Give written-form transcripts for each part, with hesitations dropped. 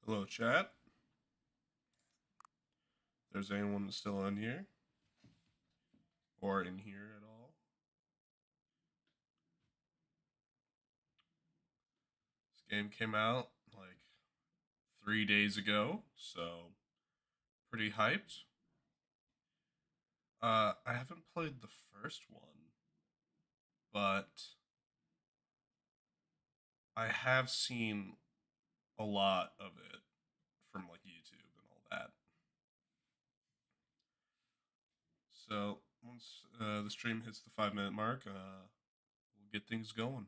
Hello, chat. If there's anyone still in here or in here at all. This game came out like 3 days ago, so pretty hyped. I haven't played the first one, but I have seen a lot of it from like YouTube and all that. So once the stream hits the 5 minute mark, we'll get things going.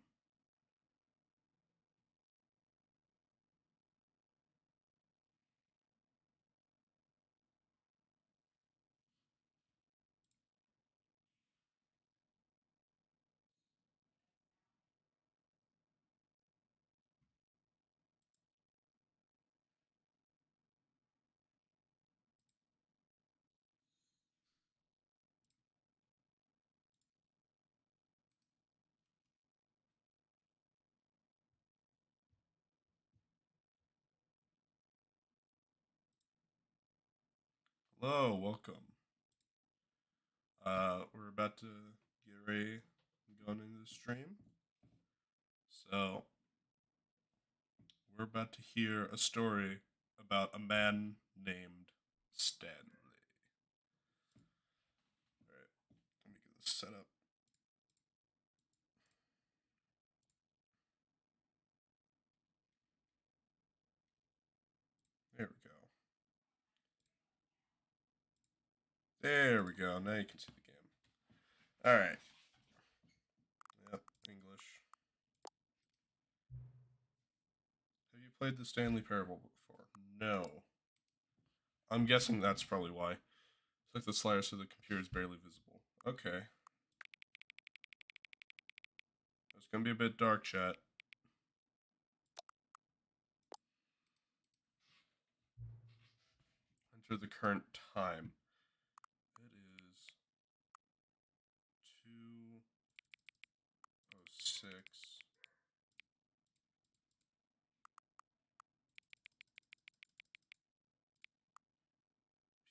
Hello, welcome. We're about to get ready going into the stream. So, we're about to hear a story about a man named Stanley. Alright, let me get this set up. There we go. There we go. Now you can see the game. Alright. Yep, English. Have you played the Stanley Parable before? No. I'm guessing that's probably why. It's like the slider so the computer is barely visible. Okay. It's gonna be a bit dark, chat. Enter the current time. It is 2:06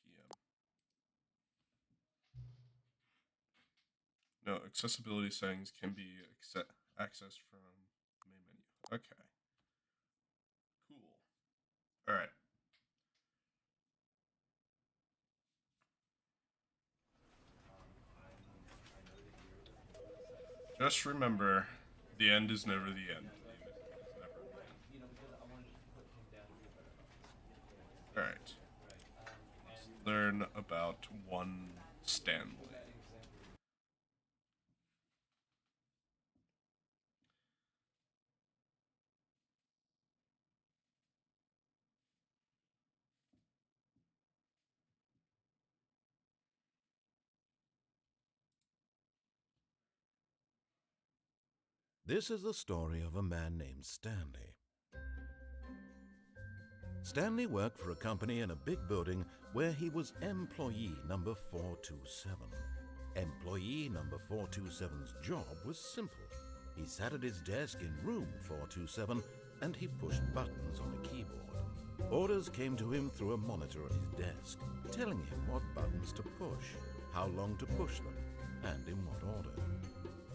p.m. No, accessibility settings can be accessed from main menu. Okay. Cool. All right. Just remember, the end is never the end. All right. Let's learn about one Stanley. This is the story of a man named Stanley. Stanley worked for a company in a big building where he was employee number 427. Employee number 427's job was simple. He sat at his desk in room 427 and he pushed buttons on a keyboard. Orders came to him through a monitor at his desk, telling him what buttons to push, how long to push them, and in what order.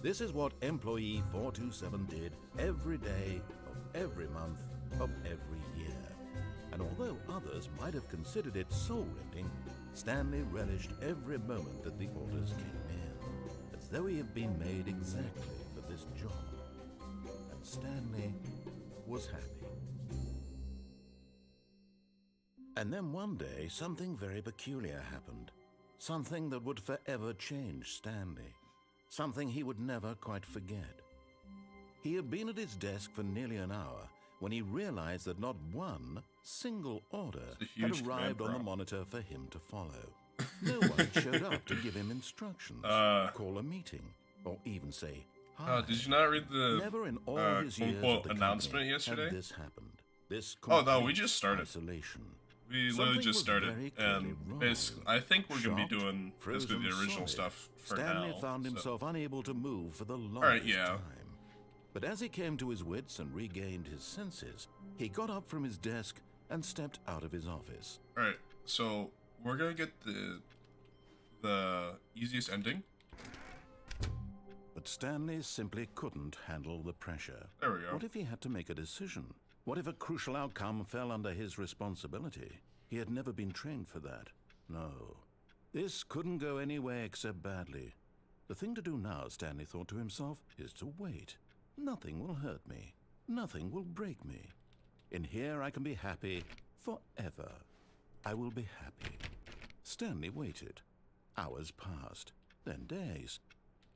This is what employee 427 did every day of every month of every year. And although others might have considered it soul-rending, Stanley relished every moment that the orders came in, as though he had been made exactly for this job. And Stanley was happy. And then one day, something very peculiar happened. Something that would forever change Stanley. Something he would never quite forget. He had been at his desk for nearly an hour when he realized that not one single order had arrived on the monitor for him to follow. No one showed up to give him instructions, call a meeting, or even say hi. Did you not read the Never in all his years quote-unquote at the announcement yesterday? had this happened. This Oh no, we just started. Isolation. We literally just started, and basically, I think we're gonna be doing basically the original stuff for Stanley now. found himself unable to move for the longest yeah. time. But as he came to his wits and regained his senses, he got up from his desk and stepped out of his office. Alright, so we're gonna get the easiest ending. But Stanley simply couldn't handle the pressure. There we go. What if he had to make a decision? What if a crucial outcome fell under his responsibility? He had never been trained for that. No. This couldn't go any way except badly. The thing to do now, Stanley thought to himself, is to wait. Nothing will hurt me. Nothing will break me. In here I can be happy forever. I will be happy. Stanley waited. Hours passed, then days.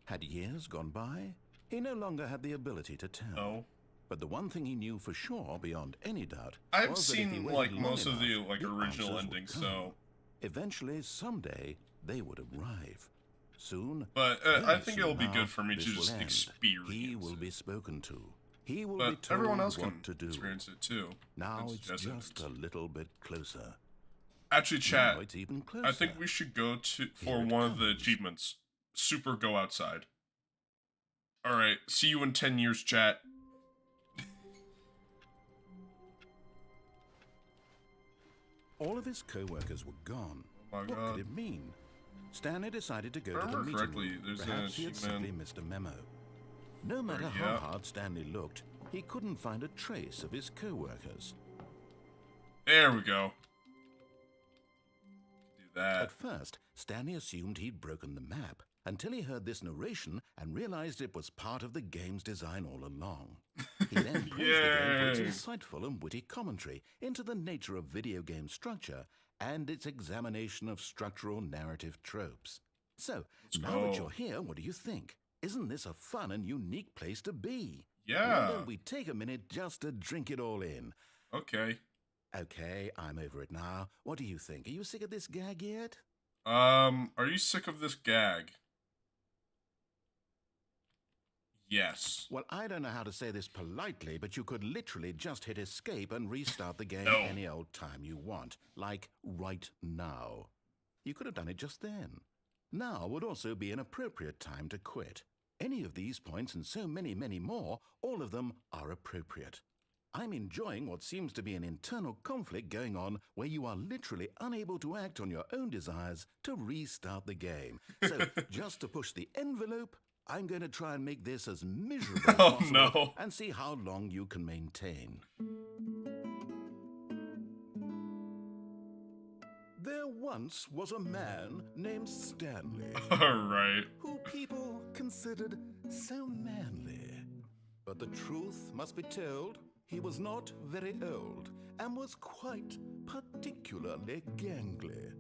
Had years gone by? He no longer had the ability to tell. No. But the one thing he knew for sure, beyond any doubt, I've was that if he seen waited like long most of the enough, like the original answers would endings, come. so. Eventually, someday, they would arrive. Soon. But I very think soon it'll be now, good for me to this will just end. experience He will it. be spoken to. He will be But told everyone else what can to do. experience it too. Now It's it's just just a endings. little bit closer. Actually, chat. Now it's even closer. I think we should go to for Here it one of the comes. achievements. Super go outside. Alright, see you in 10 years, chat. All of his co-workers were gone. Oh my What god. could it mean? Stanley decided to go If to I the remember meeting correctly, room. there's an Perhaps he had achievement. simply missed a memo. No matter yeah. how hard Stanley looked, he couldn't find a trace of his co-workers. There we go. Do that. At first, Stanley assumed he'd broken the map until he heard this narration and realized it was part of the game's design all along. He then praised the game for its Yay. insightful and witty commentary into the nature of video game structure and its examination of structural narrative tropes. So, now that go. you're here, what do you think? Isn't this a fun and unique place to be? Why Yeah. don't we take a minute just to drink it all in? Okay. Okay, I'm over it now. What do you think? Are you sick of this gag yet? Are you sick of this gag? Yes. Well, I don't know how to say this politely, but you could literally just hit escape and restart the game No. any old time you want. Like right now. You could have done it just then. Now would also be an appropriate time to quit. Any of these points and so many, many more, all of them are appropriate. I'm enjoying what seems to be an internal conflict going on where you are literally unable to act on your own desires to restart the game. So, just to push the envelope, I'm going to try and make this as miserable as Oh, possible no. and see how long you can maintain. There once was a man named Stanley, Alright. who people considered so manly. But the truth must be told, he was not very old and was quite particularly gangly.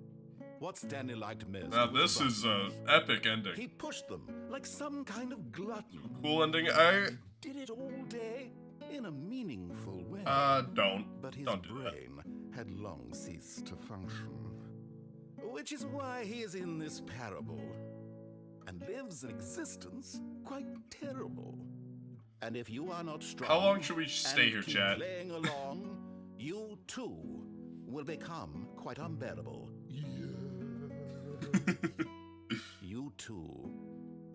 What Stanley liked most Now was this is buttons. a epic ending. He pushed them like some kind of glutton. Cool ending. I Did it all day in a meaningful way. don't. But his Don't do that. brain had long ceased to function. Which is why he is in this parable and lives an existence quite terrible. And if you are not strong, How long should we stay and here, keep chat? playing along, you too will become quite unbearable. You too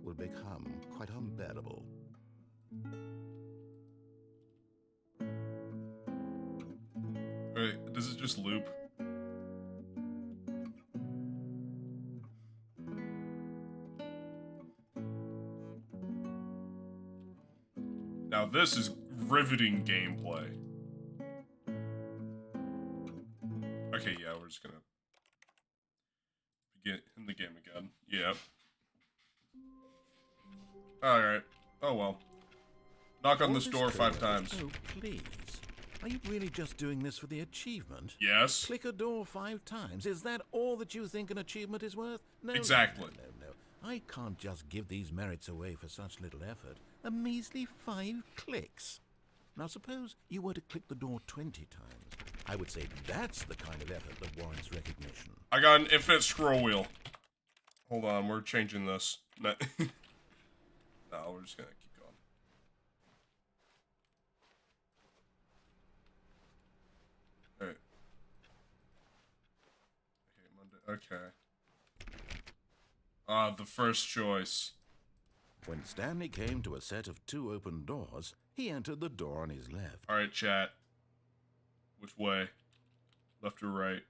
will become quite unbearable. Wait, does it just loop? Now this is riveting gameplay. Okay, yeah, we're just gonna get in the game again. Yep. Alright. Oh well. Knock on All this door 5 times. Oh, please. Are you really just doing this for the achievement? Yes. Click a door 5 times. Is that all that you think an achievement is worth? No. Exactly. No. I can't just give these merits away for such little effort. A measly 5 clicks. Now suppose you were to click the door 20 times. I would say that's the kind of effort that warrants recognition. I got an infinite scroll wheel. Hold on, we're changing this. No, we're just gonna keep going. Alright. Okay. The first choice. When Stanley came to a set of 2 open doors, he entered the door on his left. Alright, chat. Which way? Left or right?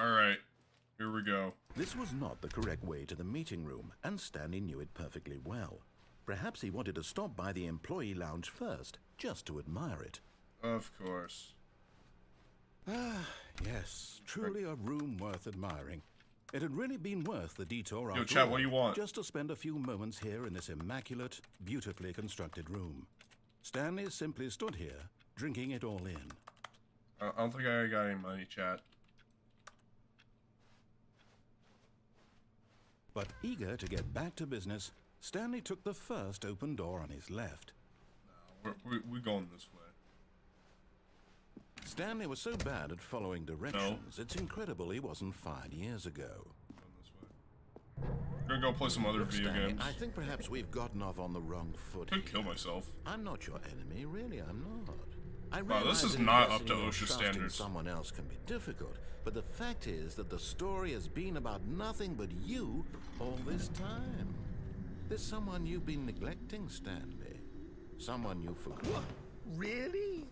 Alright, here we go. This was not the correct way to the meeting room, and Stanley knew it perfectly well. Perhaps he wanted to stop by the employee lounge first, just to admire it. Of course. Ah, yes, truly a room worth admiring. It had really been worth the detour Yo, after chat, all, what do you want? just to spend a few moments here in this immaculate, beautifully constructed room. Stanley simply stood here, drinking it all in. I don't think I got any money, chat. But eager to get back to business, Stanley took the first open door on his left. No, we're going this way. Stanley was so bad at following directions, it's incredible he wasn't fired years ago. Going this way. We're gonna go play some other video Stanley, games. I think perhaps we've gotten off on the wrong foot. Could kill myself. I'm not your enemy, really, I'm not. I Wow, this realize is that not up investing to your OSHA trust in standards. someone else can be difficult, but the fact is that the story has been about nothing but you all this time. There's someone you've been neglecting, Stanley. Someone you forgot. What? Really?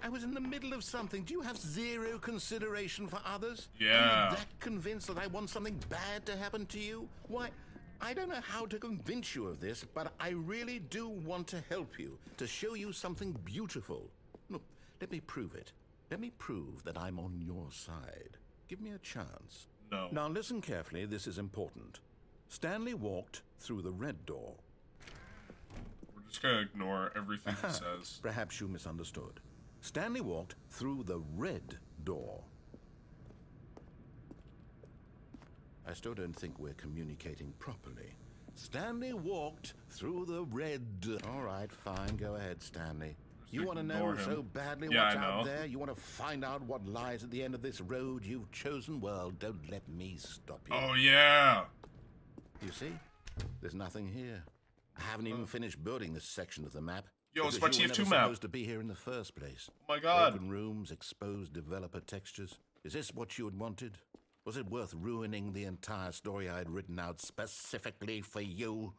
I was in the middle of something. Do you have zero consideration for others? Yeah. Are you that convinced that I want something bad to happen to you? Why, I don't know how to convince you of this, but I really do want to help you, to show you something beautiful. Look, let me prove it. Let me prove that I'm on your side. Give me a chance. No. Now listen carefully, this is important. Stanley walked through the red door. We're just gonna ignore everything he says. Perhaps you misunderstood. Stanley walked through the red door. I still don't think we're communicating properly. Stanley walked through the red... All right, fine, go ahead, Stanley. You want to know ignore him. so badly Yeah, what's I out know. there? You want to find out what lies at the end of this road you've chosen? Well, don't let me stop you. Oh yeah. You see? There's nothing here. I haven't even finished building this section of the map. Yo, it's because my you were TF2 never map. supposed to be here in the first place. Oh my god. Open rooms, exposed developer textures. Is this what you had wanted? Was it worth ruining the entire story I had written out specifically for you?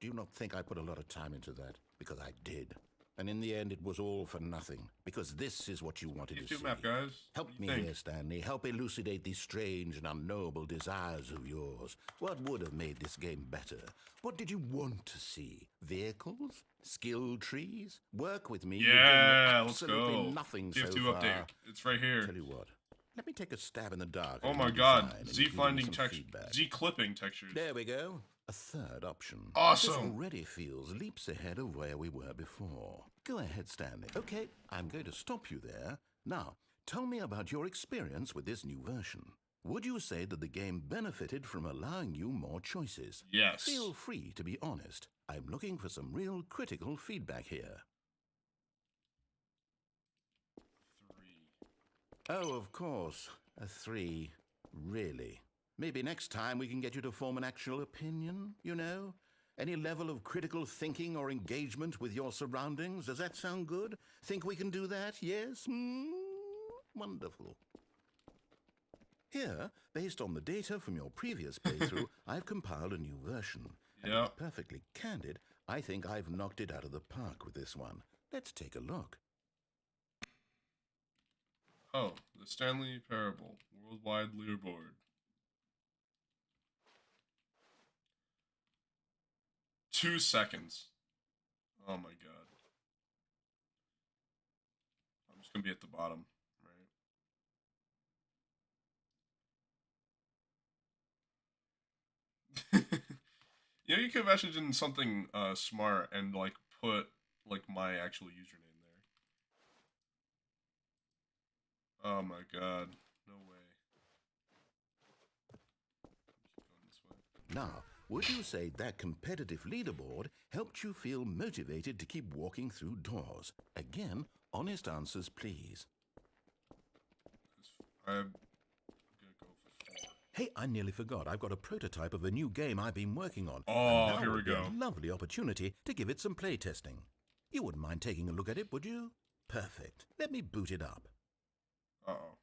Do you not think I put a lot of time into that? Because I did. And in the end, it was all for nothing. Because this is what you wanted to TF2 see. map, guys. Help What do me you think? here, Stanley. Help elucidate these strange and unknowable desires of yours. What would have made this game better? What did you want to see? Vehicles? Skill trees? Work with me. You've given me Yeah, let's absolutely go. nothing so TF2 far. update. It's right here. Tell you what. Let me take a stab in the dark. Oh at my your god. design and Z give you finding some texture. feedback. Z clipping textures. There we go. A third option. Awesome. This already feels leaps ahead of where we were before. Go ahead, Stanley. Okay, I'm going to stop you there. Now, tell me about your experience with this new version. Would you say that the game benefited from allowing you more choices? Yes. Feel free to be honest. I'm looking for some real critical feedback here. 3. Oh, of course. A 3. Really. Maybe next time we can get you to form an actual opinion, you know? Any level of critical thinking or engagement with your surroundings. Does that sound good? Think we can do that? Yes? Wonderful. Here, based on the data from your previous playthrough, I've compiled a new version. And to Yeah. be perfectly candid, I think I've knocked it out of the park with this one. Let's take a look. Oh, the Stanley Parable worldwide leaderboard. 2 seconds. Oh my god. I'm just gonna be at the bottom, right? You know, you could have actually done something smart and like put like my actual username there. Oh my god. No way. Keep going this way. Now, would you say that competitive leaderboard helped you feel motivated to keep walking through doors? Again, honest answers, please. I'm gonna go for 4. Hey, I nearly forgot. I've got a prototype of a new game I've been working on. Oh, And now here we would be go. A lovely opportunity to give it some playtesting. You wouldn't mind taking a look at it, would you? Perfect. Let me boot it up. Uh-oh.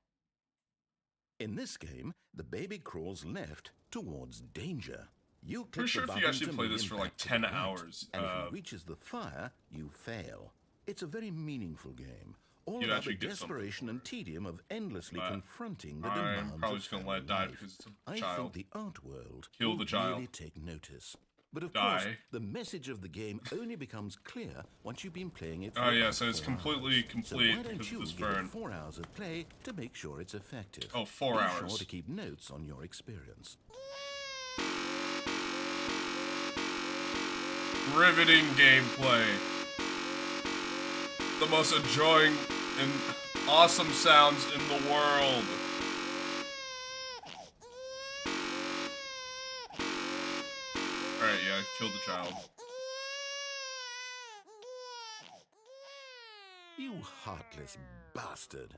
In this game, the baby crawls left towards danger. You click Pretty sure the if you button actually to play move this him for like back to 10 the right, hours, and if he reaches the fire, you fail. It's a very meaningful game, all you about actually the get something desperation for and tedium of endlessly confronting the I'm demands probably of just gonna family let it die life. because it's a I child. think the art world Kill will the child. really take notice. But of Die. course, the message of the game only becomes clear once you've been playing it for Oh yeah, about so it's 4 completely hours. complete So why don't because you of this give it fern. 4 hours of play to make sure it's effective? Oh, 4 Be hours. sure to keep notes on your experience. Riveting gameplay. The most enjoying and awesome sounds in the world. Alright, yeah, kill the child. You heartless bastard.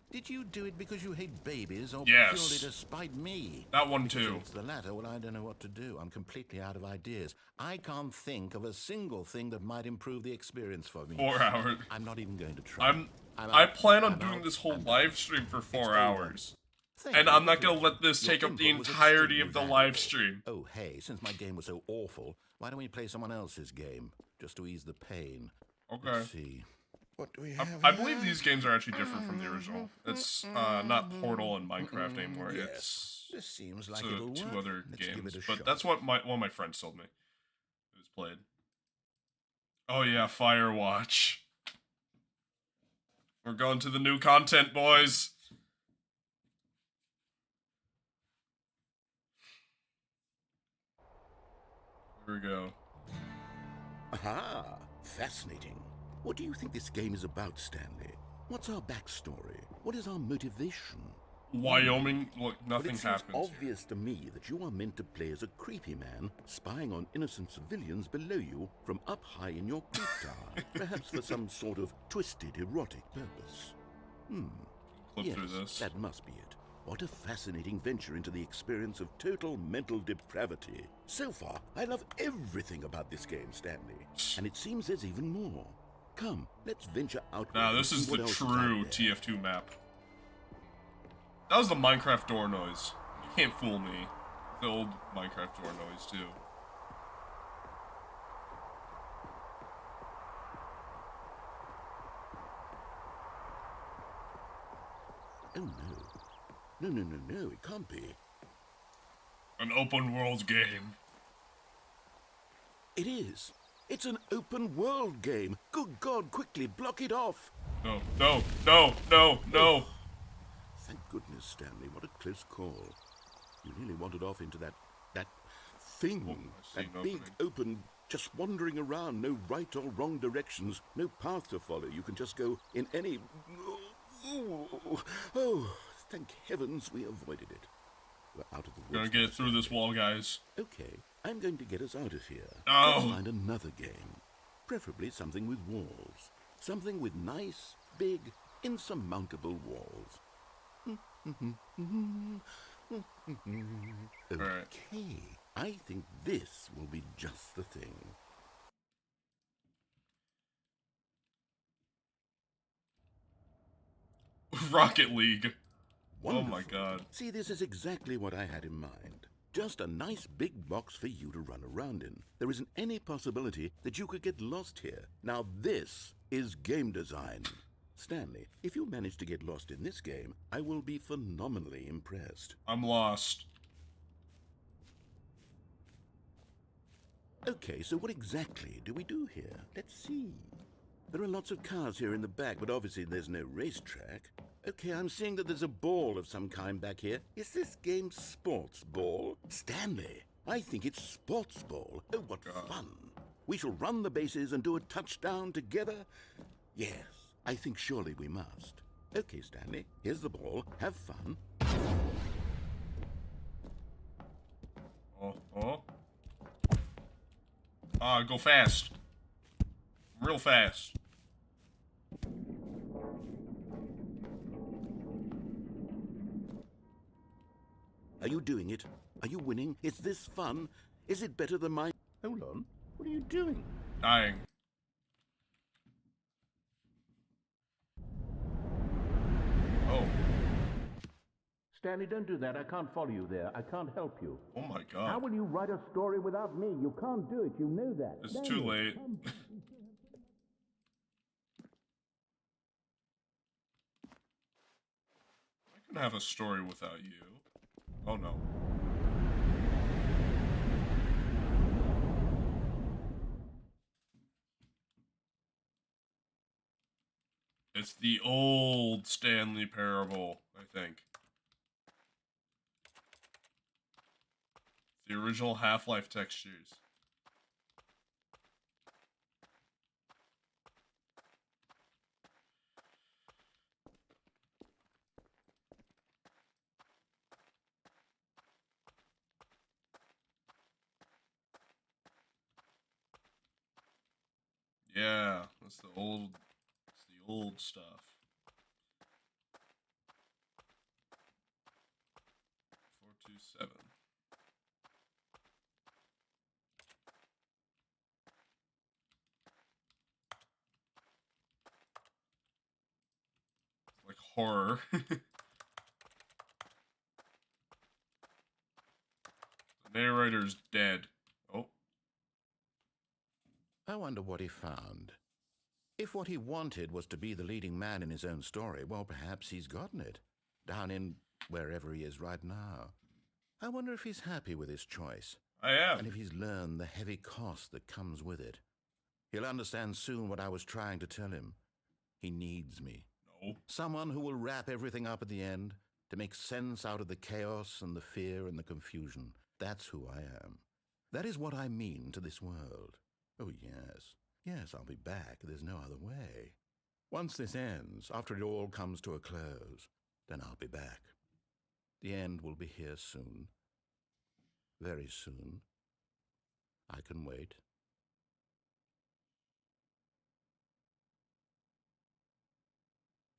Did you do it because you hate babies or Yes. purely to spite me? That one Because too. if it's the latter, well, I don't know what to do. I'm completely out of ideas. I can't think of a single thing that might improve the experience for me. 4 hours. I'm not even going to try. I plan on I'm doing out. this whole I'm live done. stream for It's 4 over. hours. Thank And you I'm for not gonna playing. let this Your take up the input was entirety of extremely the live valuable. stream. Oh, hey, since my game was so awful, why don't we play someone else's game, just to ease the pain? Okay. Let's see. What do we have I here? believe these games are actually different from the original. It's not Portal and Minecraft anymore. Yes, this seems like It's it'll two work. other Let's give games. it a But shot. that's what one of my friends told me. It was played. Oh yeah, Firewatch. We're going to the new content, boys. Here we go. Aha! Fascinating. What do you think this game is about, Stanley? What's our backstory? What is our motivation? Wyoming, look, But nothing it seems happens. obvious to me that you are meant to play as a creepy man spying on innocent civilians below you from up high in your creep tower, perhaps for some sort of twisted erotic purpose. Clip Yes, through this. that must be it. What a fascinating venture into the experience of total mental depravity. So far, I love everything about this game, Stanley. And it seems there's even more. Come, let's venture out. Now, this is the true TF2 map. That was the Minecraft door noise. You can't fool me. The old Minecraft door noise, too. Oh, no. No, it can't be. An open world game. It is. It's an open world game. Good God, quickly, block it off. No, no, no, no, no. Thank goodness, Stanley. What a close call. You nearly wandered off into that thing. Oh, I see That an big, open, just wandering around. No right or wrong directions. No path to follow. You can just go in any... Oh, thank heavens we avoided it. We're out of the woods. We're gonna get through this wall, guys. Okay, I'm going to get us out of here. No. Let's find another game. Preferably something with walls. Something with nice, big, insurmountable walls. Alright. Okay, I think this will be just the thing. Rocket League. Wonderful. Oh my god. See, this is exactly what I had in mind. Just a nice big box for you to run around in. There isn't any possibility that you could get lost here. Now this is game design. Stanley, if you manage to get lost in this game, I will be phenomenally impressed. I'm lost. Okay, so what exactly do we do here? Let's see. There are lots of cars here in the back, but obviously there's no racetrack. Okay, I'm seeing that there's a ball of some kind back here. Is this game sports ball? Stanley, I think it's sports ball. Oh, what fun. We shall run the bases and do a touchdown together. Yes, I think surely we must. Okay, Stanley, here's the ball. Have fun. Oh. Go fast. Real fast. Are you doing it? Are you winning? Is this fun? Is it better than mine? Hold on. What are you doing? Dying. Oh. Stanley, don't do that. I can't follow you there. I can't help you. Oh my How god. will you write a story without me? You can't do it. You know that. It's too late. I can have a story without you. Oh no. It's the old Stanley parable, I think. The original Half-Life textures. Yeah, that's the old stuff. 427. Like horror. The narrator's dead. Oh. I wonder what he found. If what he wanted was to be the leading man in his own story, well, perhaps he's gotten it. Down in wherever he is right now. I wonder if he's happy with his choice. I am. And if he's learned the heavy cost that comes with it. He'll understand soon what I was trying to tell him. He needs me. No. Someone who will wrap everything up at the end to make sense out of the chaos and the fear and the confusion. That's who I am. That is what I mean to this world. Oh, yes. Yes, I'll be back. There's no other way. Once this ends, after it all comes to a close, then I'll be back. The end will be here soon. Very soon. I can wait.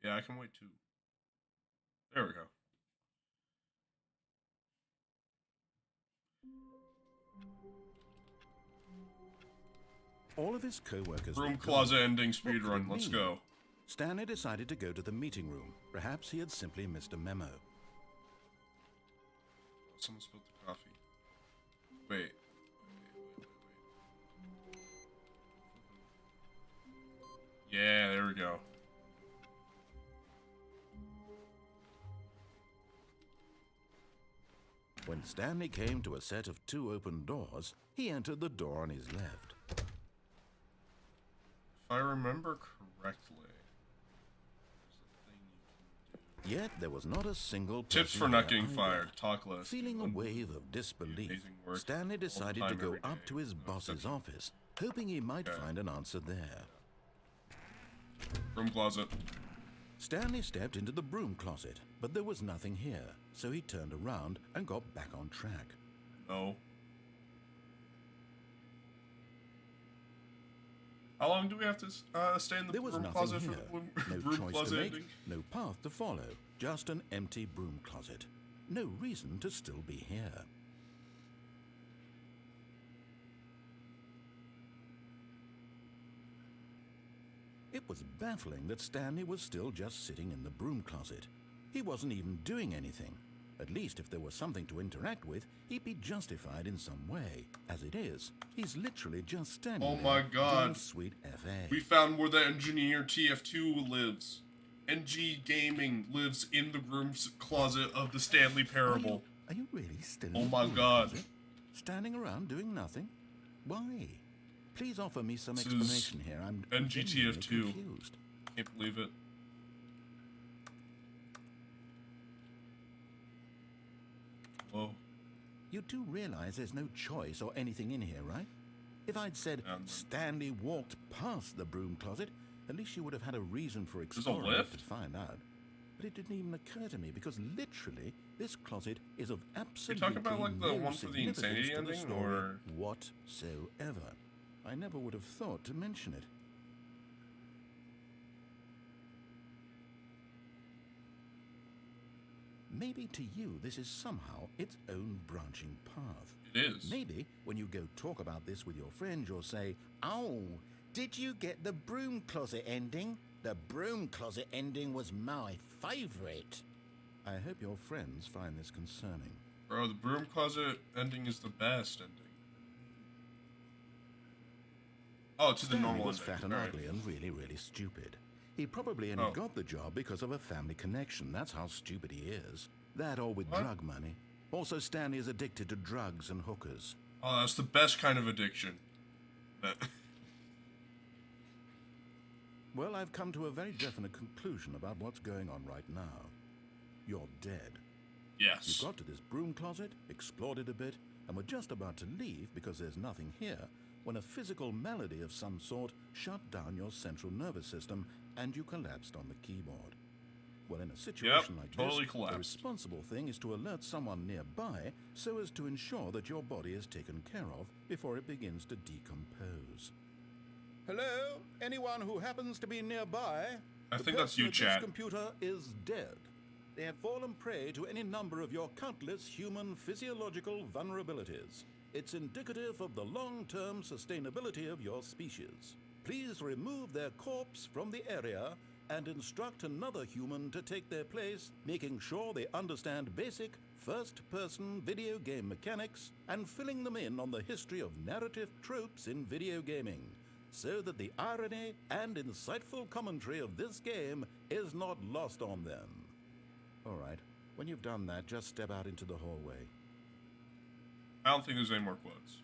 Yeah, I can wait too. There we go. All of his co-workers... Room closet ending speedrun. Let's go. Stanley decided to go to the meeting room. Perhaps he had simply missed a memo. Someone spilled the coffee. Wait. Yeah, there we go. When Stanley came to a set of 2 open doors, he entered the door on his left. If I remember correctly, Yet there was not a single tips person for not there getting either. fired. Talk less. Feeling a wave of disbelief, Amazing work Stanley all the decided time, to go every up day. to his No boss's exception. office, hoping he might Okay. find an answer there. Room closet. Stanley stepped into the broom closet, but there was nothing here, so he turned around and got back on track. No. How long do we have to stay in the There was room nothing closet here, for the no room choice to closet make, ending? no path to follow, just an empty broom closet. No reason to still be here. It was baffling that Stanley was still just sitting in the broom closet. He wasn't even doing anything. At least if there was something to interact with, he'd be justified in some way. As it is, he's literally just standing Oh there my God. doing sweet FA. We found where the engineer TF2 lives. NG Gaming lives in the room closet of the Stanley parable. Are you really still in Oh the my broom God. closet? Standing around doing nothing? Why? Please offer me some This is explanation here. I'm NGTF2. genuinely confused. Can't believe it. Whoa. You do realize there's no choice or anything in here, right? If I'd said Stanley walked past the broom closet, at least you would have had a reason for exploring it lift? to find out. But it didn't even occur to me because literally this closet is of absolutely talking about, like, the no one for the significance insanity to the ending, story or- whatsoever. I never would have thought to mention it. Maybe to you this is somehow its own branching path. It is. Maybe when you go talk about this with your friend, you'll say, "Oh, did you get the broom closet ending? The broom closet ending was my favourite." I hope your friends find this concerning. Bro, the broom closet ending is the best ending. Oh, to the Stanley normal was ending. fat and All right. ugly and really, really stupid. He probably only Oh. got the job because of a family connection. That's how stupid he is. That or with What? drug money. Also, Stanley is addicted to drugs and hookers. Oh, that's the best kind of addiction. Well, I've come to a very definite conclusion about what's going on right now. You're dead. Yes. You got to this broom closet, explored it a bit, and were just about to leave because there's nothing here, when a physical malady of some sort shut down your central nervous system and you collapsed on the keyboard. Well, in a situation like totally this, collapsed. the responsible thing is to alert someone nearby so as to ensure that your body is taken care of before it begins to decompose. Hello? Anyone who happens to be nearby? I think that's you, This Chad. computer is dead. They have fallen prey to any number of your countless human physiological vulnerabilities. It's indicative of the long-term sustainability of your species. Please remove their corpse from the area and instruct another human to take their place, making sure they understand basic first-person video game mechanics and filling them in on the history of narrative tropes in video gaming, so that the irony and insightful commentary of this game is not lost on them. All right, when you've done that, just step out into the hallway. I don't think there's any more quotes.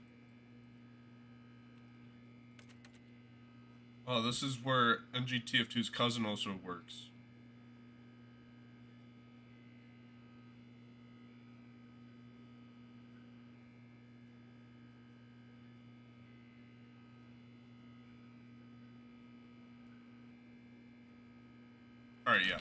Oh, this is where NGTF2's cousin also works. Alright, yeah.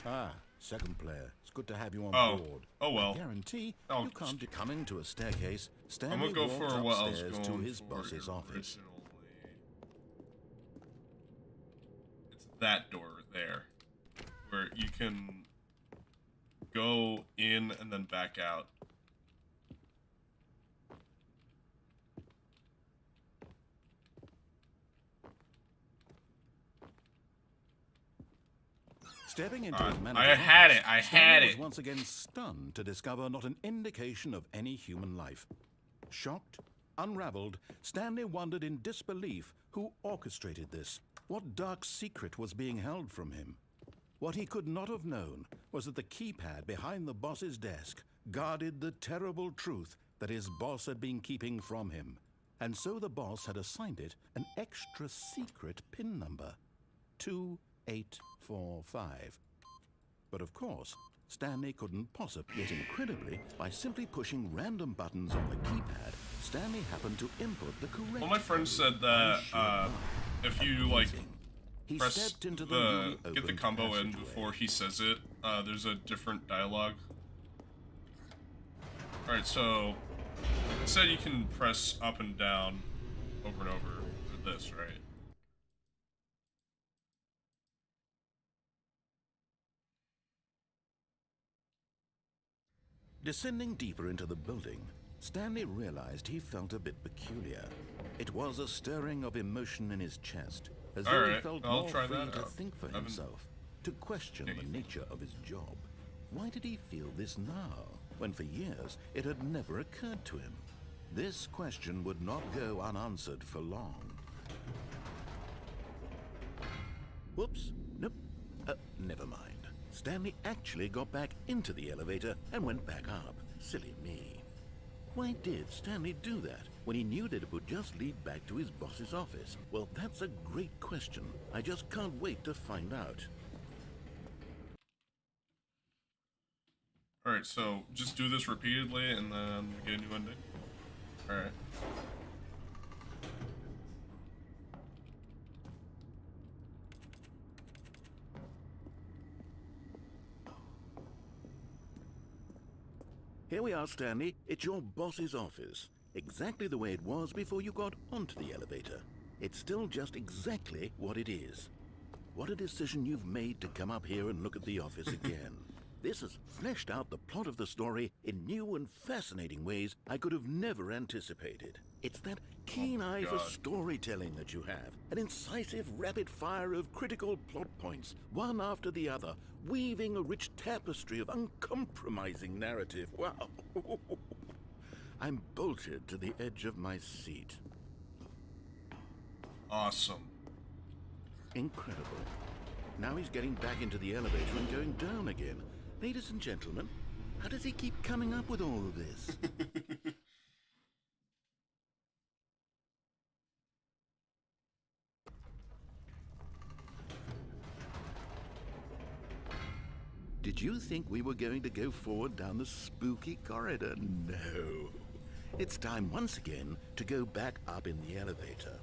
Ah, second player. It's good to have you on board. Oh well. I guarantee Oh, you can't be coming to a staircase. I'm Stanley gonna go for walked what I was upstairs going to his for boss's office. originally. It's that door there, where you can go in and then back out. Stepping into his I manager's had office, it, I Stanley had was it. once again stunned to discover not an indication of any human life. Shocked, unraveled, Stanley wondered in disbelief who orchestrated this. What dark secret was being held from him? What he could not have known was that the keypad behind the boss's desk guarded the terrible truth that his boss had been keeping from him. And so the boss had assigned it an extra secret PIN number, 2845. But of course, Stanley couldn't possibly. Yet incredibly, by simply pushing random buttons on the keypad, Stanley happened to input the correct. Well, my friend said that if you like He press stepped into the the newly get the opened combo in passageway. before he says it, there's a different dialogue. All right, so it said you can press up and down over and over for this, right? Descending deeper into the building, Stanley realized he felt a bit peculiar. It was a stirring of emotion in his chest, as though he Alright, felt I'll more try free that to out. think for I haven't- himself, to question Yeah, the you- nature of his job. Why did he feel this now, when for years it had never occurred to him? This question would not go unanswered for long. Whoops, nope, never mind. Stanley actually got back into the elevator and went back up. Silly me. Why did Stanley do that when he knew that it would just lead back to his boss's office? Well, that's a great question. I just can't wait to find out. All right, so just do this repeatedly and then get a new ending. All right. Here we are, Stanley. It's your boss's office. Exactly the way it was before you got onto the elevator. It's still just exactly what it is. What a decision you've made to come up here and look at the office again. This has fleshed out the plot of the story in new and fascinating ways I could have never anticipated. It's that keen eye for God. storytelling that you have. An incisive rapid fire of critical plot points, one after the other, weaving a rich tapestry of uncompromising narrative. Wow. I'm bolted to the edge of my seat. Awesome. Incredible. Now he's getting back into the elevator and going down again. Ladies and gentlemen, how does he keep coming up with all of this? Did you think we were going to go forward down the spooky corridor? No. It's time once again to go back up in the elevator.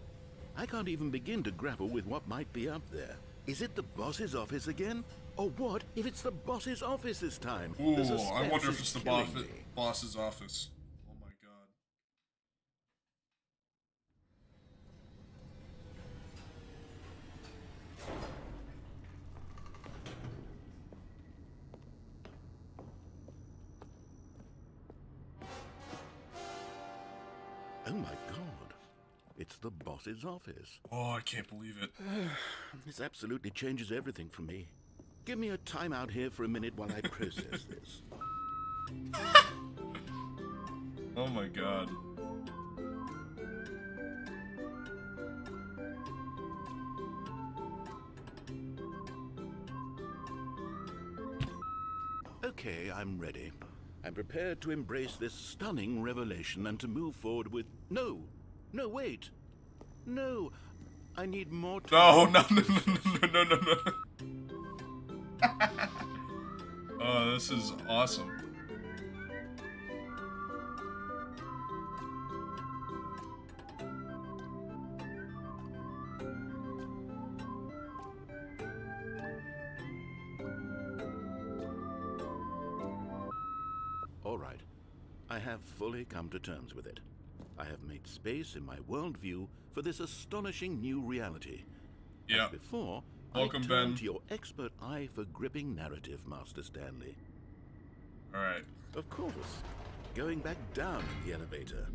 I can't even begin to grapple with what might be up there. Is it the boss's office again? Or what if it's the boss's office this time? Ooh, I wonder if it's the boss's office. Oh my god. Oh my god. It's the boss's office. Oh, I can't believe it. This absolutely changes everything for me. Give me a timeout here for a minute while I process this. Oh my god. Okay, I'm ready. I'm prepared to embrace this stunning revelation and to move forward with... No, wait. No, I need more time. No. Oh, this is awesome. All right. I have fully come to terms with it. I have made space in my worldview for this astonishing new reality. Yeah. As before, Welcome, I turn Ben. to your expert eye for gripping narrative, Master Stanley. Alright. Of course. Going back down in the elevator.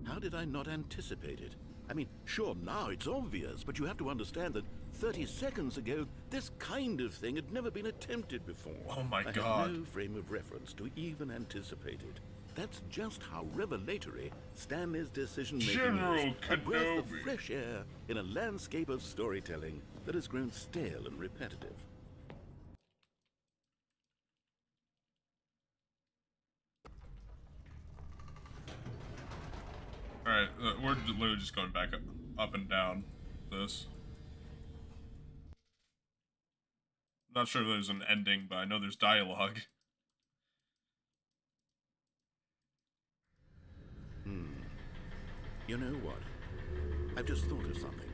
How did I not anticipate it? I mean, sure, now it's obvious, but you have to understand that 30 seconds ago, this kind of thing had never been attempted before. Oh my I god. had no frame of reference to even anticipate it. That's just how revelatory Stanley's decision-making General is. A breath of Kenobi. fresh air in a landscape of storytelling that has grown stale and repetitive. Alright, we're literally just going back up and down this. Not sure if there's an ending, but I know there's dialogue. You know what? I've just thought of something.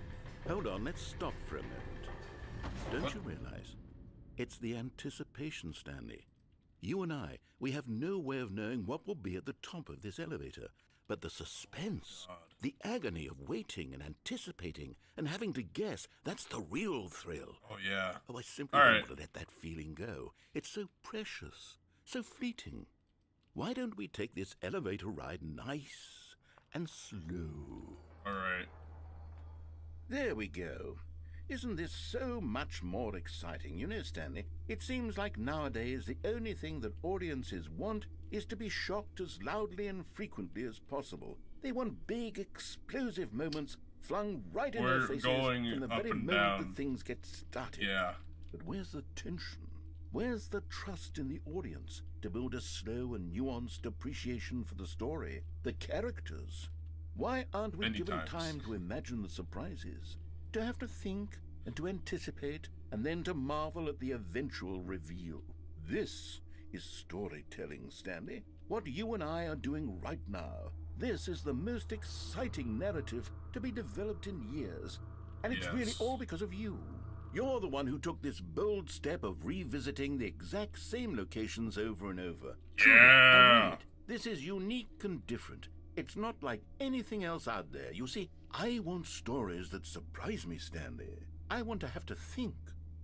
Hold on, let's stop for a moment. Don't What? you realize? It's the anticipation, Stanley. You and I, we have no way of knowing what will be at the top of this elevator. But the suspense, God. the agony of waiting and anticipating and having to guess, that's the real thrill. Oh yeah. Oh, I simply All don't right. want to let that feeling go. It's so precious, so fleeting. Why don't we take this elevator ride nice and slow? Alright. There we go. Isn't this so much more exciting? You know, Stanley, it seems like nowadays the only thing that audiences want is to be shocked as loudly and frequently as possible. They want big, explosive moments flung right in their We're faces going from the up very and moment down. that things get started. Yeah. But where's the tension? Where's the trust in the audience to build a slow and nuanced appreciation for the story, the characters? Why aren't we Many given times. time to imagine the surprises? To have to think and to anticipate and then to marvel at the eventual reveal. This is storytelling, Stanley. What you and I are doing right now. This is the most exciting narrative to be developed in years. And it's really Yes. all because of you. You're the one who took this bold step of revisiting the exact same locations over and over. Truly, I mean Yeah. it. This is unique and different. It's not like anything else out there. You see, I want stories that surprise me, Stanley. I want to have to think.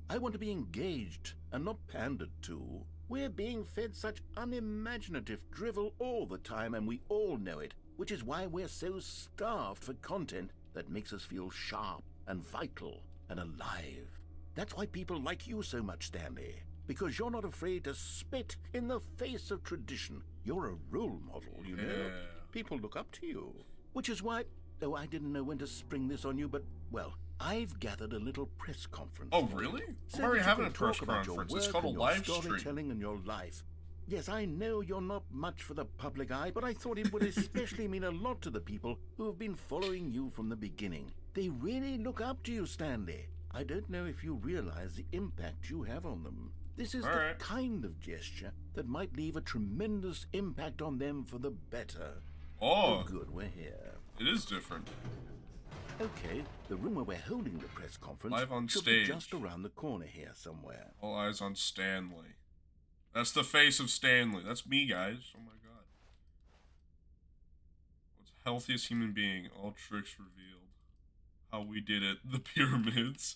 I want to be engaged and not pandered to. We're being fed such unimaginative drivel all the time, and we all know it. which is why we're so starved for content that makes us feel sharp and vital and alive. That's why people like you so much, Stanley. Because you're not afraid to spit in the face of tradition. You're a role model, you know. People look up to you. Which is why, though I didn't know when to spring this on you, but, well, I've gathered a little press conference. Oh, really? I'm already having a press conference. It's called a live stream. Storytelling and your life. Yes, I know you're not much for the public eye, but I thought it would especially mean a lot to the people who have been following you from the beginning. They really look up to you, Stanley. I don't know if you realize the impact you have on them. This is the kind of gesture that might leave a tremendous impact on them for the better. Oh, good, we're here. It is different. Okay, the room where we're holding the press conference live on should stage. Be just around the corner here somewhere. All eyes on Stanley. That's the face of Stanley. That's me, guys. Oh my god. What's healthiest human being? All tricks revealed. How we did it. The pyramids.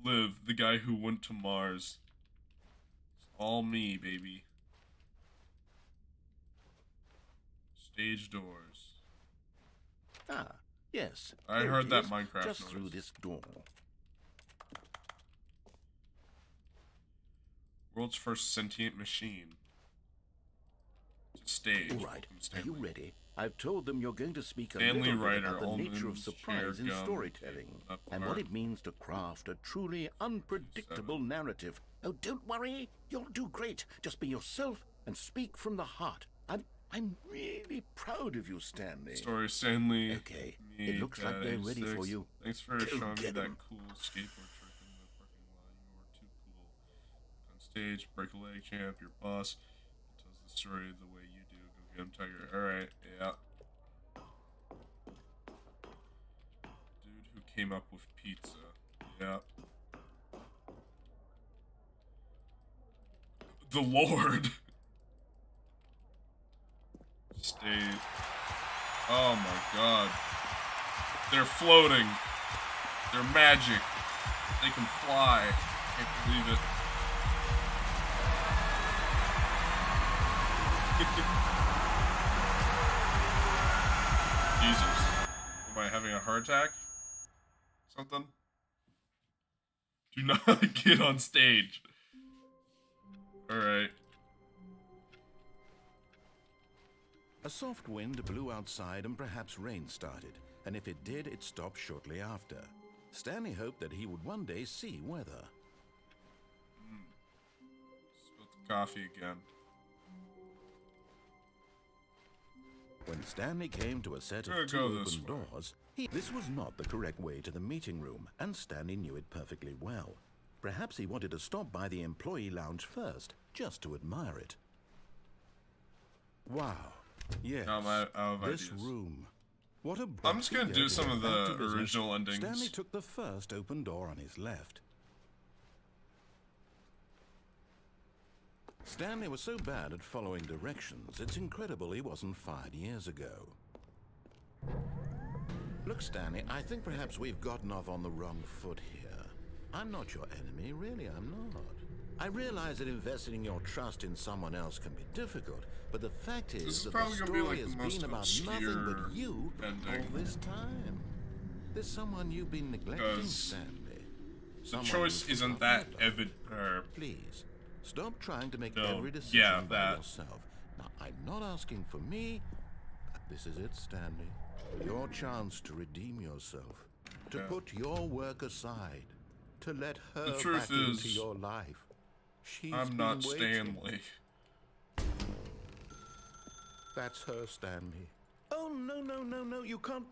Liv, the guy who went to Mars. It's all me, baby. Stage doors. Ah, yes. I heard that Minecraft just noise. Through this door. World's first sentient machine. Stage. All right. Are you ready? I've told them you're going to speak a Stanley little bit writer, about the nature of surprise in storytelling and what it means to craft a truly unpredictable narrative. Oh, don't worry. You'll do great. Just be yourself and speak from the heart. I'm really proud of you, Stanley. Story, Stanley. Okay. It looks like they're ready for you. Thanks for showing me that cool skateboard trick in the parking lot. You were too cool. On stage, break a leg, champ, your boss. It tells the story the way you do. Go get him, Tiger. Alright, yeah. Dude who came up with pizza. Yeah. The Lord. State. Oh my god. They're floating. They're magic. They can fly. Can't believe it. Jesus. Am I having a heart attack? Something? Do not get on stage. Alright. A soft wind blew outside and perhaps rain started, and if it did, it stopped shortly after. Stanley hoped that he would one day see weather. Spilled the coffee again. When Stanley came to a set of two open doors, this was not the correct way to the meeting room, and Stanley knew it perfectly well. Perhaps he wanted to stop by the employee lounge first, just to admire it. Wow. Yes, this room. What a I'm just gonna do some of the original endings. Stanley took the first open door on his left. Stanley was so bad at following directions, it's incredible he wasn't fired years ago. Look, Stanley, I think perhaps we've gotten off on the wrong foot here. I'm not your enemy, really, I'm not. I realize that investing your trust in someone else can be difficult, but the fact is that the story has been about nothing but you all this time. There's someone you've been neglecting, Stanley. The choice isn't that evident. Please, stop trying to make every decision by yourself. Now, I'm not asking for me. This is it, Stanley. Your chance to redeem yourself, to put your work aside, to let her back into your life. I'm not Stanley. That's her, Stanley. Oh, no, you can't.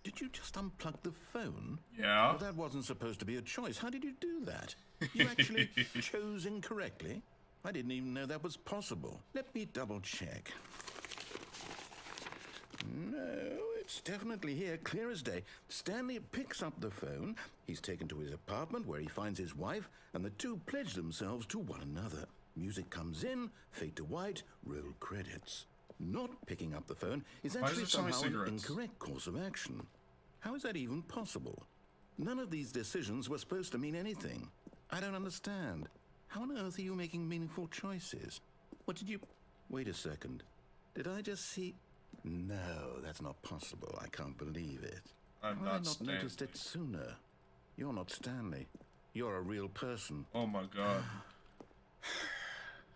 Did you just unplug the phone? Yeah. Well, that wasn't supposed to be a choice. How did you do that? You actually chose incorrectly? I didn't even know that was possible. Let me double check. No, it's definitely here, clear as day. Stanley picks up the phone. He's taken to his apartment where he finds his wife, and the two pledge themselves to one another. Music comes in, fade to white, roll credits. Not picking up the phone is actually somehow an incorrect course of action. How is that even possible? None of these decisions were supposed to mean anything. I don't understand. How on earth are you making meaningful choices? What did you... Wait a second. Did I just see... No, that's not possible. I can't believe it. I'm Why not not Stanley. noticed it sooner? You're not Stanley. You're a real person. Oh my god.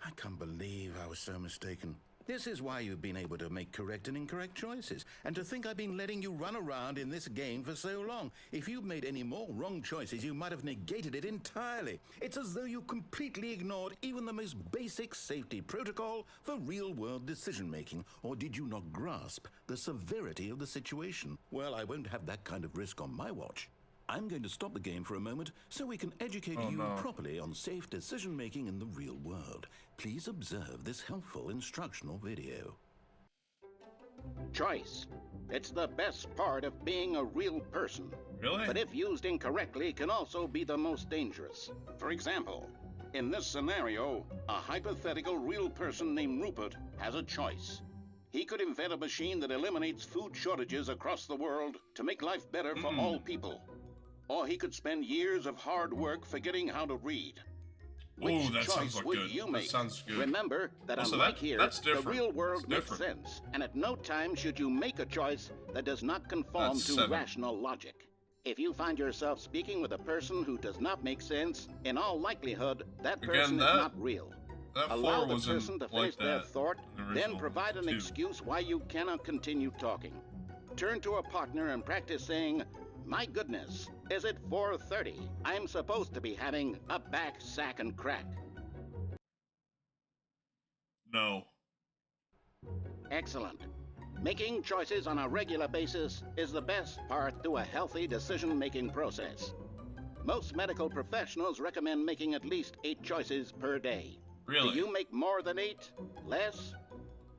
I can't believe I was so mistaken. This is why you've been able to make correct and incorrect choices. And to think I've been letting you run around in this game for so long. If you'd made any more wrong choices, you might have negated it entirely. It's as though you completely ignored even the most basic safety protocol for real-world decision-making. Or did you not grasp the severity of the situation? Well, I won't have that kind of risk on my watch. I'm going to stop the game for a moment so we can educate you properly on safe decision-making in the real world. Please observe this helpful instructional video. Choice. It's the best part of being a real person. Really? But if used incorrectly, can also be the most dangerous. For example, in this scenario, a hypothetical real person named Rupert has a choice. He could invent a machine that eliminates food shortages across the world to make life better for all people. Or he could spend years of hard work forgetting how to read. Which that choice sounds like would good. you make? That sounds good. Remember that Also, unlike here, that's the different. real world That's makes different. sense, and at no time should you make a choice that does not conform That's to 7. rational logic. If you find yourself speaking with a person who does not make sense, in all likelihood, that Again, person that- is not real. That 4 Allow the wasn't person to like face their that thought, in the then original provide an 2. excuse why you cannot continue talking. Turn to a partner and practice saying, "My goodness, is it 4:30? I'm supposed to be having a back, sack, and crack." No. Excellent. Making choices on a regular basis is the best part to a healthy decision-making process. Most medical professionals recommend making at least 8 choices per day. Really? Do you make more than 8? Less?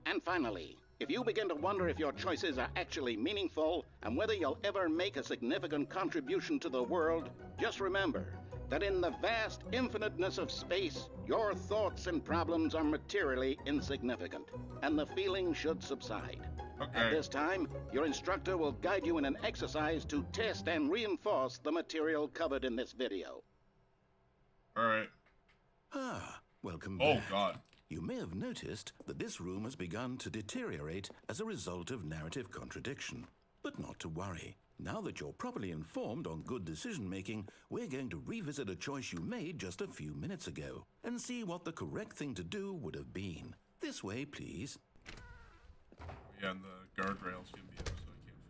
And finally, if you begin to wonder if your choices are actually meaningful and whether you'll ever make a significant contribution to the world, just remember that in the vast infiniteness of space, your thoughts and problems are materially insignificant, and the feeling should subside. Okay. At this time, your instructor will guide you in an exercise to test and reinforce the material covered in this video. Alright. Welcome Oh back. god. You may have noticed that this room has begun to deteriorate as a result of narrative contradiction. But not to worry. Now that you're properly informed on good decision-making, we're going to revisit a choice you made just a few minutes ago and see what the correct thing to do would have been. This way, please. Yeah, and the guardrail's gonna be up so I can't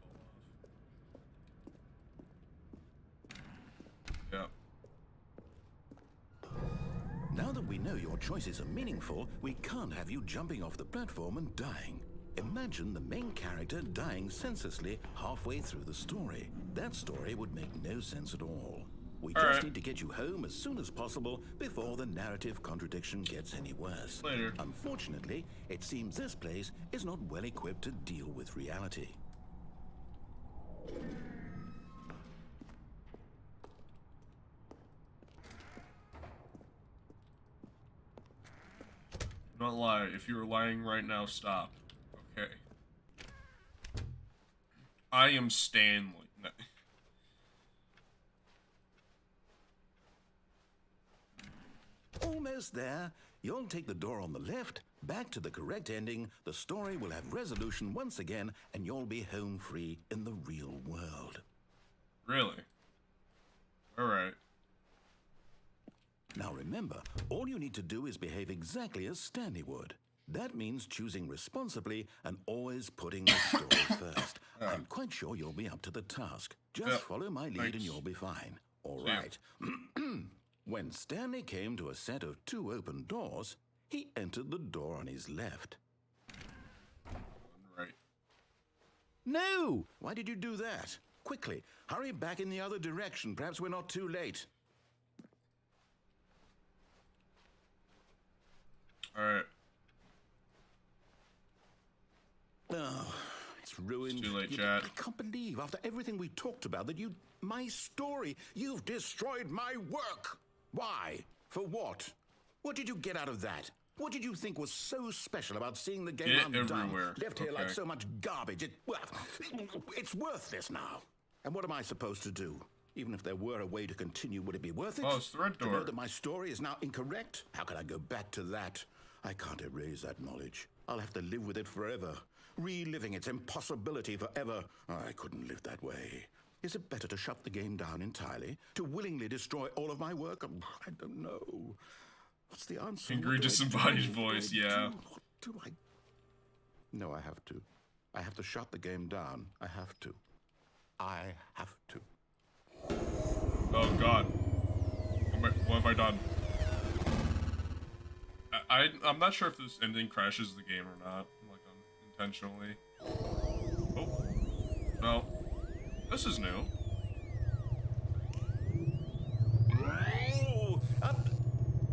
fall off. Yeah. Now that we know your choices are meaningful, we can't have you jumping off the platform and dying. Imagine the main character dying senselessly halfway through the story. That story would make no sense at all. We just Alright. need to get you home as soon as possible before the narrative contradiction gets any worse. Later. Unfortunately, it seems this place is not well equipped to deal with reality. Do not lie. If you are lying right now, stop. Okay. I am Stanley. No. Almost there. You'll take the door on the left, back to the correct ending, the story will have resolution once again, and you'll be home free in the real world. Really? Alright. Now remember, all you need to do is behave exactly as Stanley would. That means choosing responsibly and always putting the story first. I'm quite sure you'll be up to the task. Just Yeah, follow my lead thanks. and you'll be fine. All See ya. right. When Stanley came to a set of 2 open doors, he entered the door on his left. Right. No! Why did you do that? Quickly, hurry back in the other direction. Perhaps we're not too late. Alright. Oh, it's ruined. It's too late, You- Chad. I can't believe, after everything we talked about, that you... My story! You've destroyed my work! Why? For what? What did you get out of that? What did you think was so special about seeing the game Get undone? everywhere. Left here like Okay. so much garbage. It's worthless now. And what am I supposed to do? Even if there were a way to continue, would it be worth it? Oh, it's the red To know door. that my story is now incorrect? How can I go back to that? I can't erase that knowledge. I'll have to live with it forever. reliving its impossibility forever. I couldn't live that way. Is it better to shut the game down entirely? To willingly destroy all of my work? I don't know. What's the answer? Angry, disembodied voice, yeah. What do I... No, I have to. I have to shut the game down. I have to. I have to. Oh god. What have I done? I'm not sure if this ending crashes the game or not. Like, intentionally. Oh. No. This is new. Oh,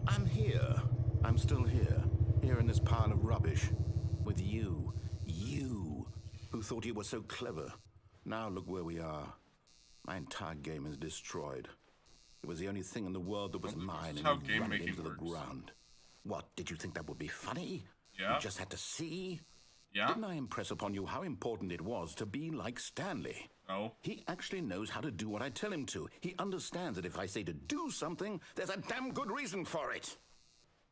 I'm here. I'm still here. Here in this pile of rubbish. With you. You. Who thought you were so clever. Now look where we are. My entire game is destroyed. It was the only thing in the world that was mine, and you ran it into the ground. What, did you think that would be funny? Yeah. You just had to see? Yeah. Didn't I impress upon you how important it was to be like Stanley? No. He actually knows how to do what I tell him to. He understands that if I say to do something, there's a damn good reason for it.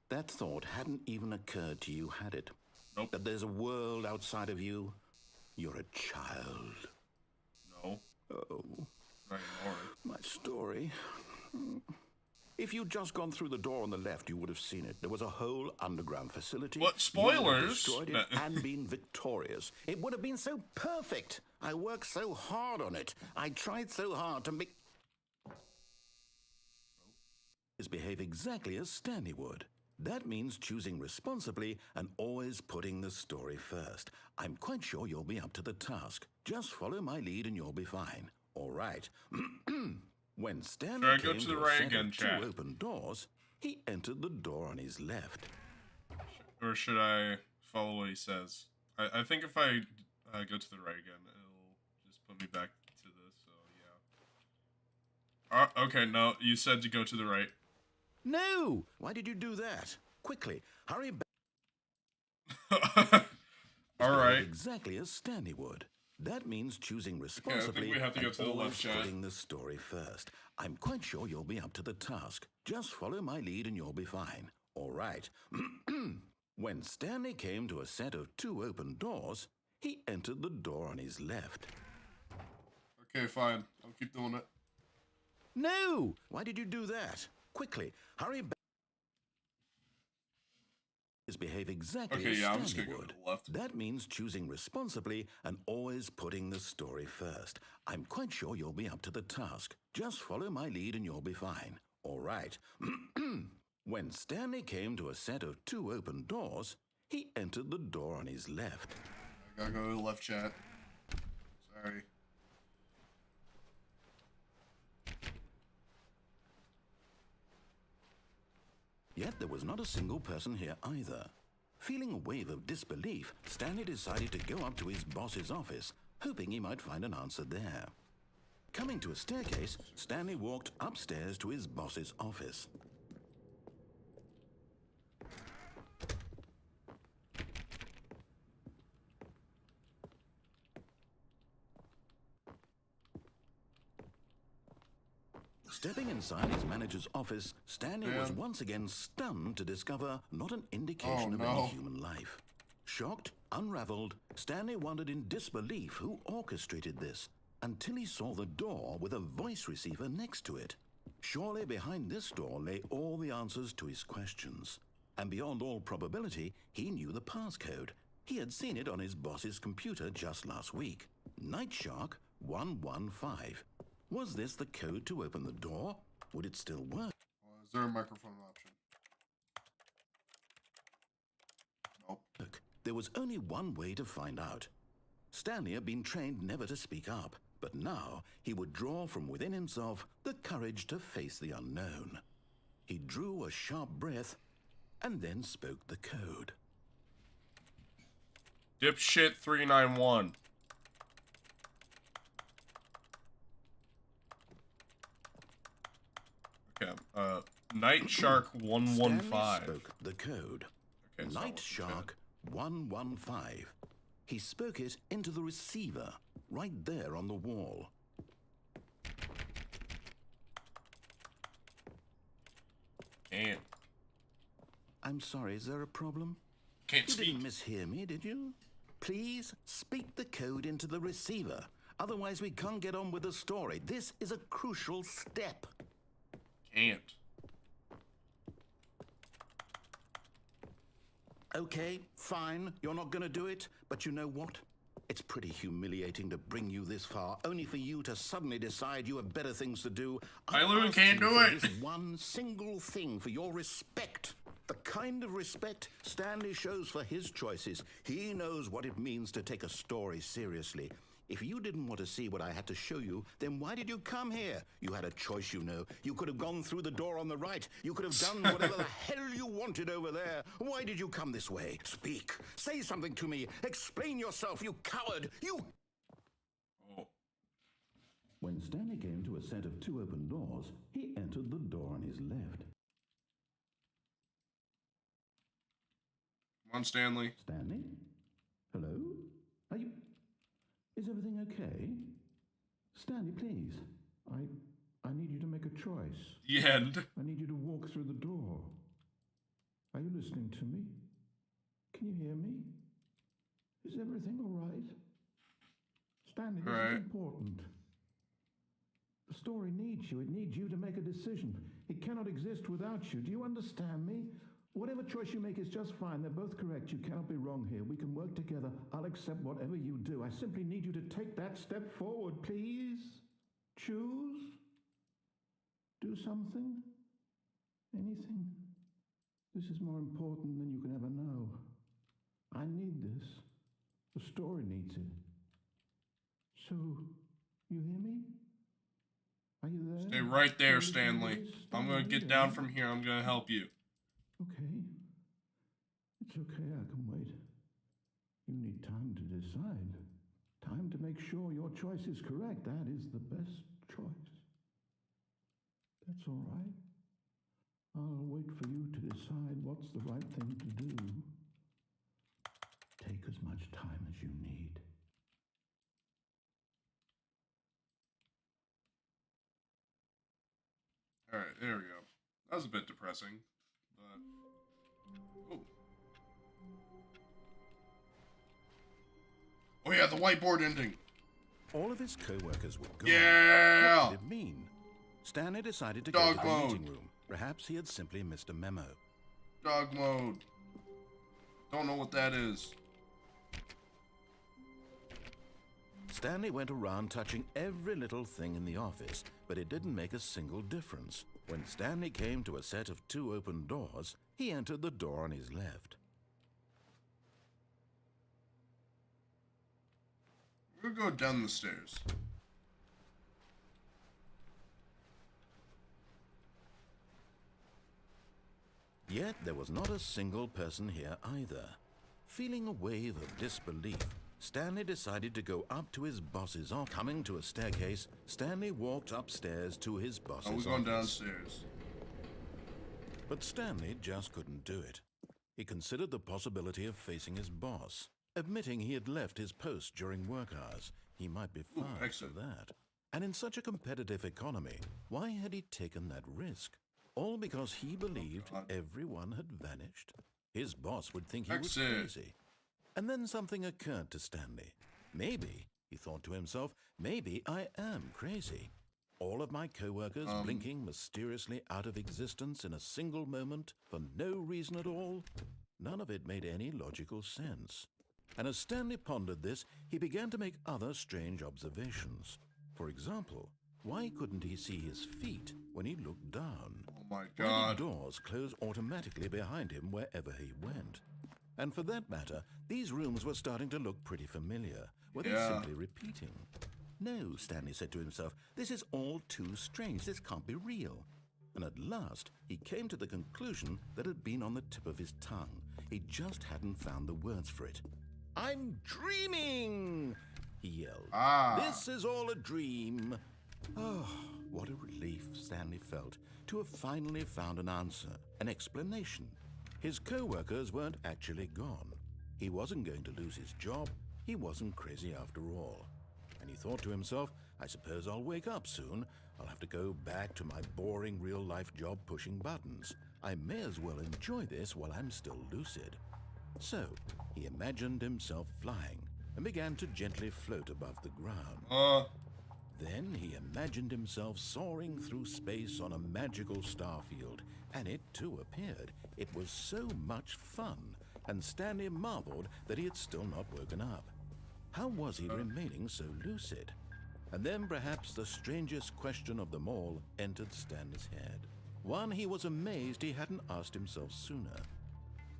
That thought hadn't even occurred to you, had it? Nope. That there's a world outside of you? You're a child. No. Oh. Not anymore. My story. If you'd just gone through the door on the left, you would have seen it. There was a whole underground facility. What? You would have Spoilers? destroyed it and been victorious. It would have been so perfect. I worked so hard on it. I tried so hard to make... behave exactly as Stanley would. That means choosing responsibly and always putting the story first. I'm quite sure you'll be up to the task. Just follow my lead and you'll be fine. All right. When Stanley came to a set of two open doors, he entered the door on his left. Or should I follow what he says? I think if I go to the right again, it'll just put me back to this, so yeah. Okay, no, you said to go to the right. No! Why did you do that? Quickly, hurry back. All right. Exactly as Stanley would. That means choosing responsibly I think we have to go to the and left, always putting the story first. I'm quite sure you'll be up to the task. Just follow my lead and you'll be fine. All right. When Stanley came to a set of two open doors, he entered the door on his left. Okay, fine. I'll keep doing it. No! Why did you do that? Quickly, hurry back. Behave exactly as I'm just Stanley gonna go would. to the left. That means choosing responsibly and always putting the story first. I'm quite sure you'll be up to the task. Just follow my lead and you'll be fine. All right. When Stanley came to a set of two open doors, he entered the door on his left. I gotta go to the left, chat. Sorry. Yet there was not a single person here either. Feeling a wave of disbelief, Stanley decided to go up to his boss's office, hoping he might find an answer there. Coming to a staircase, Stanley walked upstairs to his boss's office. Stepping inside his manager's office, Stanley was once again stunned to discover not an indication of any human life. Shocked, unraveled, Stanley wondered in disbelief who orchestrated this, until he saw the door with a voice receiver next to it. Surely behind this door lay all the answers to his questions. And beyond all probability, he knew the passcode. He had seen it on his boss's computer just last week. Night Shark 115. Was this the code to open the door? Would it still work? Is there a microphone option? Nope. There was only one way to find out. Stanley had been trained never to speak up, but now he would draw from within himself the courage to face the unknown. He drew a sharp breath and then spoke the code. Dipshit 391. Okay, Night Shark 115. Stanley spoke the code. Okay, so Night Shark 115. He spoke it into the receiver, right there on the wall. Damn. I'm sorry, is there a problem? Can't You speak. didn't mishear me, did you? Please speak the code into the receiver. Otherwise, we can't get on with the story. This is a crucial step. Can't. Okay, fine. You're not going to do it. But you know what? It's pretty humiliating to bring you this far, only for you to suddenly decide you have better things to do. I literally can't do it. This one single thing for your respect. The kind of respect Stanley shows for his choices. He knows what it means to take a story seriously. If you didn't want to see what I had to show you, then why did you come here? You had a choice, you know. You could have gone through the door on the right. You could have done whatever the hell you wanted over there. Why did you come this way? Speak. Say something to me. Explain yourself, you coward. You... Oh. When Stanley came to a set of 2 open doors, he entered the door on his left. Come on, Stanley. Stanley? Hello? Are you... Is everything okay? Stanley, please. I need you to make a choice. The end. I need you to walk through the door. Are you listening to me? Can you hear me? Is everything all right? Stanley, this is important. The story needs you. It needs you to make a decision. It cannot exist without you. Do you understand me? Whatever choice you make is just fine. They're both correct. You cannot be wrong here. We can work together. I'll accept whatever you do. I simply need you to take that step forward, please. Choose. Do something. Anything. This is more important than you can ever know. I need this. The story needs it. So, you hear me? Are you there? Stay right there, Stanley. I'm gonna get down from here. I'm gonna help you. Okay. It's okay, I can wait. You need time to decide. Time to make sure your choice is correct. That is the best choice. That's all right. I'll wait for you to decide what's the right thing to do. Take as much time as you need. Alright, there we go. That was a bit depressing. But... Oh yeah, the whiteboard ending. All of his co-workers were gone. Yeah! What did it mean? Stanley decided to go to the meeting room. Perhaps he had simply missed a memo. Dog mode. Don't know what that is. Stanley went around touching every little thing in the office, but it didn't make a single difference. When Stanley came to a set of 2 open doors, he entered the door on his left. We're gonna go down the stairs. Yet there was not a single person here either. Feeling a wave of disbelief, Stanley decided to go up to his boss's office. Coming to a staircase, Stanley walked upstairs to his boss's office. We're going downstairs. But Stanley just couldn't do it. He considered the possibility of facing his boss. Admitting he had left his post during work hours, he might be fired for that. And in such a competitive economy, why had he taken that risk? All because he believed everyone had vanished? His boss would think he was crazy. And then something occurred to Stanley. Maybe, he thought to himself, maybe I am crazy. All of my co-workers blinking mysteriously out of existence in a single moment for no reason at all? None of it made any logical sense. And as Stanley pondered this, he began to make other strange observations. For example, why couldn't he see his feet when he looked down? Oh my Why God. did doors close automatically behind him wherever he went? And for that matter, these rooms were starting to look pretty familiar. Were they simply repeating? No, Stanley said to himself, this is all too strange. This can't be real. And at last, he came to the conclusion that had been on the tip of his tongue. He just hadn't found the words for it. I'm dreaming, he yelled. This is all a dream. Oh, what a relief Stanley felt to have finally found an answer, an explanation. His co-workers weren't actually gone. He wasn't going to lose his job. He wasn't crazy after all. And he thought to himself, I suppose I'll wake up soon. I'll have to go back to my boring real-life job pushing buttons. I may as well enjoy this while I'm still lucid. So he imagined himself flying and began to gently float above the ground. Then he imagined himself soaring through space on a magical starfield, and it too appeared. It was so much fun, and Stanley marveled that he had still not woken up. How was he remaining so lucid? And then perhaps the strangest question of them all entered Stanley's head. One he was amazed he hadn't asked himself sooner.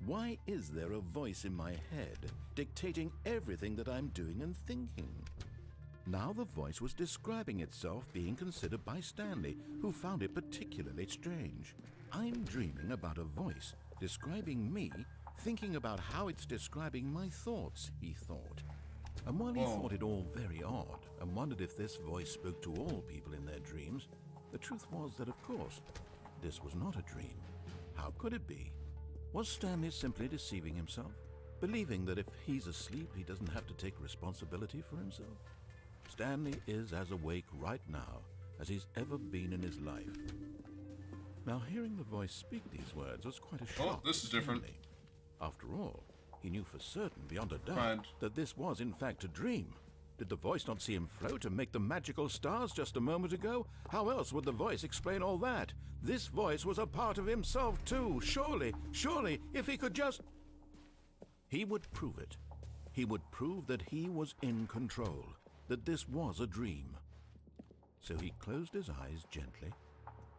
Why is there a voice in my head dictating everything that I'm doing and thinking? Now the voice was describing itself being considered by Stanley, who found it particularly strange. I'm dreaming about a voice describing me, thinking about how it's describing my thoughts, he thought. And while he thought it all very odd and wondered if this voice spoke to all people in their dreams, the truth was that, of course, this was not a dream. How could it be? Was Stanley simply deceiving himself, believing that if he's asleep, he doesn't have to take responsibility for himself? Stanley is as awake right now as he's ever been in his life. Now, hearing the voice speak these words was quite a shock. Oh, this is different. Stanley. After all, he knew for certain, beyond a doubt, that this was in fact a dream. Did the voice not see him float and make the magical stars just a moment ago? How else would the voice explain all that? This voice was a part of himself too. Surely, if he could just... He would prove it. He would prove that he was in control, that this was a dream. So he closed his eyes gently,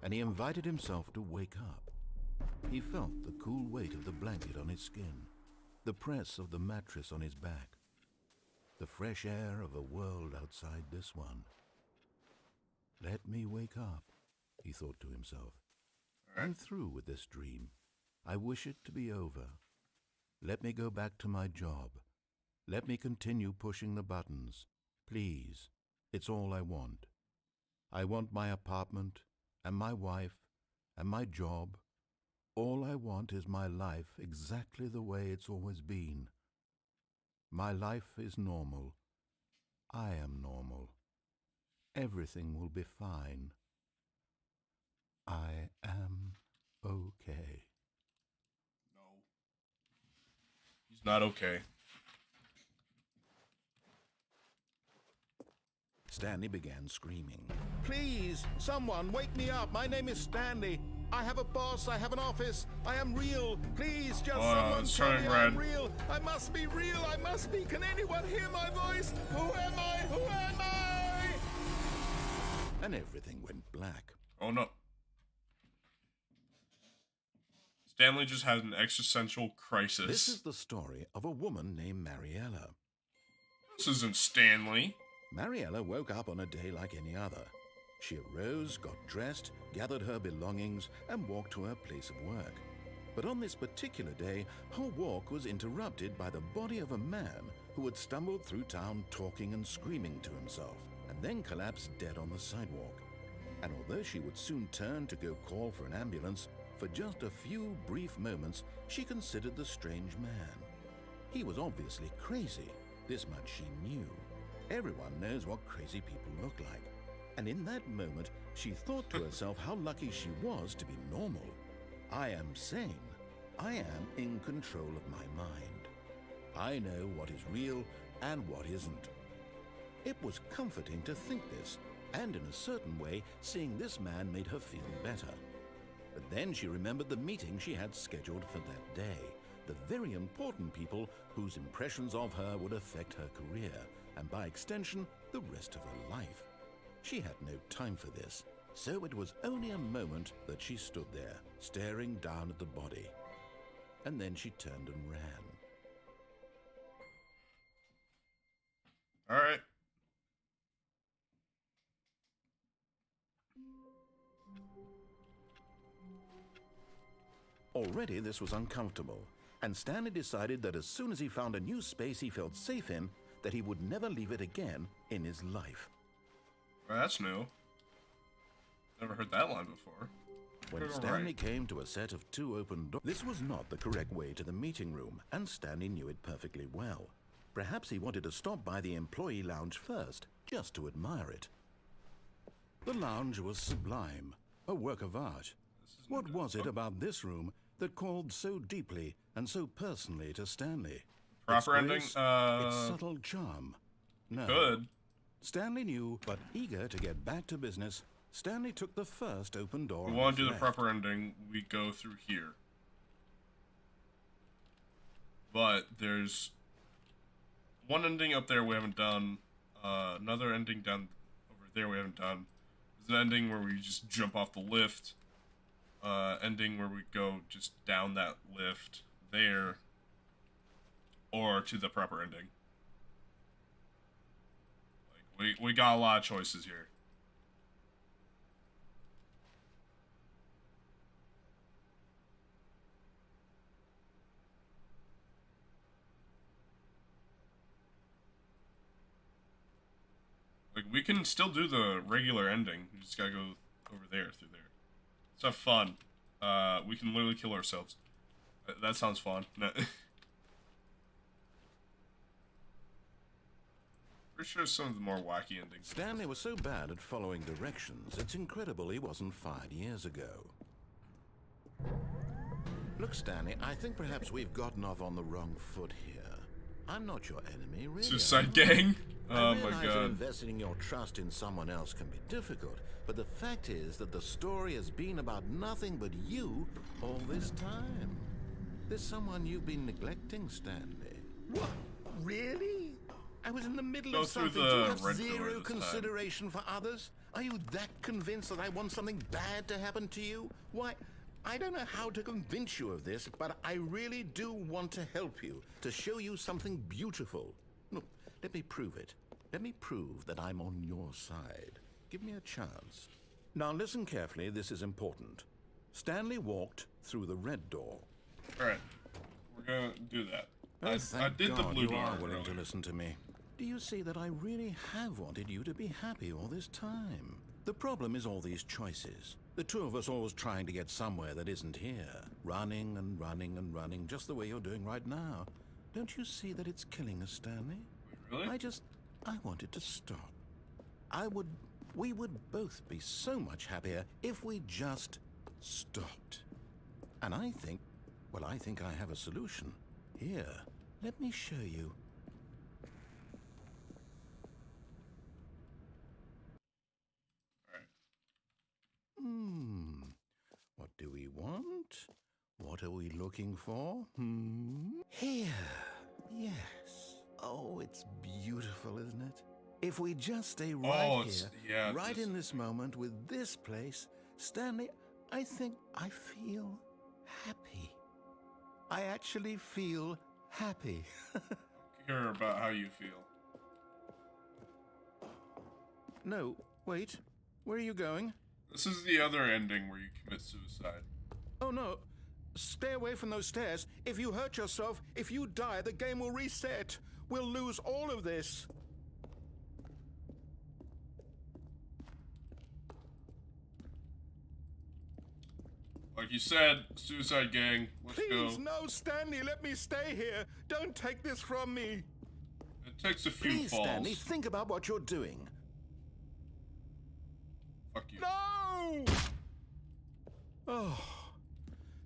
and he invited himself to wake up. He felt the cool weight of the blanket on his skin, the press of the mattress on his back, the fresh air of a world outside this one. Let me wake up, he thought to himself. I'm through with this dream. I wish it to be over. Let me go back to my job. Let me continue pushing the buttons. Please, it's all I want. I want my apartment and my wife and my job. All I want is my life exactly the way it's always been. My life is normal. I am normal. Everything will be fine. I am okay. No. He's not okay. Stanley began screaming. Please, someone, wake me up. My name is Stanley. I have a boss. I have an office. I am real. Please, just someone tell me I'm real. I must be real. I must be. Can anyone hear my voice? Who am I? Who am I? And everything went black. Oh no. Stanley just had an existential crisis. This is the story of a woman named Mariella. This isn't Stanley. Mariella woke up on a day like any other. She arose, got dressed, gathered her belongings, and walked to her place of work. But on this particular day, her walk was interrupted by the body of a man who had stumbled through town talking and screaming to himself, and then collapsed dead on the sidewalk. And although she would soon turn to go call for an ambulance, for just a few brief moments, she considered the strange man. He was obviously crazy. This much she knew. Everyone knows what crazy people look like. And in that moment, she thought to herself how lucky she was to be normal. I am sane. I am in control of my mind. I know what is real and what isn't. It was comforting to think this, and in a certain way, seeing this man made her feel better. But then she remembered the meeting she had scheduled for that day, the very important people whose impressions of her would affect her career, and by extension, the rest of her life. She had no time for this, so it was only a moment that she stood there, staring down at the body. And then she turned and ran. All right. Already this was uncomfortable, and Stanley decided that as soon as he found a new space he felt safe in, that he would never leave it again in his life. Well, that's new. Never heard that line before. When Stanley came to a set of 2 open doors, this was not the correct way to the meeting room, and Stanley knew it perfectly well. Perhaps he wanted to stop by the employee lounge first, just to admire it. The lounge was sublime, a work of art. What was it about this room that called so deeply and so personally to Stanley. Proper Its ending? grace, its subtle charm. No. Good. Stanley knew, but eager to get back to business, Stanley took the first open door. We want to do the proper ending. We go through here. But there's one ending up there we haven't done. Another ending down over there we haven't done. There's an ending where we just jump off the lift. Ending where we go just down that lift there. Or to the proper ending. Like, we got a lot of choices here. Like, we can still do the regular ending. We just gotta go over there, through there. It's not fun. We can literally kill ourselves. That sounds fun. No. Pretty sure some of the more wacky endings. Stanley was so bad at following directions, it's incredible he wasn't fired years ago. Look, Stanley, I think perhaps we've gotten off on the wrong foot here. I'm not your enemy, really. Suicide gang? Oh my I realize that god. investing your trust in someone else can be difficult, but the fact is that the story has been about nothing but you all this time. There's someone you've been neglecting, Stanley. What? Really? I was in the middle Go of through something. the Do you have red door zero this consideration for others? Are you that convinced that I want something bad to happen to you? Why, I don't know how to convince you of this, but I really do want to help you, to show you something beautiful. Look, let me prove it. Let me prove that I'm on your side. Give me a chance. Now listen carefully, this is important. Stanley walked through the red door. Alright. We're gonna do that. Oh, I thank did the God blue you door are willing earlier. to listen to me. Do you see that I really have wanted you to be happy all this time? The problem is all these choices. The two of us always trying to get somewhere that isn't here. Running and running and running, just the way you're doing right now. Don't you see that it's killing us, Stanley? Really? I wanted to stop. We would both be so much happier if we just stopped. And I think I have a solution. Here, let me show you. What do we want? What are we looking for? Here. Yes. Oh, it's beautiful, isn't it? If we just stay right here, right in this moment with this place, Stanley, I think I feel happy. I actually feel happy. Hear about how you feel. No, wait. Where are you going? This is the other ending where you commit suicide. Oh, no. Stay away from those stairs. If you hurt yourself, if you die, the game will reset. We'll lose all of this. Like you said, suicide gang. Let's Please, go. no, Stanley, let me stay here. Don't take this from me. It takes a few Please, falls. Stanley, think about what you're doing. Fuck you. No! Oh,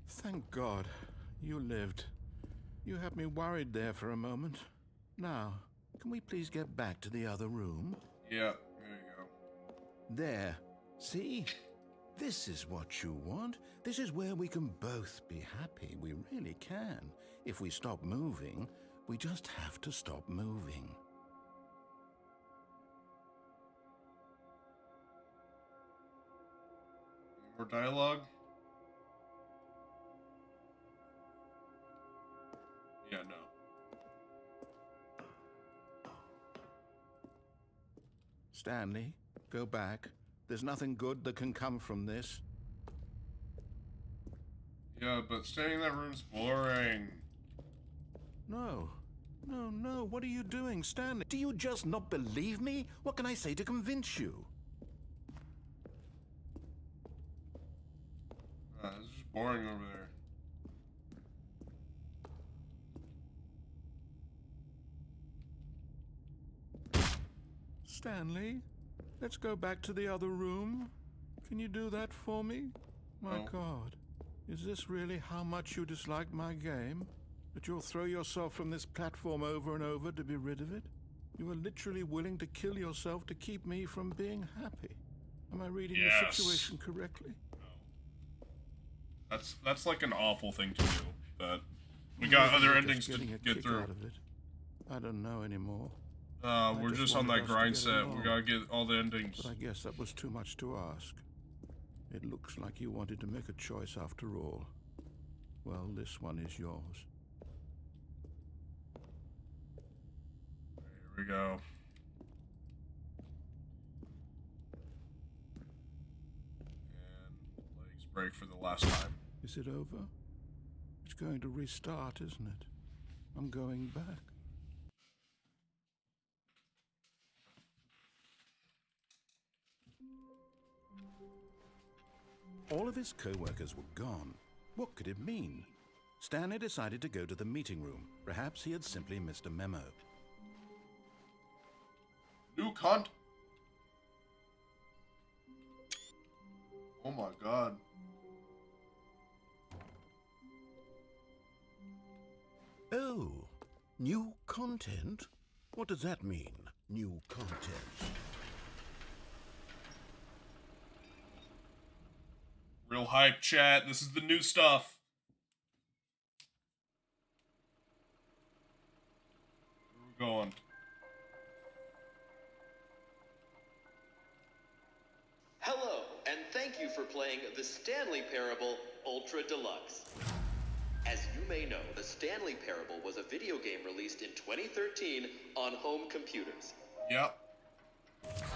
thank God you lived. You had me worried there for a moment. Now, can we please get back to the other room? Yeah, there you go. There. See? This is what you want. This is where we can both be happy. We really can. If we stop moving, we just have to stop moving. More dialogue? Yeah, no. Stanley, go back. There's nothing good that can come from this. Yeah, but staying in that room's boring. No. No, no. What are you doing, Stanley? Do you just not believe me? What can I say to convince you? It's just boring over there. Stanley, let's go back to the other room. Can you do that for me? My No. God. Is this really how much you dislike my game? That you'll throw yourself from this platform over and over to be rid of it? You are literally willing to kill yourself to keep me from being happy. Am I reading the situation correctly? No. That's like an awful thing to do, but we got other endings to get through. Out of it. I don't know anymore. We're just on that grind set. We gotta get all the endings. But I guess that was too much to ask. It looks like you wanted to make a choice after all. Well, this one is yours. Here we go. And legs break for the last time. Is it over? It's going to restart, isn't it? I'm going back. All of his co-workers were gone. What could it mean? Stanley decided to go to the meeting room. Perhaps he had simply missed a memo. New cunt. Oh my god. Oh, new content? What does that mean, new content? Real hype, chat. This is the new stuff. Where are we going? Hello, and thank you for playing the Stanley Parable Ultra Deluxe. As you may know, the Stanley Parable was a video game released in 2013 on home computers. Yep.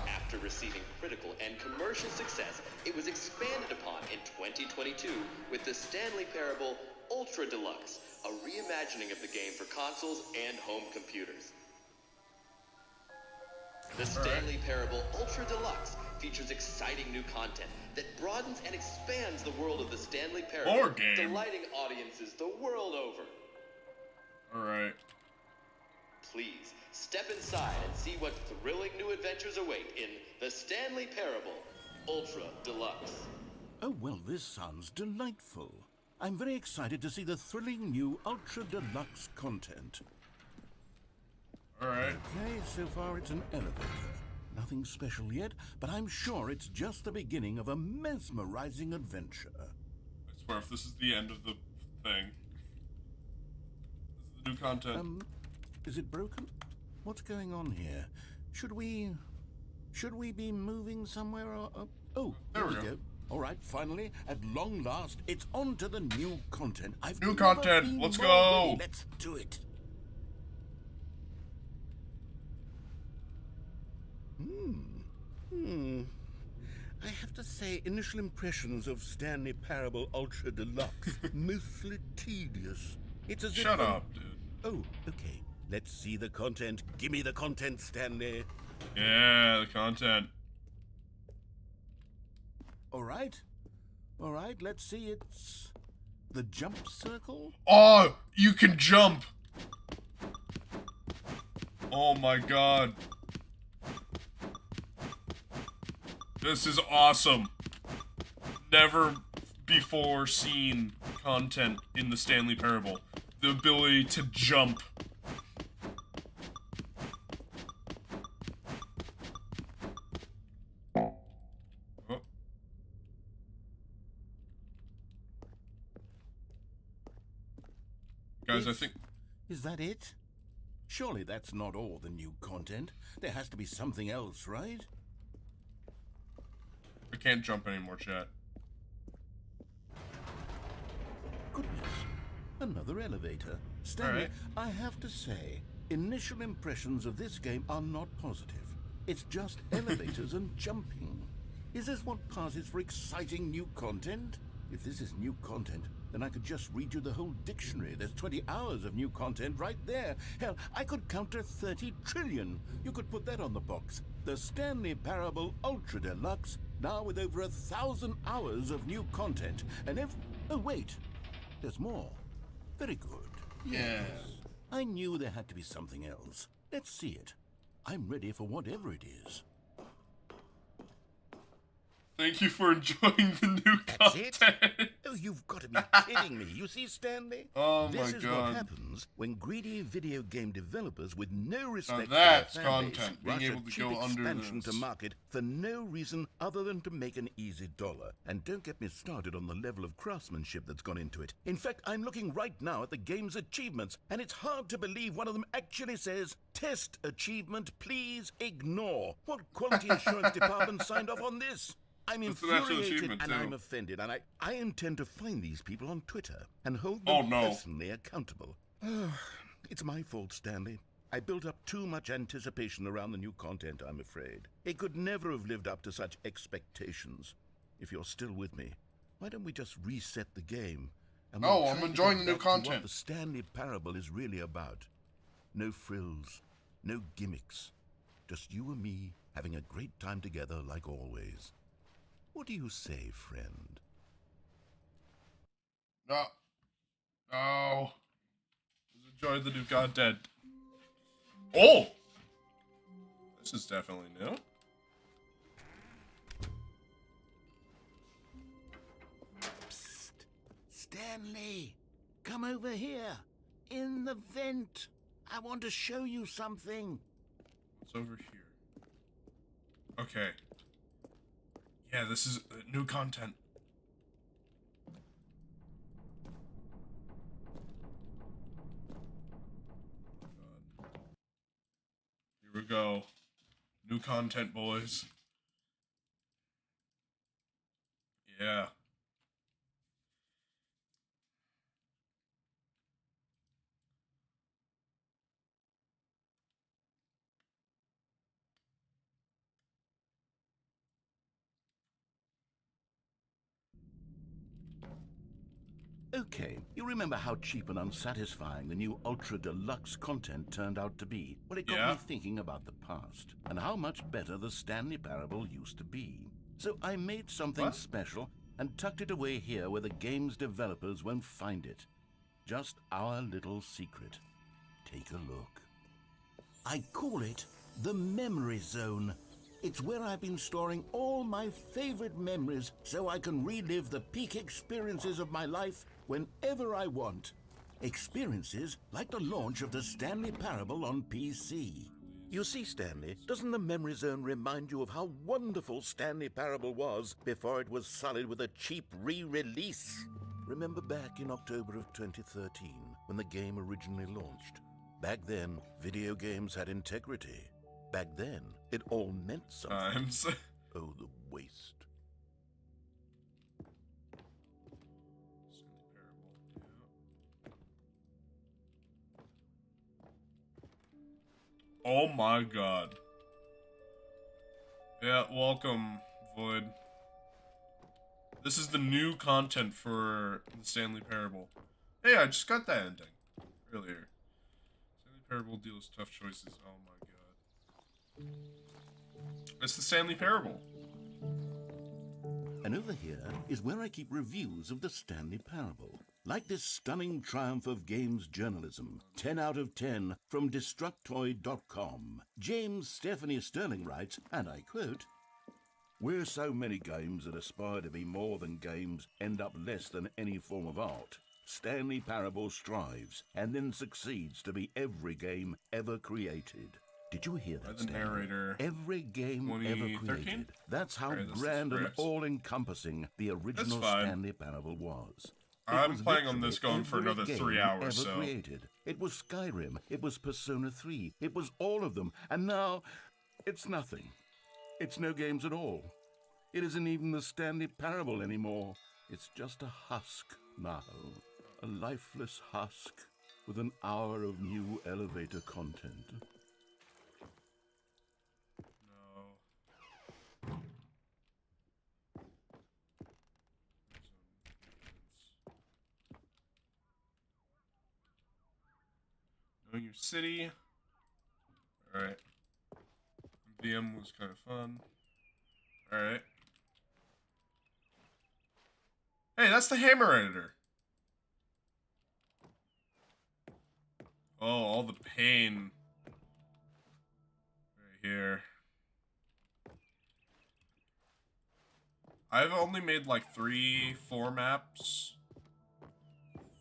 After receiving critical and commercial success, it was expanded upon in 2022 with the Stanley Parable Ultra Deluxe, a reimagining of the game for consoles and home computers. The Stanley Parable Ultra Deluxe features exciting new content that broadens and expands the world of the Stanley Parable, delighting audiences the world over. Alright. Please, step inside and see what thrilling new adventures await in the Stanley Parable Ultra Deluxe. Oh, well, this sounds delightful. I'm very excited to see the thrilling new Ultra Deluxe content. Alright. Okay, so far it's an elevator. Nothing special yet, but I'm sure it's just the beginning of a mesmerizing adventure. I swear, if this is the end of the thing, this is the new content. Is it broken? What's going on here? Should we be moving somewhere or... oh, there we go. All right, finally, at long last, it's on to the new content. New content, let's go! Ready. Let's do it. I have to say, initial impressions of Stanley Parable Ultra Deluxe, mostly tedious. It's as Shut up, dude. Oh, okay. Let's see the content. Give me the content, Stanley. Yeah, the content. All right, let's see. It's the jump circle. Oh, you can jump. Oh my god. This is awesome. Never before seen content in the Stanley Parable. The ability to jump. Oh. Guys, I think... Is that it? Surely that's not all the new content. There has to be something else, right? I can't jump anymore, chat. Goodness. Another elevator. Stanley, right. I have to say, initial impressions of this game are not positive. It's just elevators and jumping. Is this what passes for exciting new content? If this is new content, then I could just read you the whole dictionary. There's 20 hours of new content right there. Hell, I could count to 30 trillion. You could put that on the box. The Stanley Parable Ultra Deluxe, now with over 1,000 hours of new content. And if... oh, wait. There's more. Very good. Yes. I knew there had to be something else. Let's see it. I'm ready for whatever it is. Thank you for enjoying the new content. Oh, you've got to to be kidding me. You see, Stanley? Oh this my is God. what happens when greedy video game developers with no respect for that's their fan base content, being rush able a to cheap go under expansion to this. market for no reason other than to make an easy dollar. And don't get me started on the level of craftsmanship that's gone into it. In fact, I'm looking right now at the game's achievements, and it's hard to believe one of them actually says, "Test achievement, please ignore." What quality assurance department signed off on this? I'm That's an actual infuriated achievement, and too. I'm offended, and I intend to find these people on Twitter and hold them personally accountable. It's my fault, Stanley. I built up too much anticipation around the new content, I'm afraid. It could never have lived up to such expectations. If you're still with me, why don't we just reset the game? And we'll I'm try to enjoying get the new back to what content. the Stanley Parable is really about. No frills, no gimmicks. Just you and me having a great time together like always. What do you say, friend? No. No. Just enjoy the new content. Oh! This is definitely new. Psst. Stanley, come over here. In the vent. I want to show you something. What's over here? Okay. Yeah, this is new content. God. Here we go. New content, boys. Yeah. Okay, you remember how cheap and unsatisfying the new Ultra Deluxe content turned out to be? Well, it got me thinking about the past and how much better the Stanley Parable used to be. So I made something special and tucked it away here where the game's developers won't find it. Just our little secret. Take a look. I call it the Memory Zone. It's where I've been storing all my favorite memories so I can relive the peak experiences of my life whenever I want. Experiences like the launch of the Stanley Parable on PC. You see, Stanley, doesn't the Memory Zone remind you of how wonderful Stanley Parable was before it was sullied with a cheap re-release? Remember back in October of 2013 when the game originally launched? Back then, video games had integrity. Back then, it all meant something. Oh, the waste. Oh my god. Yeah, welcome, Void. This is the new content for the Stanley Parable. Hey, I just got that ending earlier. Stanley Parable deals tough choices. Oh my god. It's the Stanley Parable. And over here is where I keep reviews of the Stanley Parable. Like this stunning triumph of games journalism, 10 out of 10 from Destructoid.com. James Stephanie Sterling writes, and I quote, "Where so many games that aspire to be more than games end up less than any form of art, Stanley Parable strives and then succeeds to be every game ever created." Did you hear that, By the narrator. Every game ever 2013? created. That's how Alright, that's grand and correct. all-encompassing the original fine. Stanley Parable was. I'm was planning on this literally going for every another game 3 hours, ever so. created. It was Skyrim, it was Persona 3, it was all of them, and now it's nothing. It's no games at all. It isn't even the Stanley Parable anymore. It's just a husk now. A lifeless husk with an hour of new elevator content. Knowing your city. Alright. VM was kind of fun. Alright. Hey, that's the hammer editor. Oh, all the pain. Right here. I've only made like 3-4 maps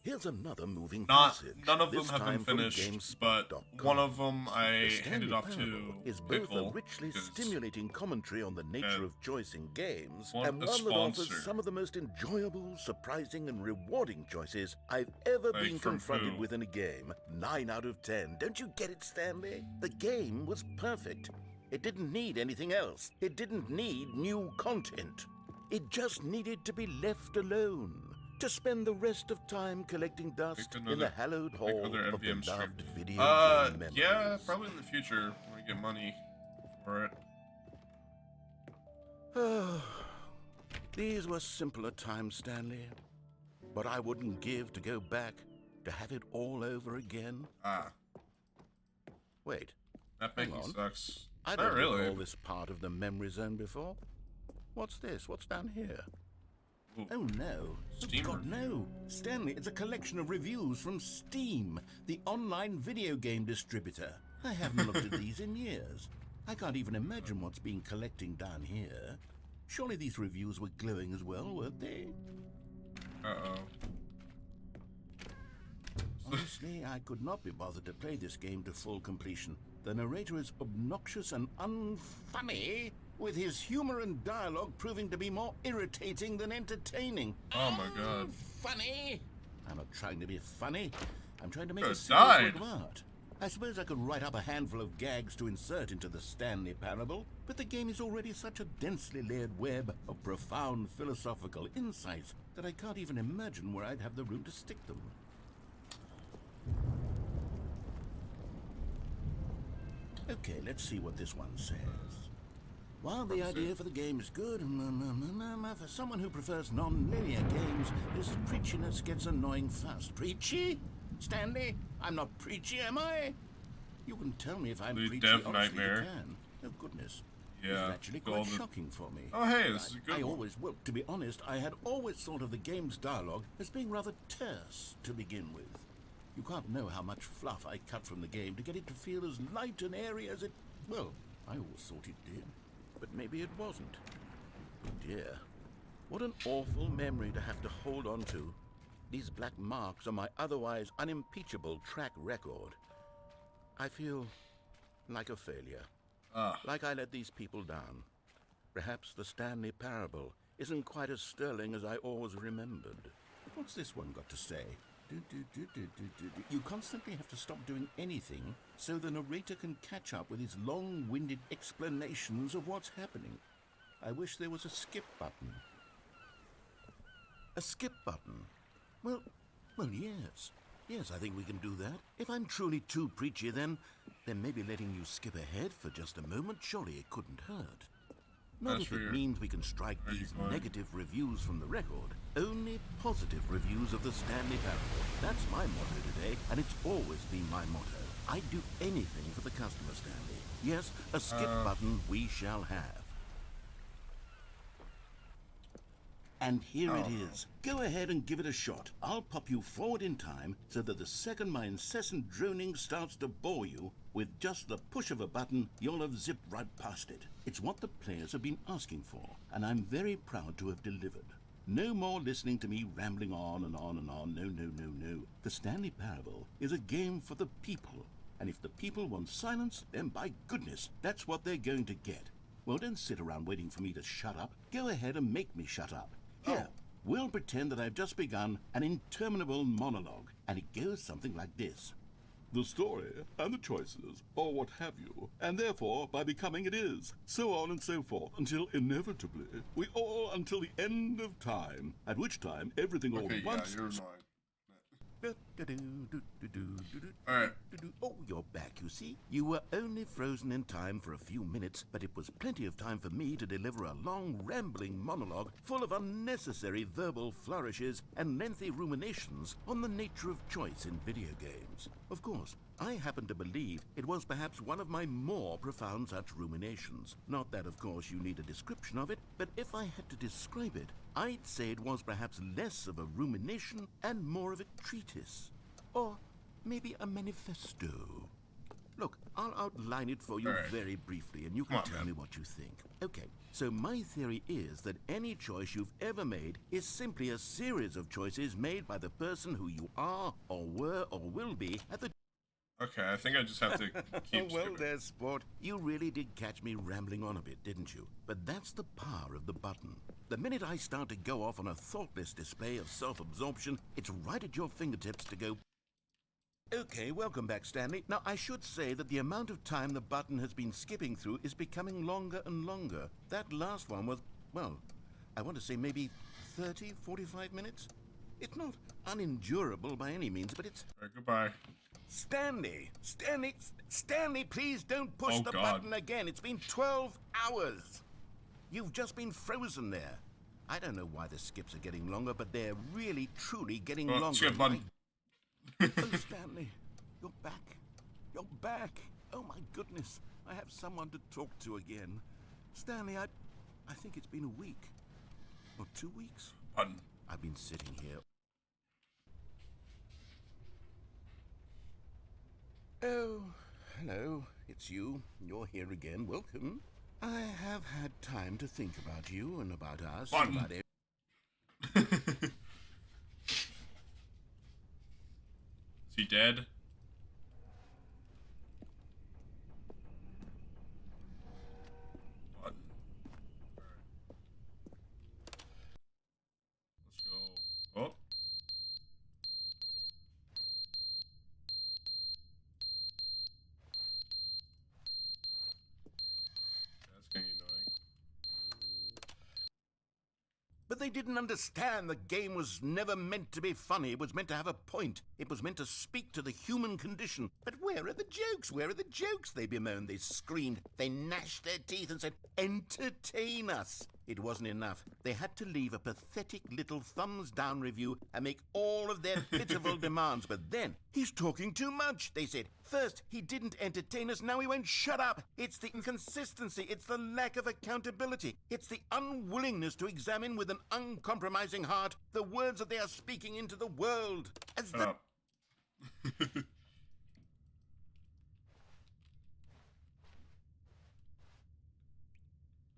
Here's another moving None passage. of them this have been time from finished, but GameSpot.com. one of them I The handed Stanley off to Parable is both Pickle. a richly 'cause stimulating commentary on the nature of choice in games, want and a one that offers sponsor. some of the most enjoyable, surprising, and rewarding choices I've ever Like been from confronted who? with in a game. 9 out of 10. Don't you get it, Stanley? The game was perfect. It didn't need anything else. It didn't need new content. It just needed to be left alone. To spend the rest of time collecting dust in the hallowed hall another of NVM beloved stream. video game memories. Yeah, probably in the future when we get money for it. These were simpler times, Stanley. But I wouldn't give to go back to have it all over again. Ah, Wait, that hang Becky on. sucks. I Not don't really. recall this part of the memory zone before. What's this? What's down here? Ooh. Oh no. Steam God, no. Stanley, it's a collection of reviews from Steam, the online video game distributor. I haven't looked at these in years. I can't even imagine what's been collecting down here. Surely these reviews were glowing as well, weren't they? Uh-oh. Honestly, I could not be bothered to play this game to full completion. The narrator is obnoxious and unfunny, with his humor and dialogue proving to be more irritating than entertaining. Oh my god. Funny? I'm not trying to be funny. I'm trying to make Could've a serious died. work of art. I suppose I could write up a handful of gags to insert into the Stanley Parable, but the game is already such a densely layered web of profound philosophical insights that I can't even imagine where I'd have the room to stick them. Okay, let's see what this one says. While the idea for the game is good, for someone who prefers non-linear games, this preachiness gets annoying fast. Preachy? Stanley? I'm not preachy, am I? You can tell me if I'm The preachy, Dev honestly, you Nightmare. can. Oh, goodness. This Yeah. is actually quite golden. shocking for me. Oh, hey, this is a good I one. always, well, to be honest, I had always thought of the game's dialogue as being rather terse to begin with. You can't know how much fluff I cut from the game to get it to feel as light and airy as it... Well, I always thought it did. But maybe it wasn't. Oh dear. What an awful memory to have to hold on to. These black marks on my otherwise unimpeachable track record. I feel like a failure. Like I let these people down. Perhaps the Stanley Parable isn't quite as sterling as I always remembered. What's this one got to say? You constantly have to stop doing anything so the narrator can catch up with his long-winded explanations of what's happening. I wish there was a skip button. A skip button? Well, yes. Yes, I think we can do that. If I'm truly too preachy, then maybe letting you skip ahead for just a moment, surely it couldn't hurt. Not if it means we can strike these negative reviews from the record. Only positive reviews of the Stanley Parable. That's my motto today, and it's always been my motto. I'd do anything for the customer, Stanley. Yes, a skip button we shall have. And here it is. Go ahead and give it a shot. I'll pop you forward in time so that the second my incessant droning starts to bore you, with just the push of a button, you'll have zipped right past it. It's what the players have been asking for, and I'm very proud to have delivered. No more listening to me rambling on and on and on. No. The Stanley Parable is a game for the people, and if the people want silence, then by goodness, that's what they're going to get. Well, don't sit around waiting for me to shut up. Go ahead and make me shut up. Here, we'll pretend that I've just begun an interminable monologue, and it goes something like this. The story, and the choices, or what have you, and therefore, by becoming it is, so on and so forth, until inevitably, we all until the end of time, at which time everything all at once... you're annoying. Alright. Oh, you're back, you see? You were only frozen in time for a few minutes, but it was plenty of time for me to deliver a long, rambling monologue full of unnecessary verbal flourishes and lengthy ruminations on the nature of choice in video games. Of course, I happen to believe it was perhaps one of my more profound such ruminations. Not that, of course, you need a description of it, but if I had to describe it, I'd say it was perhaps less of a rumination and more of a treatise. Or maybe a manifesto. Look, I'll outline it for you very briefly, and you can tell me what you think. Okay, So my theory is that any choice you've ever made is simply a series of choices made by the person who you are, or were, or will be at the... Okay, I think I just have to keep Well, skipping. there, sport. You really did catch me rambling on a bit, didn't you? But that's the power of the button. The minute I start to go off on a thoughtless display of self-absorption, it's right at your fingertips to go... Okay, welcome back, Stanley. Now, I should say that the amount of time the button has been skipping through is becoming longer and longer. That last one was, well, I want to say maybe 30, 45 minutes? It's not unendurable by any means, but it's... All right, goodbye. Stanley, please don't push Oh, the God. button again. It's been 12 hours. You've just been frozen there. I don't know why the skips are getting longer, but they're really, truly getting longer. Skip button. Oh, Stanley, you're back. You're back. Oh, my goodness. I have someone to talk to again. Stanley, I think it's been a week. Or 2 weeks. Button. I've been sitting here. Oh, hello. It's you. You're here again. Welcome. I have had time to think about you and about us. And Button. about Is he dead? Button. Alright. Let's go. Oh. That's getting annoying. But they didn't understand the game was never meant to be funny. It was meant to have a point. It was meant to speak to the human condition. But where are the jokes? Where are the jokes? They bemoaned, they screamed, they gnashed their teeth and said, entertain us. It wasn't enough. They had to leave a pathetic little thumbs-down review and make all of their pitiful demands. But then, he's talking too much, they said. First, he didn't entertain us, now he won't shut up. It's the inconsistency, it's the lack of accountability. It's the unwillingness to examine with an uncompromising heart the words that they are speaking into the world. As Shut the... up.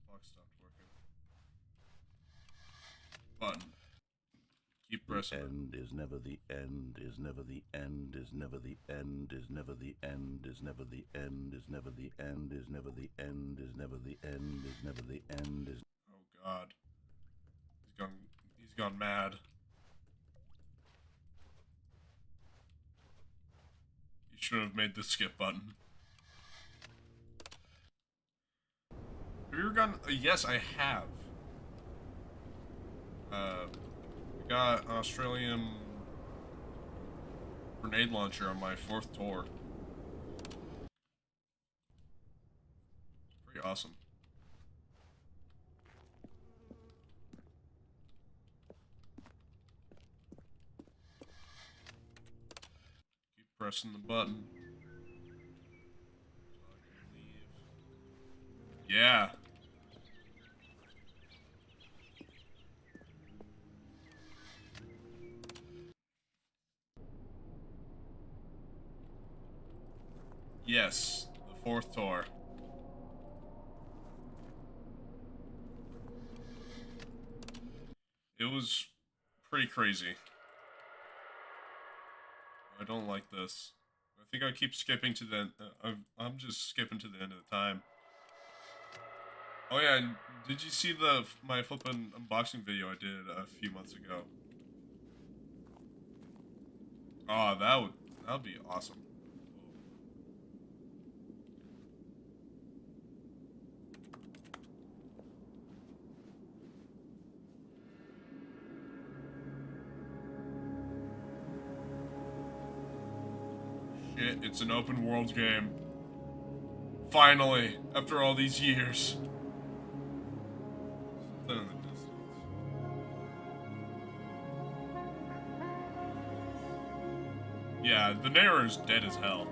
Clock stopped working. Button. Keep pressing. End is never the end, is never the end, is never the end, is never the end, is never the end, is never the end, is never the end, is never the end, is never the end, is... Oh God. He's gone mad. You should have made the skip button. Have you ever gone? Yes, I have. I got an Australian grenade launcher on my 4th tour. It's pretty awesome. Keep pressing the button. So I can leave. Yeah. Yes, the 4th tour. It was pretty crazy. I don't like this. I think I keep skipping to the... I'm just skipping to the end of the time. Oh yeah, and did you see my flippin' unboxing video I did a few months ago? Oh, that would be awesome. Shit, it's an open world game. Finally, after all these years. Something in the distance. Yeah, the narrator is dead as hell.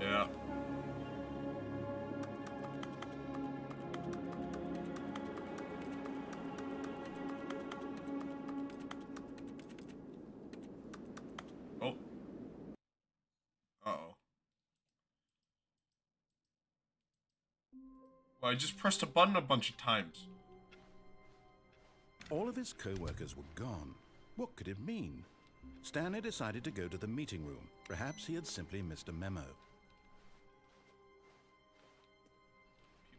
Yeah. Well, I just pressed a button a bunch of times. All of his co-workers were gone. What could it mean? Stanley decided to go to the meeting room. Perhaps he had simply missed a memo.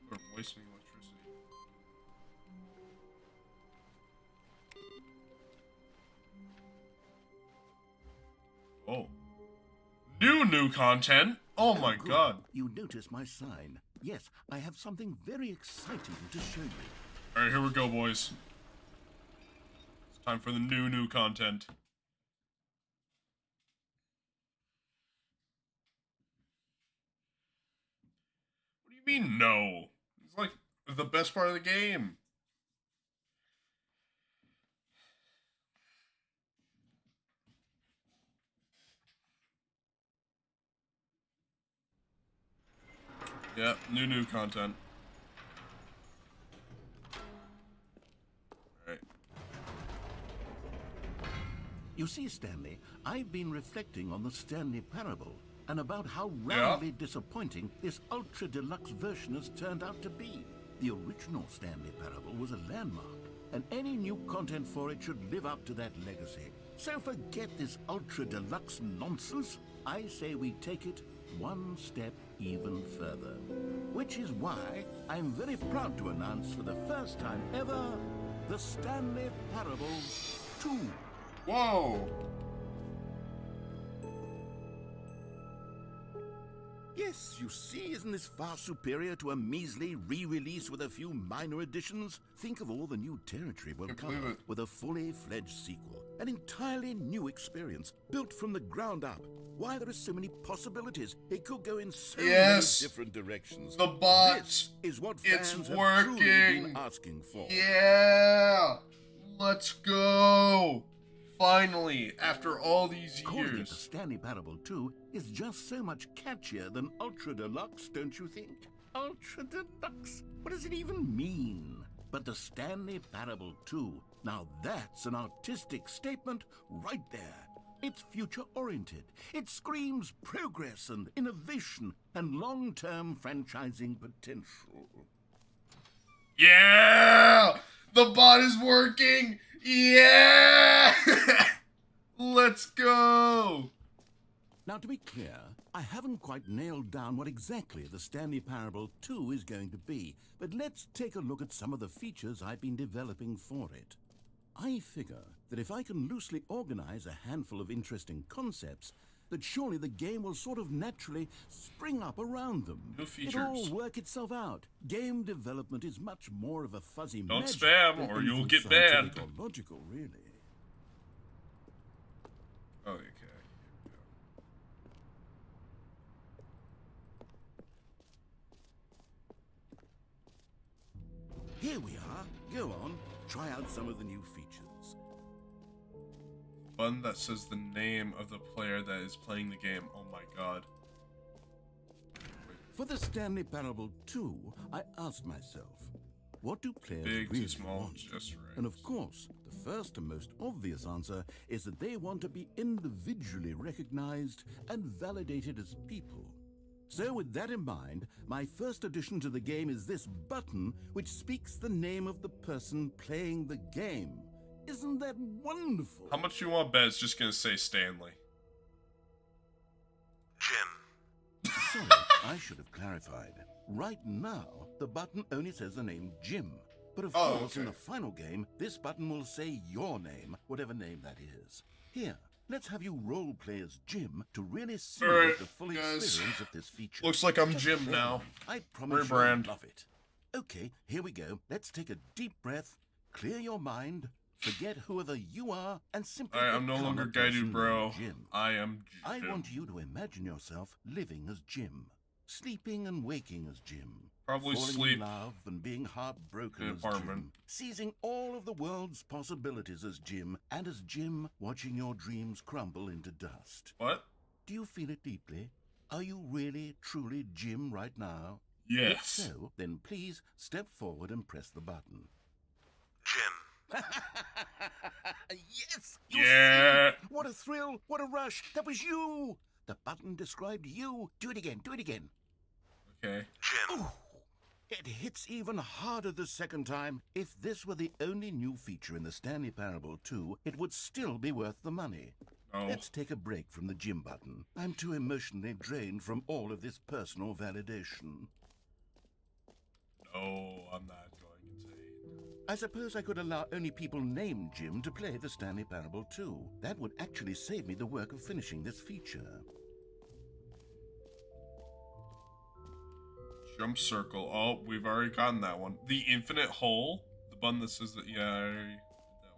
People are wasting electricity. Oh. New content? Oh my good. god. You notice my sign. Yes, I have something very exciting to show you. Alright, here we go, boys. It's time for the new content. What do you mean, no? It's like the best part of the game. Yeah, new content. Alright. You see, Stanley, I've been reflecting on the Stanley Parable and about how roundly disappointing this ultra deluxe version has turned out to be. The original Stanley Parable was a landmark, and any new content for it should live up to that legacy. So forget this ultra deluxe nonsense. I say we take it one step even further. Which is why I'm very proud to announce for the first time ever, the Stanley Parable 2. Whoa! Yes, you see, isn't this far superior to a measly re-release with a few minor additions? Think of all the new territory we'll cover with a fully fledged sequel. An entirely new experience, built from the ground up. Why, there are so many possibilities. It could go in so many different directions. The bot. This is what fans It's have working. truly been asking for. Yeah! Let's go! Finally, after all these Calling it the years. Stanley Parable 2 is just so much catchier than Ultra Deluxe, don't you think? Ultra Deluxe? What does it even mean? But the Stanley Parable 2, now that's an artistic statement right there. It's future-oriented. It screams progress and innovation and long-term franchising potential. Yeah! The bot is working! Yeah! Let's go! Now, to be clear, I haven't quite nailed down what exactly the Stanley Parable 2 is going to be, but let's take a look at some of the features I've been developing for it. I figure that if I can loosely organize a handful of interesting concepts, that surely the game will sort of naturally spring up around them. New features. It'll all work itself out. Game development is much more of a fuzzy Don't magic spam than or you'll anything get banned. scientific or logical, really. Okay. Here we are. Go on, try out some of the new features. Button that says the name of the player that is playing the game. Oh my god. For the Stanley Parable 2, I asked myself, what do players Big really to small, want? just right. And of course, the first and most obvious answer is that they want to be individually recognized and validated as people. So with that in mind, my first addition to the game is this button which speaks the name of the person playing the game. Isn't that wonderful? How much do you want bet? It's just gonna say Stanley. Jim. Sorry, I should have clarified. Right now, the button only says the name Jim. But of course, in the final game, this button will say your name, whatever name that is. Here, let's have you role play as Jim to really see the full experience of this feature. Looks like I'm Jim now. I promise Rebrand. you'll love it. Okay, here we go. Let's take a deep breath, clear your mind, forget whoever you are, and simply I'm no become longer a Guy person Dude Bro. named Jim. I am I Jim. want you to imagine yourself living as Jim, sleeping and waking as Jim, Probably falling sleep in love and being heartbroken in an as apartment. Jim, seizing all of the world's possibilities as Jim, and as Jim watching your dreams crumble into dust. What? Do you feel it deeply? Are you really, truly Jim right now? Yes. If so, then please step forward and press the button. Jim. Yes! You Yeah. see? What a thrill! What a rush! That was you! The button described you. Do it again. Do it again. Okay. Jim. Ooh, It hits even harder the second time. If this were the only new feature in the Stanley Parable 2, it would still be worth the money. Oh. Let's take a break from the gym button. I'm too emotionally drained from all of this personal validation. No, I'm not going insane. I suppose I could allow only people named Jim to play the Stanley Parable 2. That would actually save me the work of finishing this feature. Jump circle. Oh, we've already gotten that one. The infinite hole? The button that says that, yeah, I already did that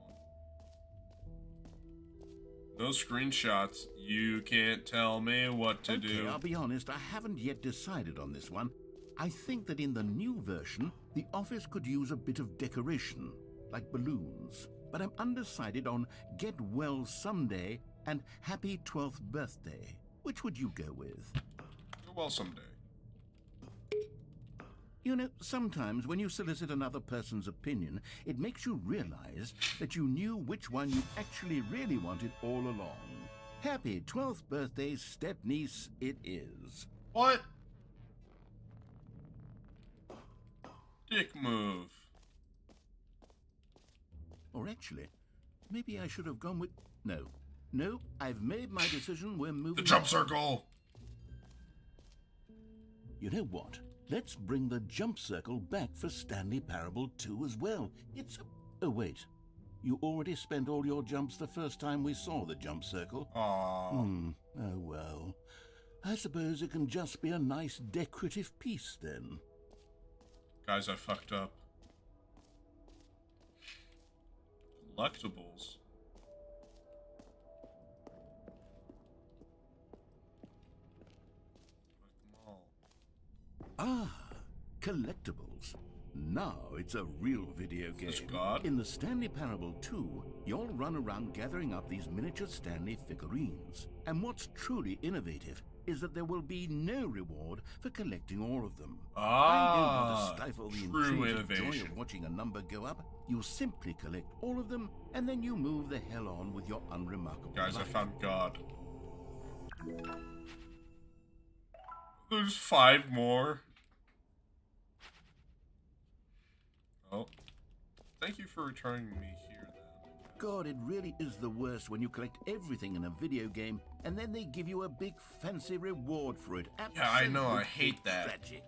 one. No screenshots. You can't tell me what to do. I'll be honest, I haven't yet decided on this one. I think that in the new version, the office could use a bit of decoration, like balloons. But I'm undecided on Get Well Someday and Happy 12th Birthday. Which would you go with? Get well someday. You know, sometimes when you solicit another person's opinion, it makes you realize that you knew which one you actually really wanted all along. Happy 12th birthday, step-niece, it is. What? Dick move. Or actually, maybe I should have gone with... No, I've made my decision, we're moving The jump on. circle. You know what? Let's bring the jump circle back for Stanley Parable 2 as well. It's a... Oh, wait. You already spent all your jumps the first time we saw the jump circle? Aww. Oh, well. I suppose it can just be a nice decorative piece, then. Guys, I fucked up. Collectibles. Ah, collectibles. Now it's a real video game. This god? In the Stanley Parable 2, you'll run around gathering up these miniature Stanley figurines. And what's truly innovative is that there will be no reward for collecting all of them. I don't want to stifle the intrinsic joy of watching a number go up. You simply collect all of them, and then you move the hell on with your unremarkable Guys, life. I found God. There's 5 more. Oh. Thank you for returning me here, then. God, it really is the worst when you collect everything in a video game and then they give you a big fancy reward for it. Yeah, I know, I hate that. Tragic.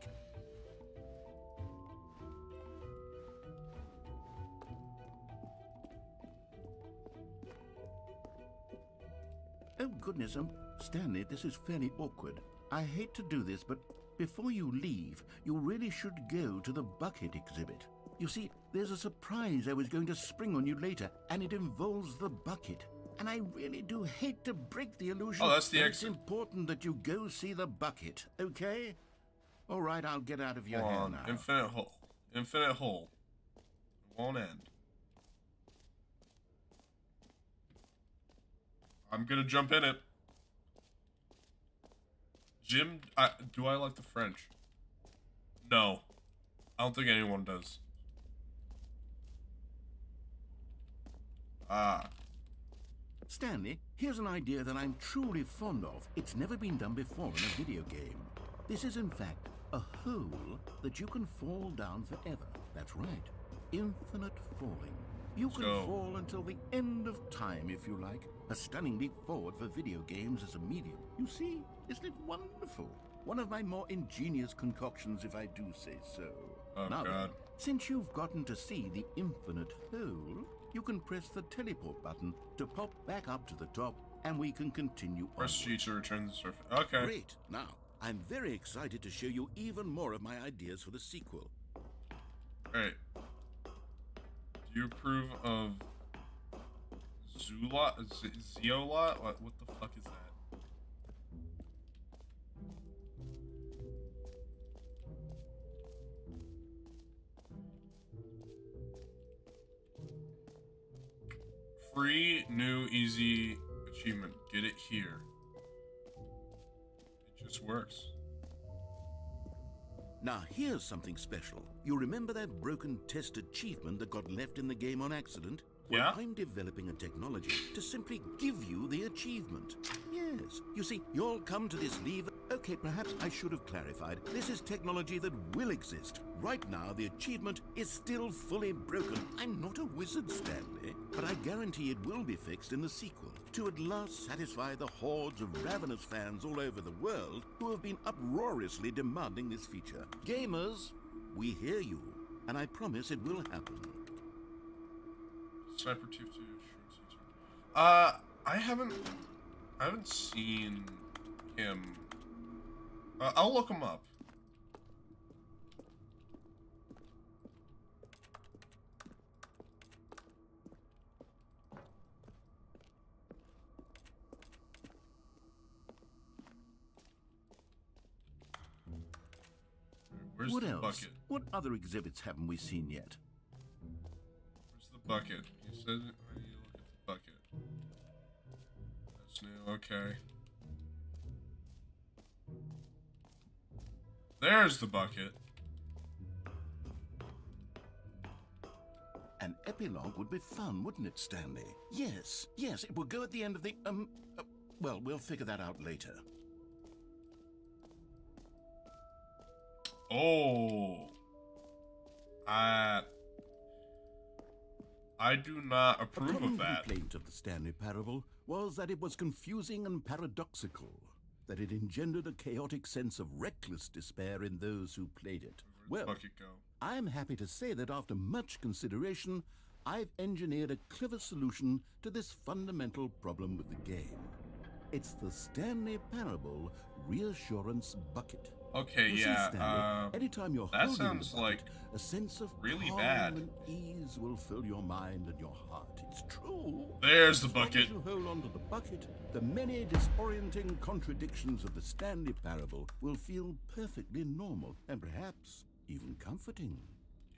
Oh goodness, Stanley, this is fairly awkward. I hate to do this, but before you leave, you really should go to the bucket exhibit. You see, there's a surprise I was going to spring on you later, and it involves the bucket. And I really do hate to break the illusion. Oh, that's the but it's exit. important that you go see the bucket, okay? All right, I'll get out of your hair now. Infinite hole. Infinite hole. It won't end. I'm gonna jump in it. Jim, do I like the French? No. I don't think anyone does. Stanley, here's an idea that I'm truly fond of. It's never been done before in a video game. This is, in fact, a hole that you can fall down forever. That's right. Infinite falling. You can fall until the end of time, if you like. A stunning leap forward for video games as a medium. You see, isn't it wonderful? One of my more ingenious concoctions, if I do say so. Oh, now, God. then, since you've gotten to see the infinite hole, you can press the teleport button to pop back up to the top, and we can continue on. Press G to return to the surface. Okay. Great. Now, I'm very excited to show you even more of my ideas for the sequel. Alright. Do you approve of Zulot? Zeolot? What the fuck is that? Free, new, easy achievement. Get it here. It just works. Now, here's something special. You remember that broken test achievement that got left in the game on accident? Well, Yeah? I'm developing a technology to simply give you the achievement. Yes. You see, you'll come to this lever. Okay, perhaps I should have clarified. This is technology that will exist. Right now, the achievement is still fully broken. I'm not a wizard, Stanley, but I guarantee it will be fixed in the sequel to at last satisfy the hordes of ravenous fans all over the world who have been uproariously demanding this feature. Gamers, we hear you, and I promise it will happen. Sniper Tier 2 shorts. I haven't seen him. I'll look him up. Where's What the else? bucket? What other exhibits haven't we seen yet? Where's the bucket? You said, I need to look at the bucket. That's new, okay. There's the bucket. An epilogue would be fun, wouldn't it, Stanley? Yes, it will go at the end of the, well, we'll figure that out later. Oh. I do not approve A common of that. complaint of the Stanley Parable was that it was confusing and paradoxical, that it engendered a chaotic sense of reckless despair in those who played it. Where'd Well, the bucket go? I'm happy to say that after much consideration, I've engineered a clever solution to this fundamental problem with the game. It's the Stanley Parable Reassurance Bucket. Okay, You see, yeah. Stanley, anytime you're that holding sounds the bucket, like a sense of really calm bad. and ease will fill your mind and your heart. It's true. There's the As long as bucket. you hold on to the bucket, the many disorienting contradictions of the Stanley Parable will feel perfectly normal and perhaps even comforting.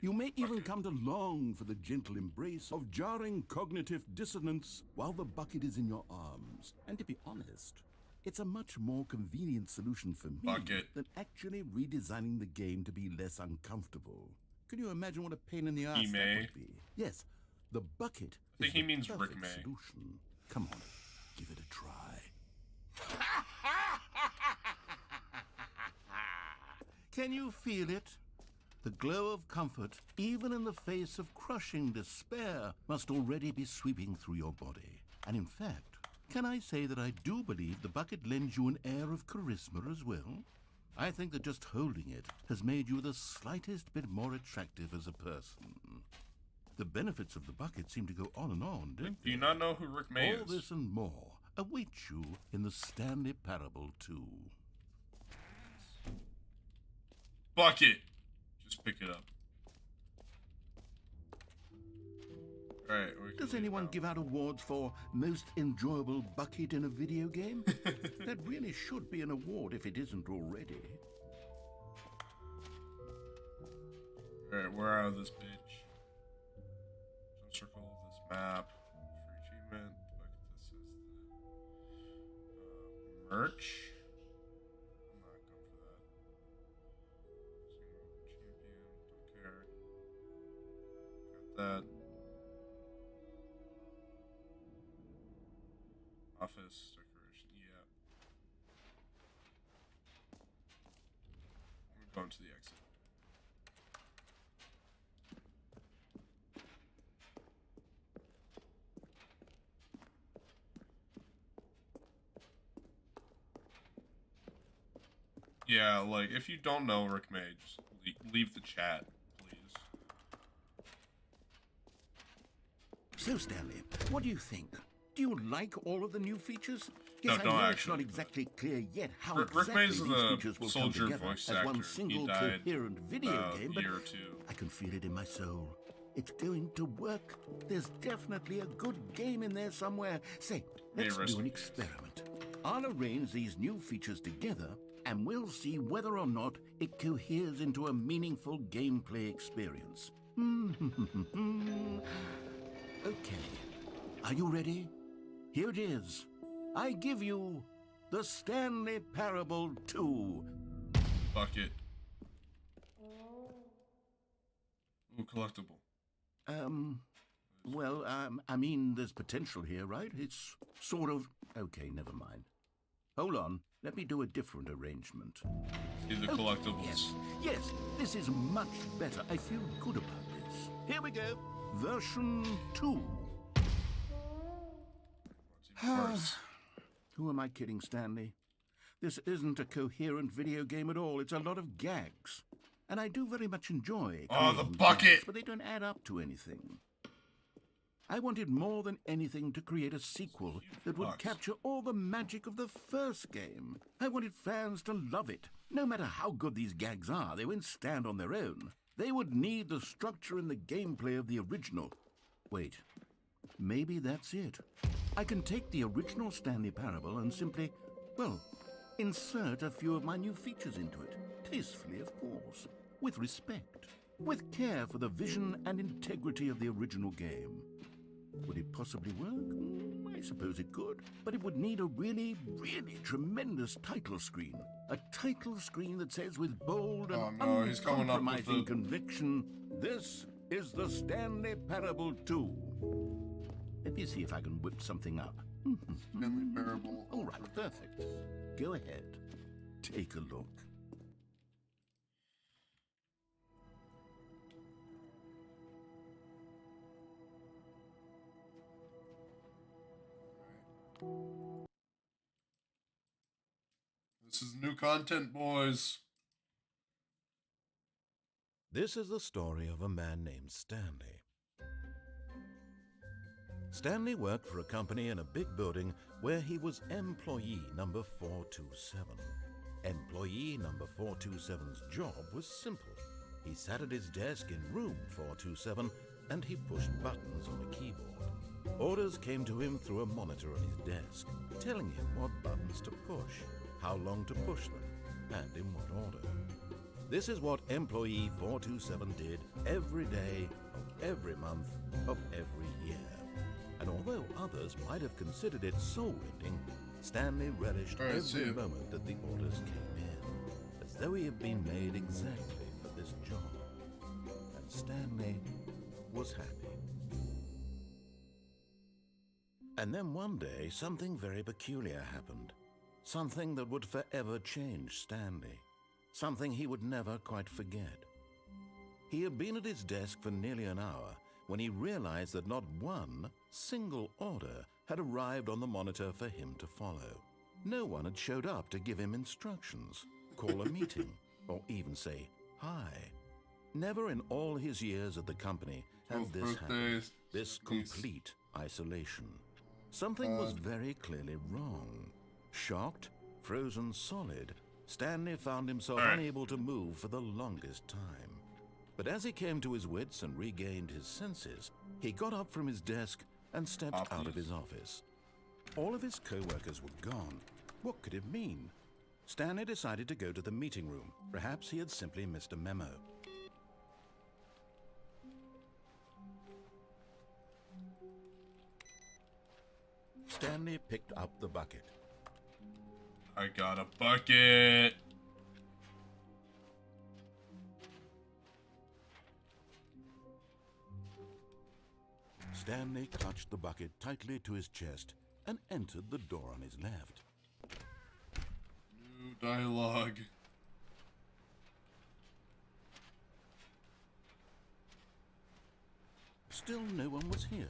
You may even come to long for the gentle embrace of jarring cognitive dissonance while the bucket is in your arms. And to be honest, it's a much more convenient solution for me Bucket. than actually redesigning the game to be less uncomfortable. Can you imagine what a pain in the ass that May. would be? Yes, the bucket I think is he the means Rick perfect May. solution. Come on, give it a try. Can you feel it? The glow of comfort, even in the face of crushing despair, must already be sweeping through your body. And in fact, can I say that I do believe the bucket lends you an air of charisma as well? I think that just holding it has made you the slightest bit more attractive as a person. The benefits of the bucket seem to go on and on, don't Do you they? not know who Rick May All is? this and more await you in the Stanley Parable 2. Bucket. Just pick it up. Alright, we can Does leave anyone now. give out awards for most enjoyable bucket in a video game? That really should be an award if it isn't already. Alright, we're out of this bitch. Jump circle this map. Free achievement. Bucket, this is the merch. I'm not going for that. Single champion, don't care. Got that. Office decoration, yeah. We're going to the exit. Yeah, like, if you don't know Rick May, just leave the chat, please. So, Stanley, what do you think? Do you like all of the new features? No, Yes, I don't know it's actually. not exactly clear yet how Rick exactly May's these the features will come soldier together voice as one actor. single He died coherent video about game, a but year or two. I can feel it in my soul. It's going to work. There's definitely a good game in there somewhere. Say, May let's rest do an in peace. experiment. I'll arrange these new features together, and we'll see whether or not it coheres into a meaningful gameplay experience. Okay. Are you ready? Here it is. I give you the Stanley Parable 2. Bucket. Ooh, collectible. Well, I mean, there's potential here, right? It's sort of... Okay, never mind. Hold on. Let me do a different arrangement. See the collectibles. Yes, this is much better. I feel good about this. Here we go. Version 2. First. Who am I kidding, Stanley? This isn't a coherent video game at all. It's a lot of gags. And I do very much enjoy... Oh, the creating bucket! gags, but they don't add up to anything. I wanted more than anything to create a sequel that would capture all the magic of the first game. I wanted fans to love it. No matter how good these gags are, they won't stand on their own. They would need the structure and the gameplay of the original. Wait, maybe that's it. I can take the original Stanley Parable and simply, well, insert a few of my new features into it. Tastefully, of course. With respect. With care for the vision and integrity of the original game. Would it possibly work? I suppose it could. But it would need a really, really tremendous title screen. A title screen that says with bold and uncompromising conviction, "This is the Stanley Parable 2. Let me see if I can whip something up. Stanley Parable. All right, perfect. Go ahead. Take a look. This is new content, boys. This is the story of a man named Stanley. Stanley worked for a company in a big building where he was employee number 427. Employee number 427's job was simple. He sat at his desk in room 427 and he pushed buttons on a keyboard. Orders came to him through a monitor on his desk, telling him what buttons to push, how long to push them, and in what order. This is what employee 427 did every day of every month of every year. And although others might have considered it soul-rending, Stanley relished every moment that the orders came in, as though he had been made exactly for this job. And Stanley was happy. And then one day, something very peculiar happened. Something that would forever change Stanley. Something he would never quite forget. He had been at his desk for nearly an hour when he realized that not one single order had arrived on the monitor for him to follow. No one had showed up to give him instructions, call a meeting, or even say hi. Never in all his years at the company had this happened, this complete isolation. Something was very clearly wrong. Shocked, frozen solid, Stanley found himself unable to move for the longest time. But as he came to his wits and regained his senses, he got up from his desk and stepped out of his office. All of his co-workers were gone. What could it mean? Stanley decided to go to the meeting room. Perhaps he had simply missed a memo. Stanley picked up the bucket. I got a bucket. Stanley clutched the bucket tightly to his chest and entered the door on his left. New dialogue. Still no one was here.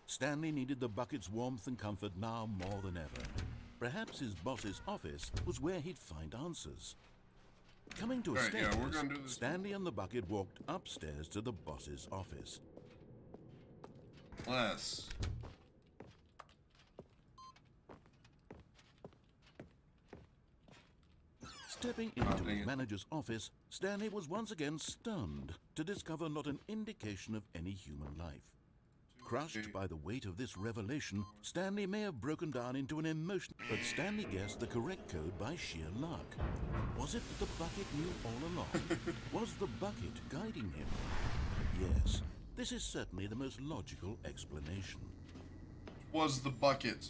Stanley needed the bucket's warmth and comfort now more than ever. Perhaps his boss's office was where he'd find answers. Coming to a staircase, Stanley and the bucket walked upstairs to the boss's office. Bless. Stepping into his manager's office, Stanley was once again stunned to discover not an indication of any human life. Crushed by the weight of this revelation, Stanley may have broken down into an emotion, but Stanley guessed the correct code by sheer luck. Was it that the bucket knew all along? Was the bucket guiding him? Yes, this is certainly the most logical explanation. Was the bucket?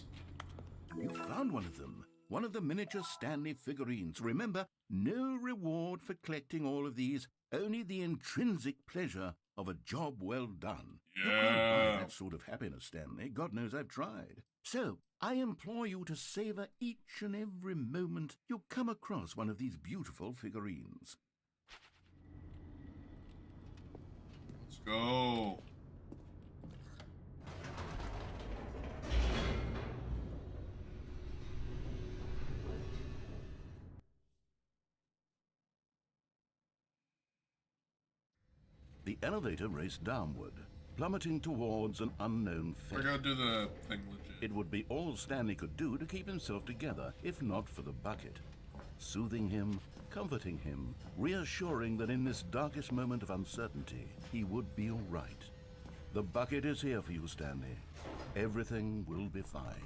You found one of them. One of the miniature Stanley figurines. Remember, no reward for collecting all of these. only the intrinsic pleasure of a job well done. You Yeah. can't buy that sort of happiness, Stanley. God knows I've tried. So, I implore you to savor each and every moment you come across one of these beautiful figurines. Let's go. The elevator raced downward, plummeting towards an unknown We're fate. gonna do the thing legit. It would be all Stanley could do to keep himself together, if not for the bucket. Soothing him, comforting him, reassuring that in this darkest moment of uncertainty, he would be all right. The bucket is here for you, Stanley. Everything will be fine.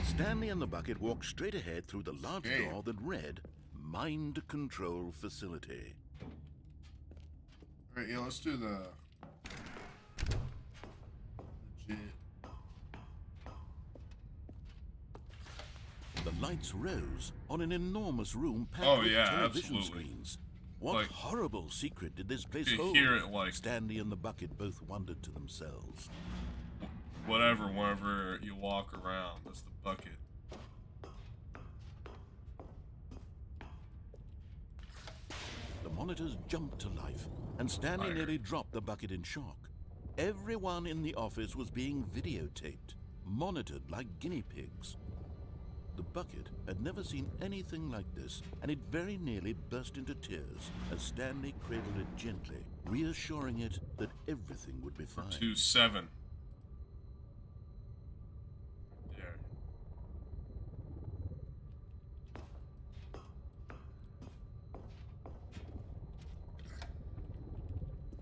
Stanley and the bucket walked straight ahead through the large Okay. door that read, Mind Control Facility. Alright, yeah, let's do the legit. The lights rose on an enormous room packed Oh, with yeah, television absolutely. screens. What Like, horrible secret did this place you hold? hear it, like- Stanley and the bucket both wondered to themselves. Whatever, wherever you walk around, that's the bucket. The monitors jumped to life, and Stanley Fire. nearly dropped the bucket in shock. Everyone in the office was being videotaped, monitored like guinea pigs. The bucket had never seen anything like this, and it very nearly burst into tears as Stanley cradled it gently, reassuring it that everything would be fine. 2-7. There.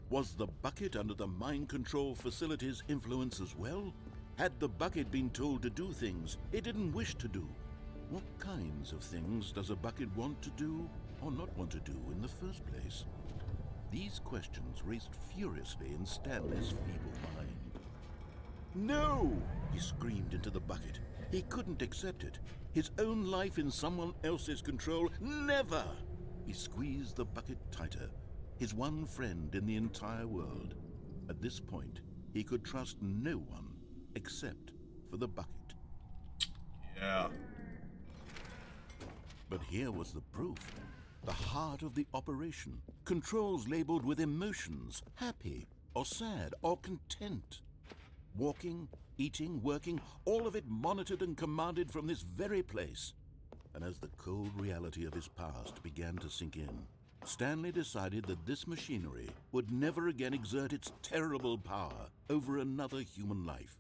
Was the bucket under the mind control facility's influence as well? Had the bucket been told to do things it didn't wish to do? What kinds of things does a bucket want to do or not want to do in the first place? These questions raced furiously in Stanley's feeble mind. No! He screamed into the bucket. He couldn't accept it. His own life in someone else's control, never! He squeezed the bucket tighter, his one friend in the entire world. At this point, he could trust no one except for the bucket. Yeah. But here was the proof. The heart of the operation. Controls labeled with emotions, happy or sad or content. Walking, eating, working, all of it monitored and commanded from this very place. And as the cold reality of his past began to sink in, Stanley decided that this machinery would never again exert its terrible power over another human life.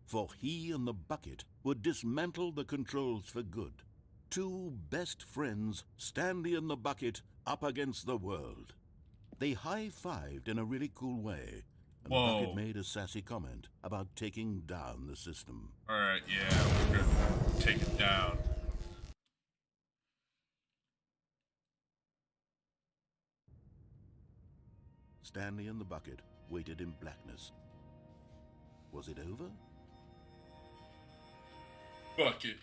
For he and the bucket would dismantle the controls for good. Two best friends, Stanley and the bucket, up against the world. They high-fived in a really cool way, and Whoa. the bucket made a sassy comment about taking down the system. Alright, yeah, we're gonna take it down. Stanley and the bucket waited in blackness. Was it over? Bucket.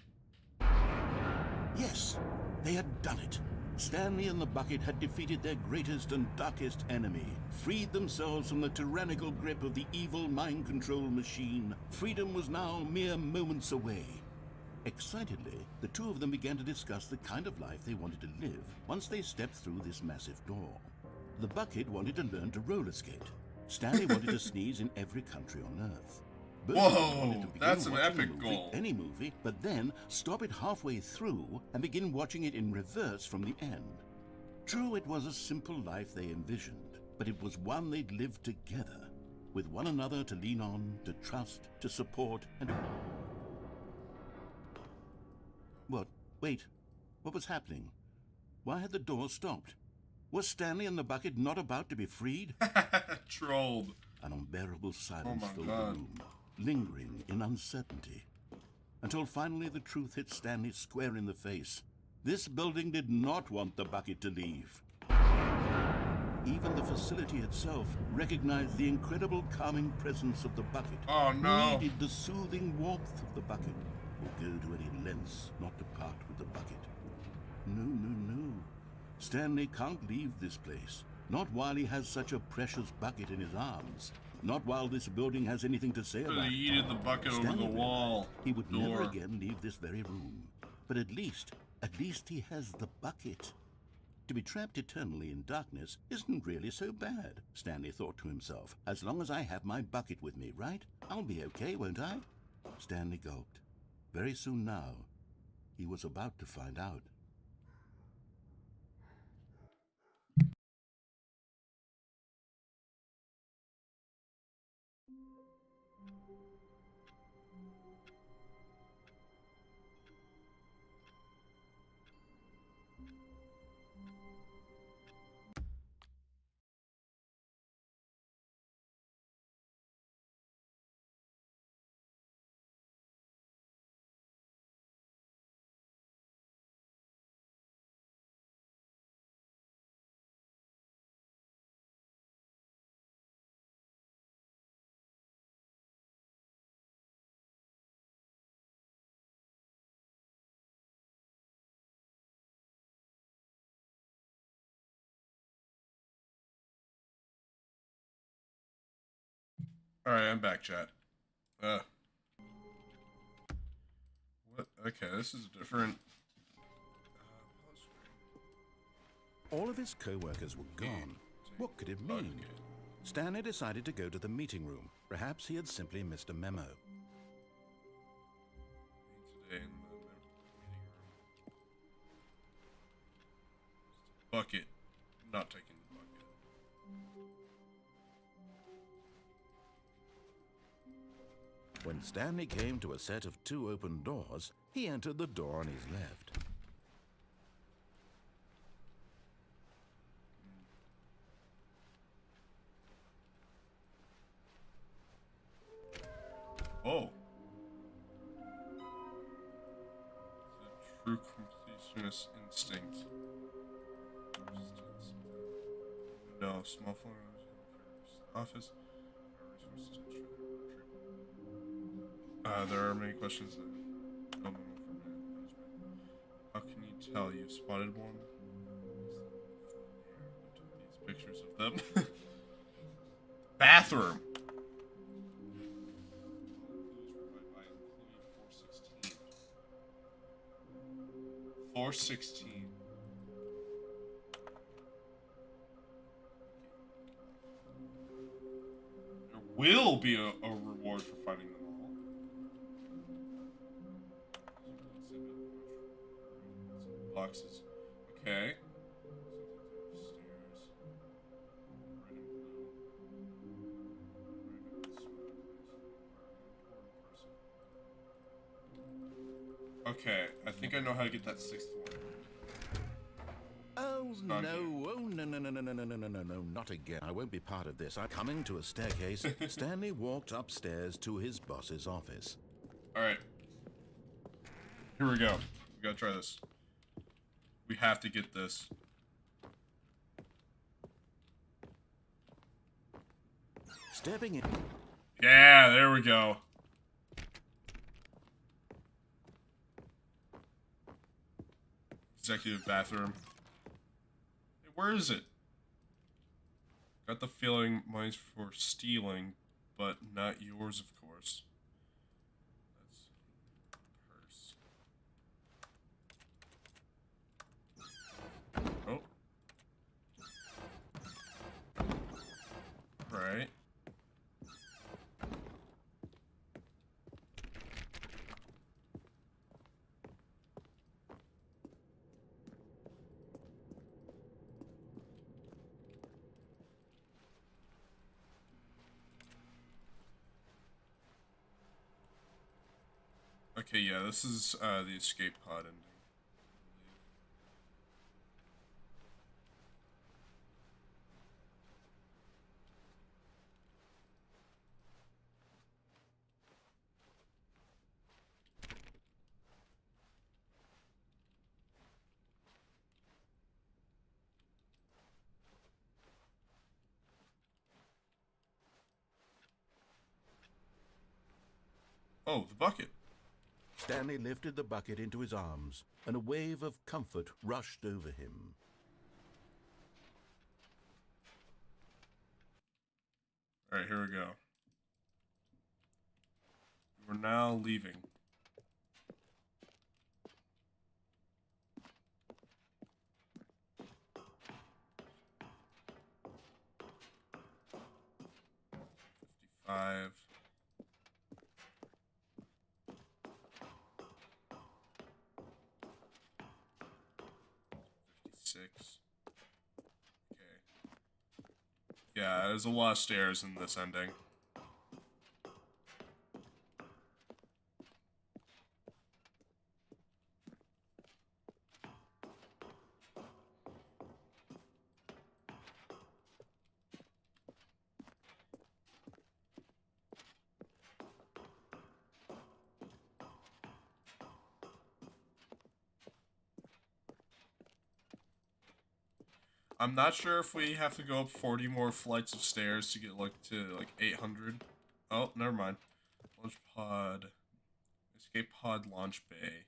Yes, they had done it. Stanley and the bucket had defeated their greatest and darkest enemy, freed themselves from the tyrannical grip of the evil mind control machine. Freedom was now mere moments away. Excitedly, the two of them began to discuss the kind of life they wanted to live once they stepped through this massive door. The bucket wanted to learn to roller skate. Stanley wanted to sneeze in every country on Earth. Both of them wanted to Whoa, begin that's an watching a epic movie, goal. any movie, but then stop it halfway through and begin watching it in reverse from the end. True, it was a simple life they envisioned, but it was one they'd lived together, with one another to lean on, to trust, to support, and... What? Wait. What was happening? Why had the door stopped? Was Stanley and the bucket not about to be freed? Trolled. An unbearable silence my filled the God. room, lingering in uncertainty. Until finally the truth hit Stanley square in the face. This building did not want the bucket to leave. Even the facility itself recognized the incredible calming presence of the bucket. Oh, no. Needed the soothing warmth of the bucket. Would go to any lengths not to part with the bucket. No, no, no. Stanley can't leave this place. Not while he has such a precious bucket in his arms. Not while this building has anything to say about He it. yeeted the bucket over Stanley the wall. realized he would never Door. again leave this very room. But at least he has the bucket. To be trapped eternally in darkness isn't really so bad, Stanley thought to himself. As long as I have my bucket with me, right? I'll be okay, won't I? Stanley gulped. Very soon now, he was about to find out. Alright, I'm back, chat. What? Okay, this is different. All of his co-workers were gone. What could it mean? Stanley decided to go to the meeting room. Perhaps he had simply missed a memo. Today in the meeting room. Bucket. Not taking the bucket. When Stanley came to a set of 2 open doors, he entered the door on his left. Oh. The true completionist instinct. No, small floor office. There are many questions that don't know from management. How can you tell you've spotted one? These pictures of them. Bathroom. 416. There will be a reward for finding them all. Boxes. Okay. Okay, I think I know how to get that 6th one. Oh no, oh no, not again. I won't be part of this. Coming to a staircase, Stanley walked upstairs to his boss's office. Alright. Here we go. We gotta try this. We have to get this. Stepping in. Yeah, there we go. Executive bathroom. Hey, where is it? Got the feeling mine's for stealing, but not yours, of course. That's purse. Oh. Right. Okay, yeah, this is the escape pod ending. Oh, the bucket. Stanley lifted the bucket into his arms, and a wave of comfort rushed over him. Alright, here we go. We're now leaving. Five. 56. Okay. Yeah, there's a lot of stairs in this ending. I'm not sure if we have to go up 40 more flights of stairs to get to 800. Oh, never mind. Launch pod. Escape pod launch bay.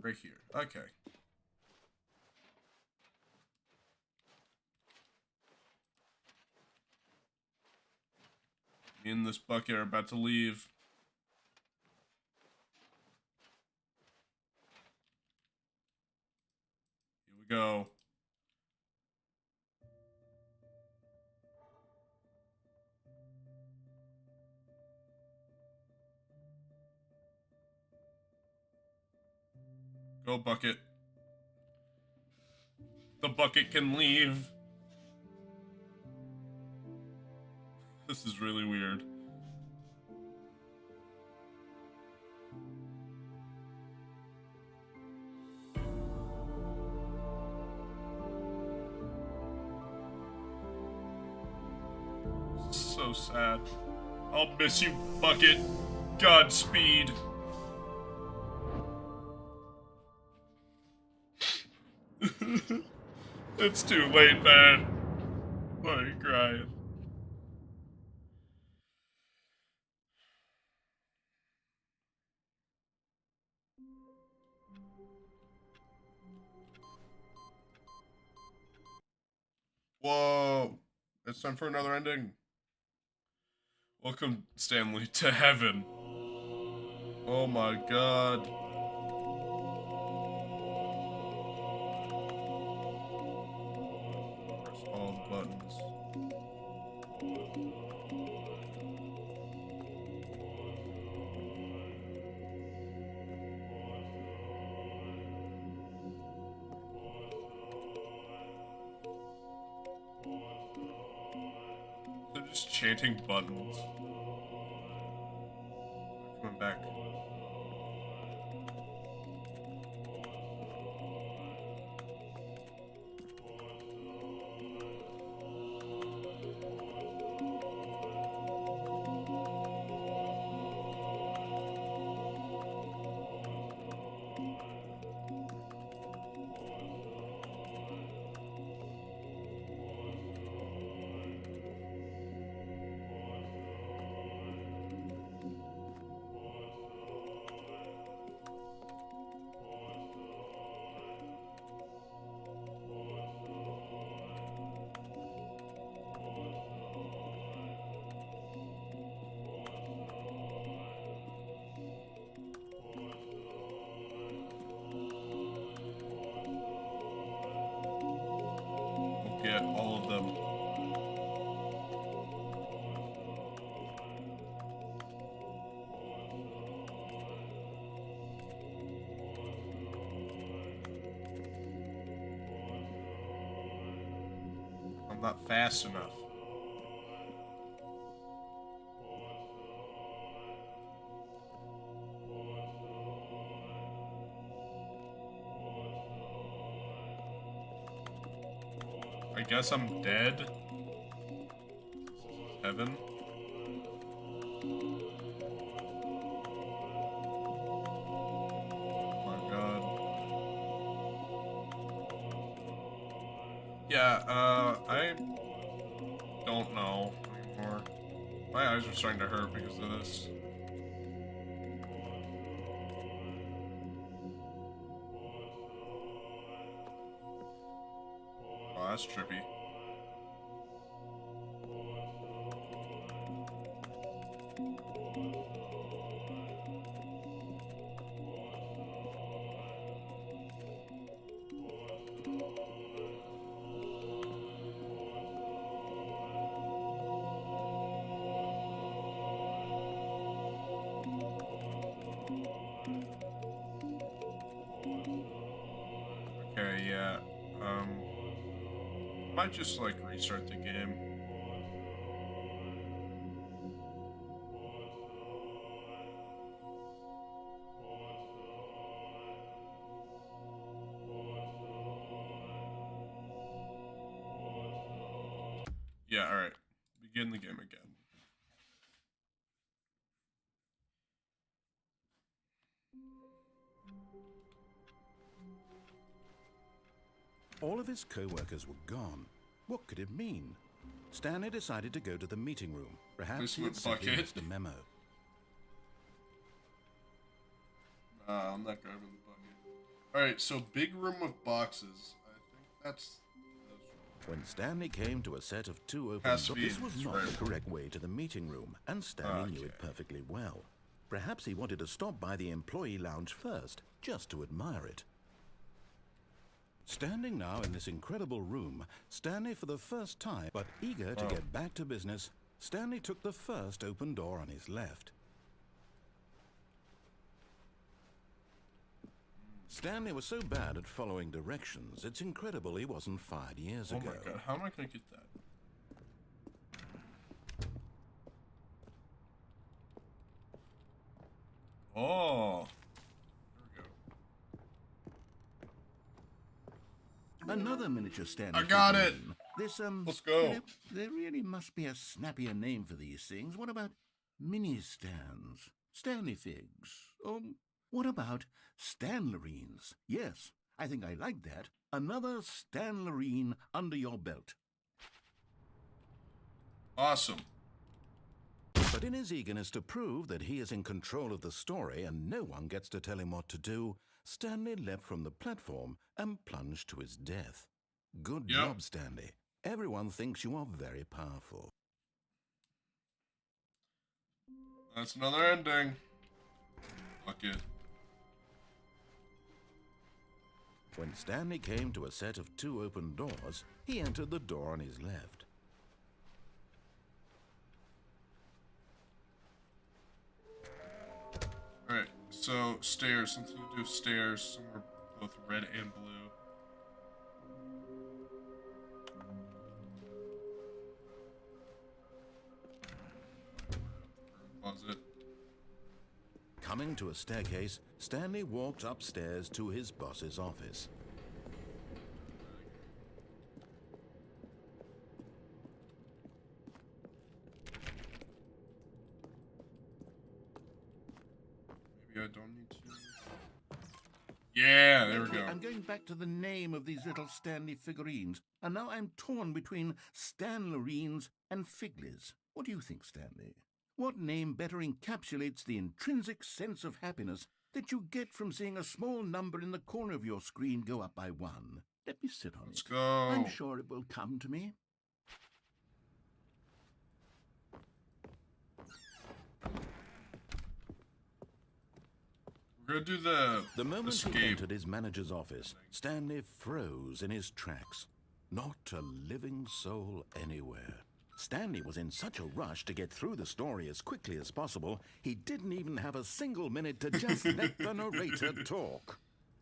Right here. Okay. Me and this bucket are about to leave. Here we go. Go, bucket. The bucket can leave. This is really weird. So sad. I'll miss you, bucket. Godspeed. It's too late, man. Why are you crying? Whoa! It's time for another ending. Welcome, Stanley, to heaven. Oh my god. Press all the buttons. They're just chanting buttons. Coming back. Get all of them. I'm not fast enough. I guess I'm dead. Heaven. Oh my god. Yeah, I don't know anymore. My eyes are starting to hurt because of this. that's trippy. Okay, yeah. Might just like restart the game. Yeah, alright. Begin the game again. All of his co-workers were gone. What could it mean? Stanley decided to go to the meeting room. Perhaps he had simply missed a memo. Nah, I'm not grabbing the bucket. Alright, so big room of boxes. I think that's... When Stanley came to a set of 2 open doors, this was not the correct way to the meeting room, and Stanley knew it perfectly well. Perhaps he wanted to stop by the employee lounge first, just to admire it. Standing now in this incredible room, Stanley for the first time, but eager to get back to business, Stanley took the first open door on his left. Stanley was so bad at following directions, it's incredible he wasn't fired years ago. Oh my god, how am I gonna get that? Oh. There we go. Another miniature Stanley. I got it! This, Let's go. You know, there really must be a snappier name for these things. What about mini stands? Stanley figs? What about Stanlerines? Yes, I think I like that. Another Stanlerine under your belt. Awesome. But in his eagerness to prove that he is in control of the story and no one gets to tell him what to do, Stanley leapt from the platform and plunged to his death. Good job, Stanley. Everyone thinks you are very powerful. That's another ending. Fuck it. When Stanley came to a set of 2 open doors, he entered the door on his left. Alright, so stairs. Something to do with stairs. Somewhere both red and blue. Closet. Coming to a staircase, Stanley walked upstairs to his boss's office. Maybe I don't need to. Yeah, there we go. I'm going back to the name of these little Stanley figurines, and now I'm torn between Stanlerines and Figlies. What do you think, Stanley? What name better encapsulates the intrinsic sense of happiness that you get from seeing a small number in the corner of your screen go up by 1? Let me sit on it. Let's go. I'm sure it will come to me. We're gonna do the moment escape. he entered his manager's office, Stanley froze in his tracks. Not a living soul anywhere. Stanley was in such a rush to get through the story as quickly as possible, he didn't even have a single minute to just let the narrator talk.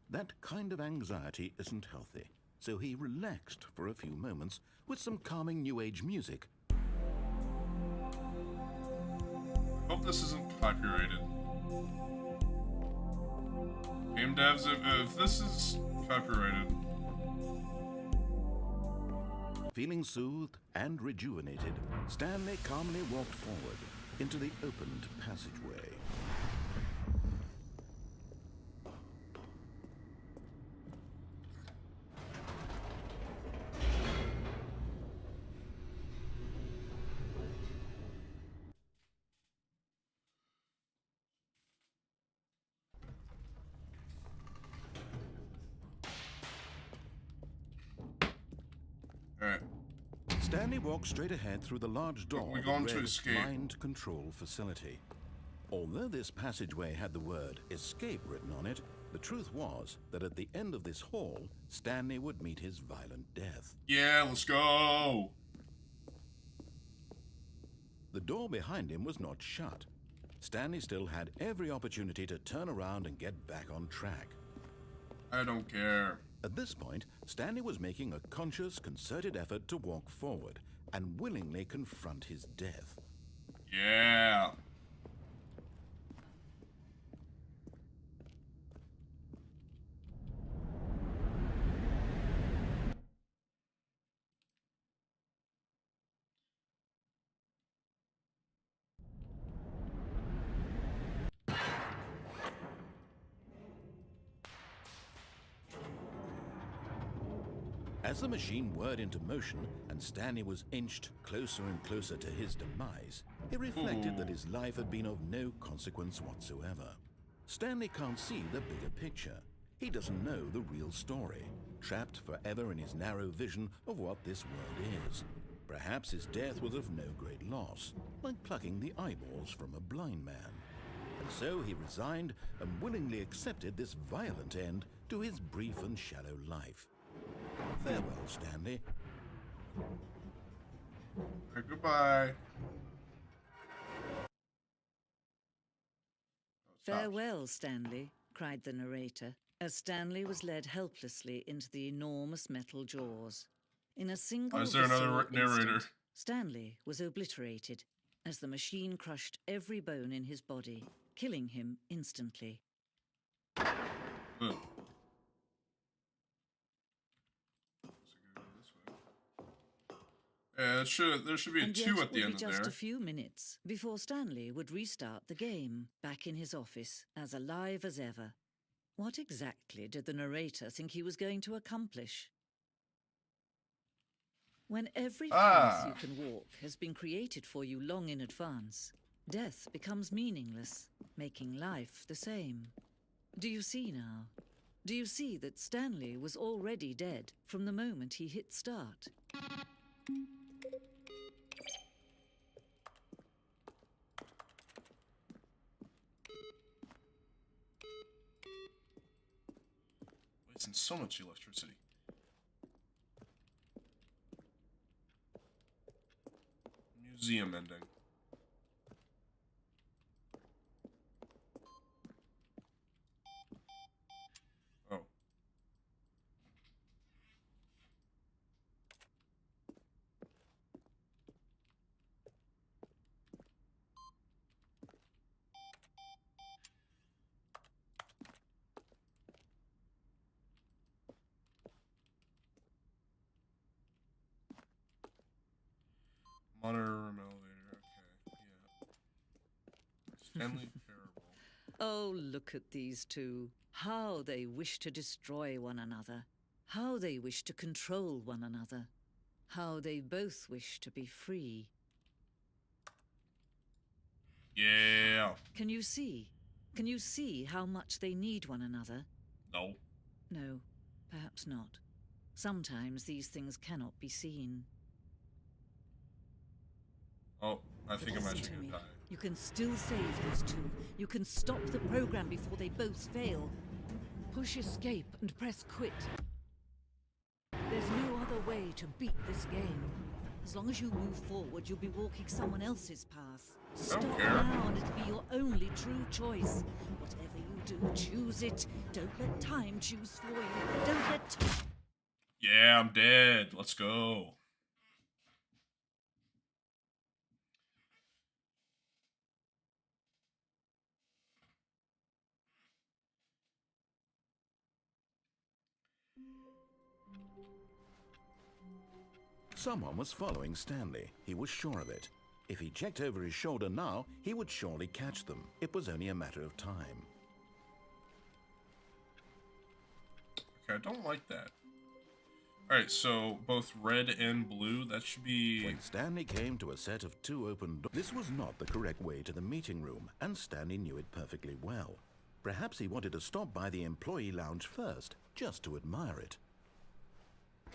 That kind of anxiety isn't healthy, so he relaxed for a few moments with some calming New Age music. Hope this isn't copyrighted. Game devs, if this is copyrighted. Feeling soothed and rejuvenated, Stanley calmly walked forward into the opened passageway. Okay. Stanley walked straight ahead through the large door We're going that to read escape. Mind Control Facility. Although this passageway had the word escape written on it, the truth was that at the end of this hall, Stanley would meet his violent death. Yeah, let's go. The door behind him was not shut. Stanley still had every opportunity to turn around and get back on track. I don't care. At this point, Stanley was making a conscious, concerted effort to walk forward and willingly confront his death. Yeah. As the machine whirred into motion and Stanley was inched closer and closer to his demise, he reflected that his life had been of no consequence whatsoever. Stanley can't see the bigger picture. He doesn't know the real story, trapped forever in his narrow vision of what this world is. Perhaps his death was of no great loss, like plucking the eyeballs from a blind man. And so he resigned and willingly accepted this violent end to his brief and shallow life. Farewell, Stanley. Okay, goodbye. Farewell, Stanley, cried the narrator, as Stanley was led helplessly into the enormous metal jaws. In a single Is there another visceral narrator? instant, Stanley was obliterated as the machine crushed every bone in his body, killing him instantly. Ugh. Yeah, there should be a And 2 yet at the it end would of be just there. a few minutes before Stanley would restart the game, back in his office, as alive as ever. What exactly did the narrator think he was going to accomplish? When every path you can walk has been created for you long in advance, death becomes meaningless, making life the same. Do you see now? Do you see that Stanley was already dead from the moment he hit start? Wasting so much electricity. Museum ending. Oh. Monitor room elevator. Okay, yeah. Stanley Parable. Oh, look at these two. How they wish to destroy one another. How they wish to control one another. How they both wish to be free. Yeah. Can you see? Can you see how much they need one another? No. No, perhaps not. Sometimes these things cannot be seen. Oh, I think I'm Listen actually to me. gonna die. You can still save these two. You can stop the program before they both fail. Push escape and press quit. There's no other way to beat this game. As long as you move forward, you'll be walking someone else's path. Stop care. now and it'll be your only true choice. Whatever you do, choose it. Don't let time choose for you. Don't let... Yeah, I'm dead. Let's go. Someone was following Stanley. He was sure of it. If he checked over his shoulder now, he would surely catch them. It was only a matter of time. Okay, I don't like that. Alright, so both red and blue, that should be... When Stanley came to a set of two open doors, this was not the correct way to the meeting room, and Stanley knew it perfectly well. Perhaps he wanted to stop by the employee lounge first, just to admire it.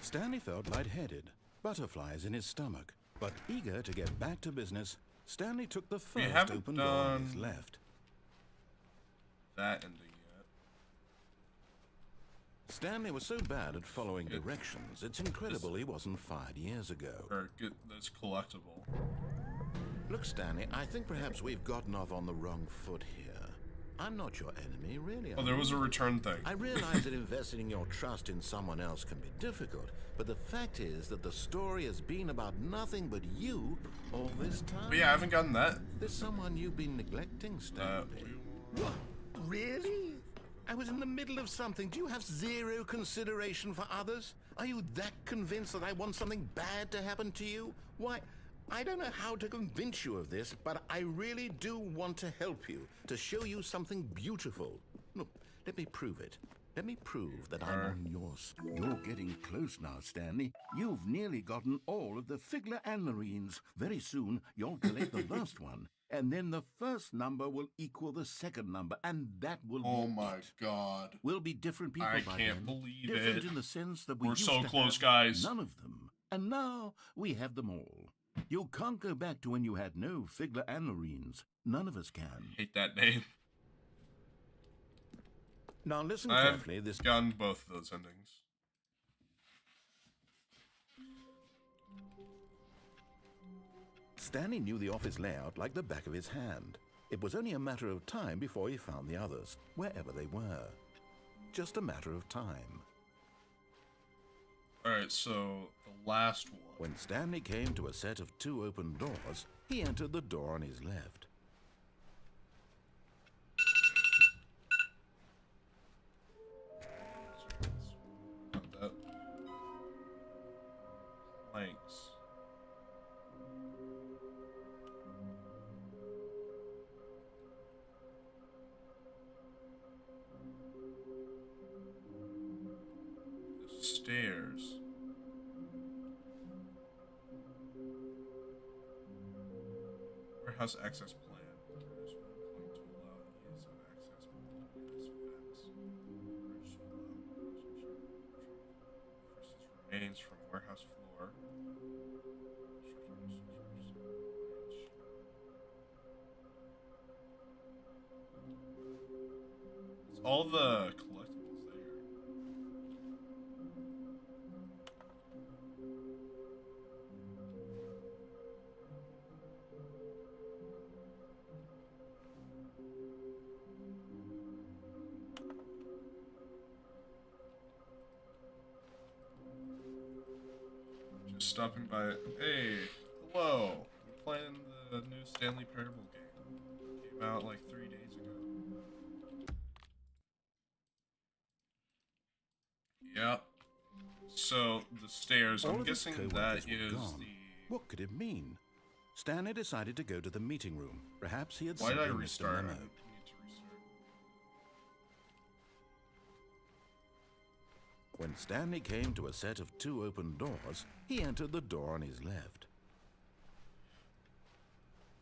Stanley felt lightheaded. butterflies in his stomach. But eager to get back to business, Stanley took the We first haven't open door on his done left. that ending yet. Stanley was so bad at following directions, it's incredible he wasn't fired years ago. Or get that's collectible. Look, Stanley, I think perhaps we've gotten off on the wrong foot here. I'm not your enemy, really. Oh, there was a return thing. I realize that investing your trust in someone else can be difficult, but the fact is that the story has been about nothing but you all this time. But yeah, I haven't gotten that. There's someone you've been neglecting, Stanley. What? Really? I was in the middle of something. Do you have zero consideration for others? Are you that convinced that I want something bad to happen to you? Why, I don't know how to convince you of this, but I really do want to help you, to show you something beautiful. Look, let me prove it. Let me prove that I'm on your side. You're getting close now, Stanley. You've nearly gotten all of the Figler and Marines. Very soon, you'll collect the last one. And then the first number will equal the second number, and that will Oh be my it. god. We'll be different people I by can't then. believe Different it. in the sense that we We're used so to close, have guys. none of them. And now we have them all. You can't go back to when you had no Figler and Marines. None of us can. Hate that name. Now listen I've carefully. This gotten both of those endings. Stanley knew the office layout like the back of his hand. It was only a matter of time before he found the others, wherever they were. Just a matter of time. Alright, so the last one. When Stanley came to a set of 2 open doors, he entered the door on his left. Not that. Planks. The stairs. Warehouse access plan. There's one point to allow ease of access between this fence. Versus remains from warehouse floor. It's all the collectibles there. Just stopping by. Hey, hello. We're playing the new Stanley Parable game. Came out like 3 days ago. Yep. So the stairs. All I'm of his guessing co-workers that were is gone. the. What could it mean? Stanley decided to go to the meeting room. Perhaps he had Why did I simply missed a restart? I memo. need to restart. When Stanley came to a set of 2 open doors, he entered the door on his left.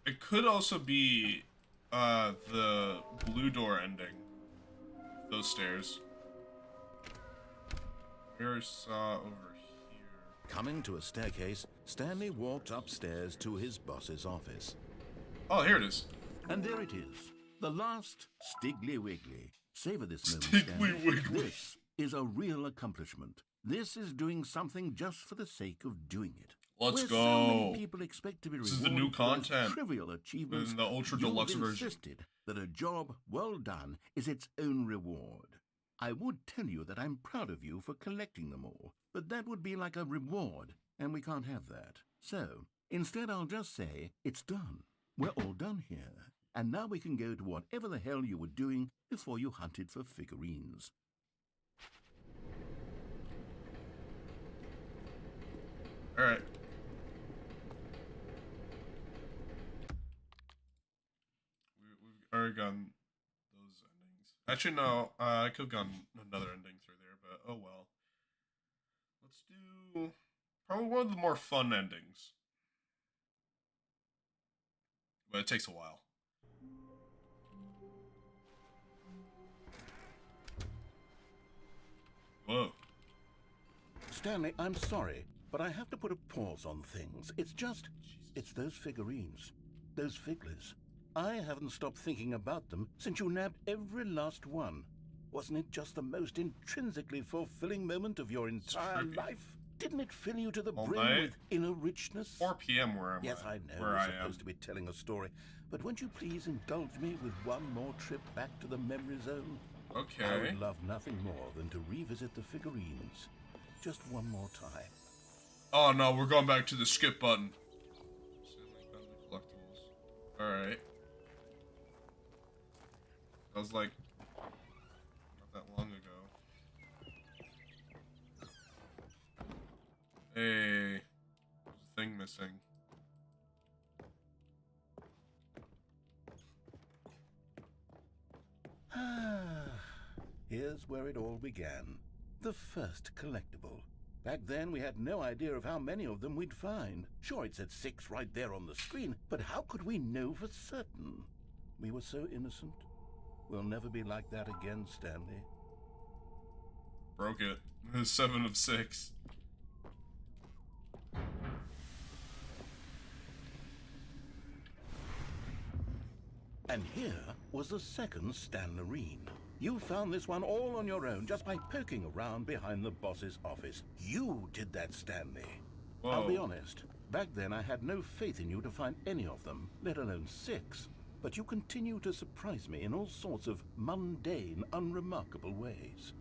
It could also be the blue door ending. Those stairs. Where saw over here. Coming to a staircase, Stanley walked upstairs to his boss's office. Oh, here it is. And there it is. The last Stiggly Wiggly. Savor this moment, Stiggly Stanley. Wiggly. This is a real accomplishment. This is doing something just for the sake of doing it. Let's Where go. So many people expect to be This is the rewarded new for those content. trivial achievements. In the Ultra You've Deluxe version. insisted that a job well done is its own reward. I would tell you that I'm proud of you for collecting them all, but that would be like a reward, and we can't have that. So, instead I'll just say, it's done. We're all done here. And now we can go to whatever the hell you were doing before you hunted for figurines. Alright. We've already gotten those endings. Actually, no. I could have gotten another ending through there, but oh well. Let's do probably one of the more fun endings. But it takes a while. Whoa. Stanley, I'm sorry, but I have to put a pause on things. It's those figurines, those figglers. I haven't stopped thinking about them since you nabbed every last one. Wasn't it just the most intrinsically fulfilling moment of your entire life? Didn't it fill you to the brim with inner richness? 4 p.m. where am I? Yes, I know where we're I supposed to be telling a story, but won't you please indulge me with one more trip back to the memory zone? Okay. I would love nothing more than to revisit the figurines. Just one more time. Oh no, we're going back to the skip button. Collectibles. Alright. That was like not that long ago. Hey, there's a thing missing. Here's where it all began. The first collectible. Back then, we had no idea of how many of them we'd find. Sure, it said 6 right there on the screen, but how could we know for certain? We were so innocent. We'll never be like that again, Stanley. Broke it. 7 of 6. And here was the second Stanley. You found this one all on your own just by poking around behind the boss's office. You did that, Stanley. Whoa. I'll be honest. Back then, I had no faith in you to find any of them, let alone 6. But you continue to surprise me in all sorts of mundane, unremarkable ways.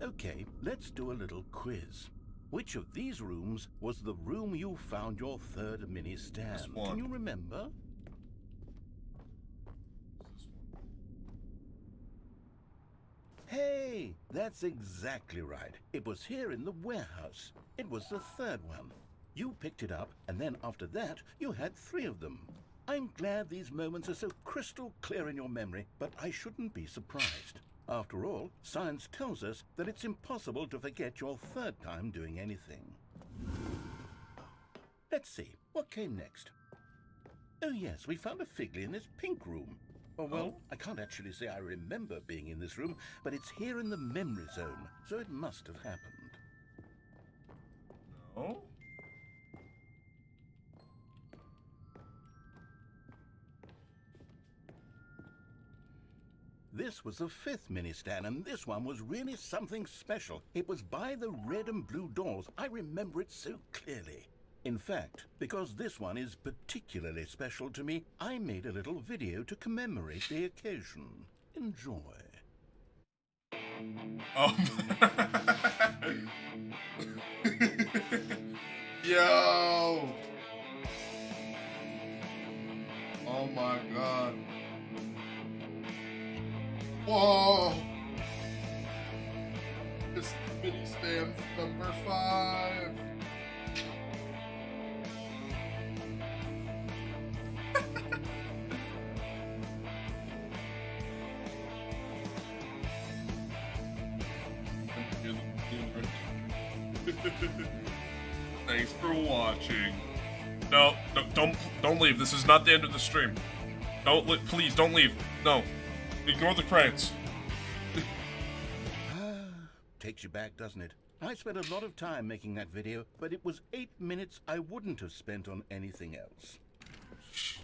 Okay, let's do a little quiz. Which of these rooms was the room you found your third mini-stand? Can you remember? Hey, that's exactly right. It was here in the warehouse. It was the third one. You picked it up, and then after that, you had 3 of them. I'm glad these moments are so crystal clear in your memory, but I shouldn't be surprised. After all, science tells us that it's impossible to forget your third time doing anything. Let's see, what came next? Oh yes, we found a Figley in this pink room. Oh, well, I can't actually say I remember being in this room, but it's here in the memory zone, so it must have happened. No? This was the 5th mini-stand, and this one was really something special. It was by the red and blue doors. I remember it so clearly. In fact, because this one is particularly special to me, I made a little video to commemorate the occasion. Enjoy. Oh. Yo! Oh my god. Whoa! It's mini stand number 5. Thanks for watching. No, don't leave. This is not the end of the stream. Please don't leave. No. Ignore the credits. Takes you back, doesn't it? I spent a lot of time making that video, but it was 8 minutes I wouldn't have spent on anything else. Jesus.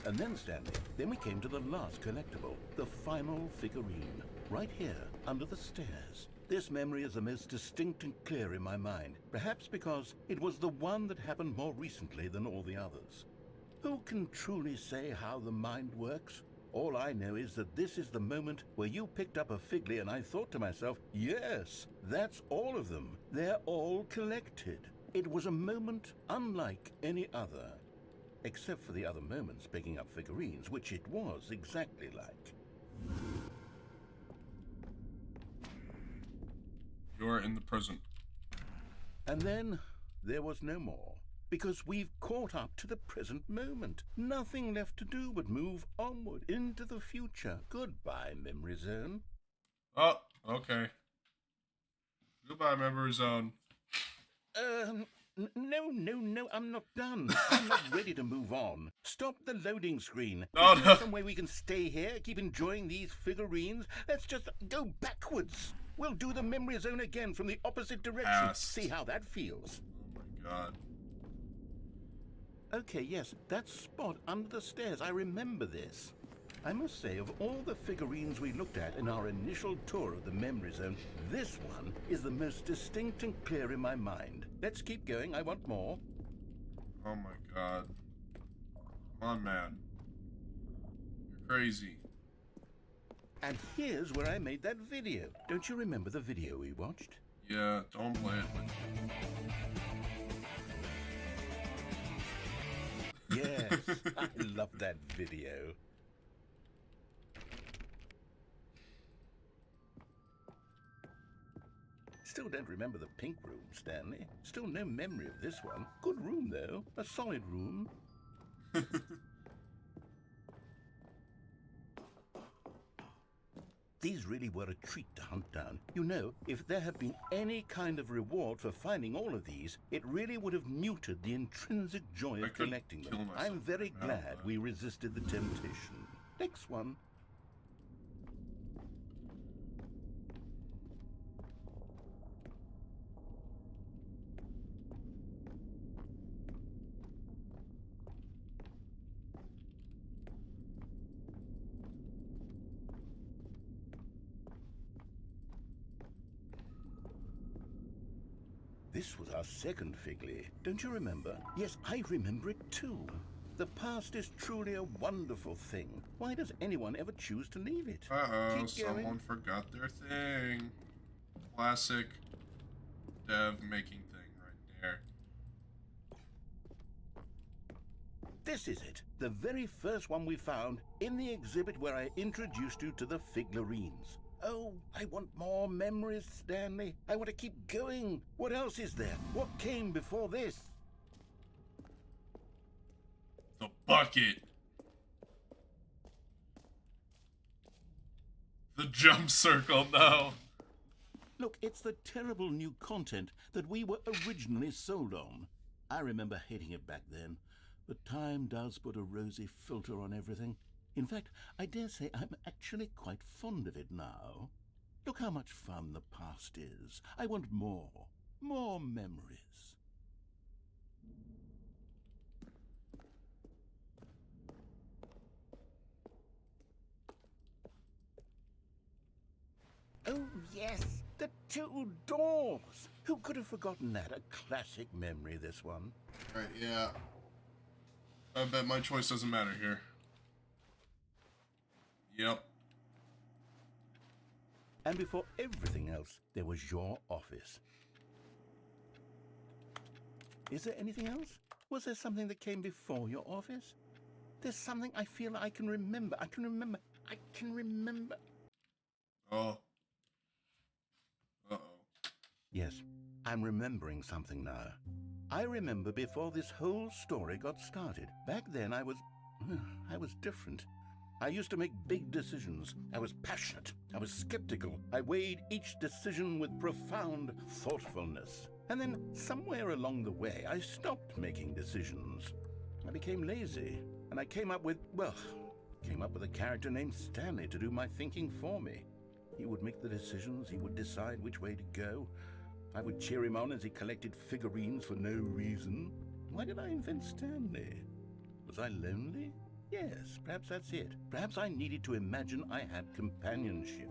And then, Stanley, then we came to the last collectible, the final figurine, right here, under the stairs. This memory is the most distinct and clear in my mind, perhaps because it was the one that happened more recently than all the others. Who can truly say how the mind works? All I know is that this is the moment where you picked up a Figley and I thought to myself, yes, that's all of them. They're all collected. It was a moment unlike any other. Except for the other moments picking up figurines, which it was exactly like. You're in the present. And then there was no more, because we've caught up to the present moment. Nothing left to do but move onward into the future. Goodbye, Memory Zone. Oh, okay. Goodbye, memory zone. No, I'm not done. I'm not ready to move on. Stop the loading screen. No, Is there no. some way we can stay here, keep enjoying these figurines? Let's just go backwards. We'll do the memory zone again from the opposite direction. Past. See how that feels. Oh my god. Okay, yes, that spot under the stairs. I remember this. I must say, of all the figurines we looked at in our initial tour of the memory zone, this one is the most distinct and clear in my mind. Let's keep going. I want more. Oh my god. Come on, man. You're crazy. And here's where I made that video. Don't you remember the video we watched? Yeah, don't play it with me. Yes, I love that video. Still don't remember the pink room, Stanley. Still no memory of this one. Good room, though. A solid room. These really were a treat to hunt down. You know, if there had been any kind of reward for finding all of these, it really would have muted the intrinsic joy of collecting them. I'm very glad we resisted the temptation. Next one. This was our second Figley. Don't you remember? Yes, I remember it too. The past is truly a wonderful thing. Why does anyone ever choose to leave it? Uh-oh, Keep going. someone forgot their thing. Classic dev making thing right there. This is it. The very first one we found in the exhibit where I introduced you to the figurines. Oh, I want more memories, Stanley. I want to keep going. What else is there? What came before this? The bucket. The jump circle, no. Look, it's the terrible new content that we were originally sold on. I remember hating it back then, but time does put a rosy filter on everything. In fact, I dare say I'm actually quite fond of it now. Look how much fun the past is. I want more memories. Oh, yes, the two doors. Who could have forgotten that? A classic memory, this one. Right, yeah. I bet my choice doesn't matter here. Yep. And before everything else, there was your office. Is there anything else? Was there something that came before your office? There's something I feel I can remember. I can remember. Oh. Uh-oh. Yes, I'm remembering something now. I remember before this whole story got started. Back then I was different. I used to make big decisions. I was passionate. I was skeptical. I weighed each decision with profound thoughtfulness. And then somewhere along the way, I stopped making decisions. I became lazy. And I came up with a character named Stanley to do my thinking for me. He would make the decisions. He would decide which way to go. I would cheer him on as he collected figurines for no reason. Why did I invent Stanley? Was I lonely? Yes, perhaps that's it. Perhaps I needed to imagine I had companionship.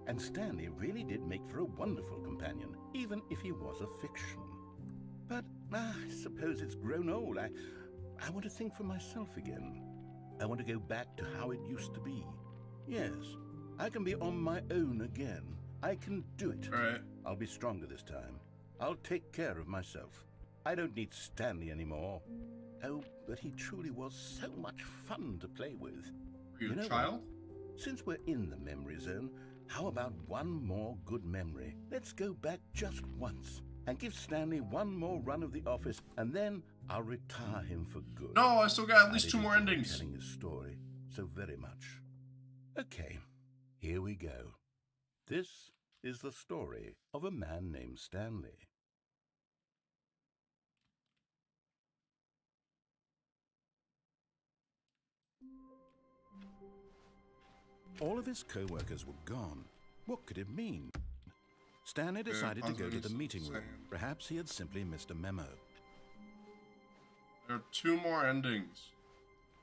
And Stanley really did make for a wonderful companion, even if he was a fiction. But I suppose it's grown old. I want to think for myself again. I want to go back to how it used to be. Yes, I can be on my own again. I can do it. All right. I'll be stronger this time. I'll take care of myself. I don't need Stanley anymore. Oh, but he truly was so much fun to play with. Are you a child? Since we're in the memory zone, how about one more good memory? Let's go back just once and give Stanley one more run of the office, and then I'll retire him for good. No, I still got at least 2 more endings. Telling his story so very much. Okay, here we go. This is the story of a man named Stanley. All of his co-workers were gone. What could it mean? Stanley decided to go to the meeting room. Perhaps he had simply missed a memo. There are 2 more endings.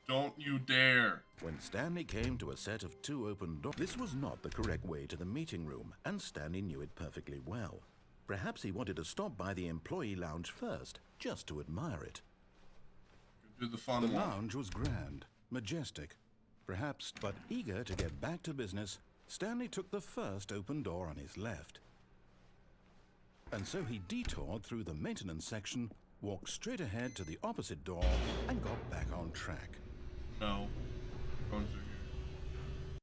Don't you dare. When Stanley came to a set of 2 open doors, this was not the correct way to the meeting room, and Stanley knew it perfectly well. Perhaps he wanted to stop by the employee lounge first, just to admire it. Do the fun The one. lounge was grand, majestic. Perhaps, but eager to get back to business, Stanley took the first open door on his left. And so he detoured through the maintenance section, walked straight ahead to the opposite door, and got back on track. No. Going through here.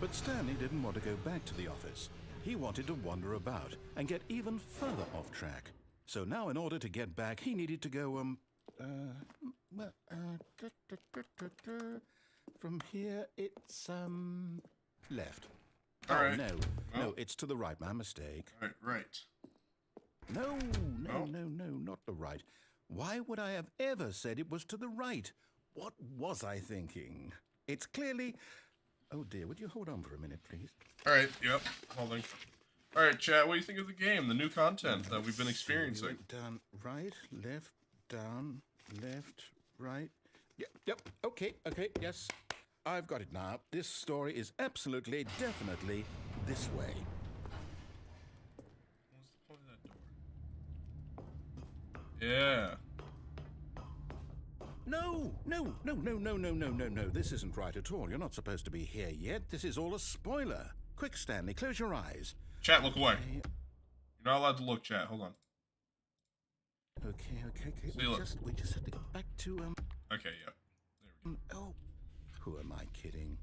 But Stanley didn't want to go back to the office. He wanted to wander about and get even further off track. So now in order to get back, he needed to go, from here it's, left. All Oh, right. no, it's to the right, my mistake. Right. No, No. not the right. Why would I have ever said it was to the right? What was I thinking? It's clearly... Oh dear, would you hold on for a minute, please? Alright, yep. Holding. Alright, chat, what do you think of the game? The new content that we've been experiencing? So we went down, right, left, down, left, right. Yep, okay, yes. I've got it now. This story is absolutely, definitely this way. What's the point of that door? Yeah. No. This isn't right at all. You're not supposed to be here yet. This is all a spoiler. Quick, Stanley, close your eyes. Chat, look away. You're not allowed to look, chat. Hold on. Okay. See, look. We just have to go back to, Okay, yeah. There we go. Oh, who am I kidding?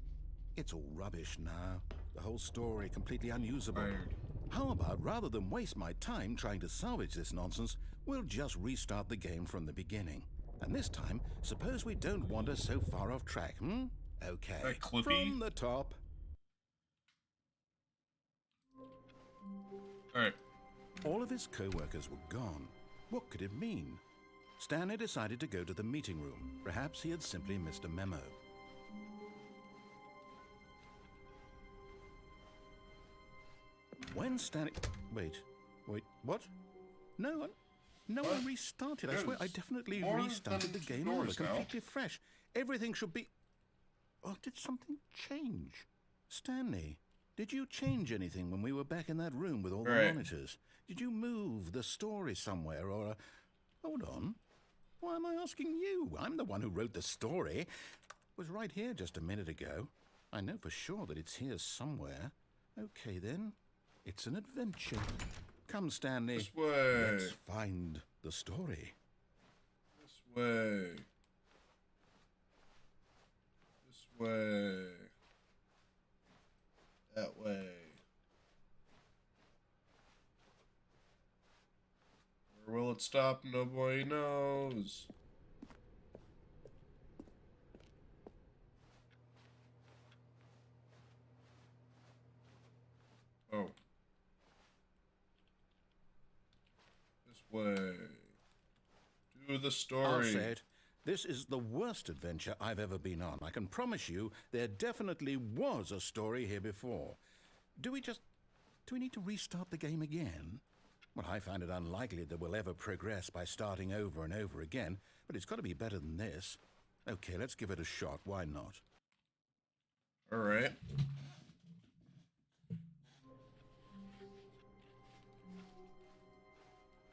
It's all rubbish now. The whole story completely unusable. Fired. How about, rather than waste my time trying to salvage this nonsense, we'll just restart the game from the beginning. And this time, suppose we don't wander so far off track, Okay. That Clippy? From the top. Alright. All of his co-workers were gone. What could it mean? Stanley decided to go to the meeting room. Perhaps he had simply missed a memo. When Stanley... Wait, what? No, What? I restarted. I swear, I definitely More restarted the than game 2 over, doors now. completely fresh. Everything should be... Oh, did something change? Stanley, did you change anything when we were back in that room with all the Right. monitors? Did you move the story somewhere, or... Hold on. Why am I asking you? I'm the one who wrote the story. It was right here just a minute ago. I know for sure that it's here somewhere. Okay, then. It's an adventure. Come, Stanley. This way. Let's find the story. This way. This way. That way. Where will it stop? Nobody knows. Oh. This way. Do the story. I'll say it. This is the worst adventure I've ever been on. I can promise you there definitely was a story here before. Do we need to restart the game again? Well, I find it unlikely that we'll ever progress by starting over and over again, but it's got to be better than this. Okay, let's give it a shot. Why not? All right.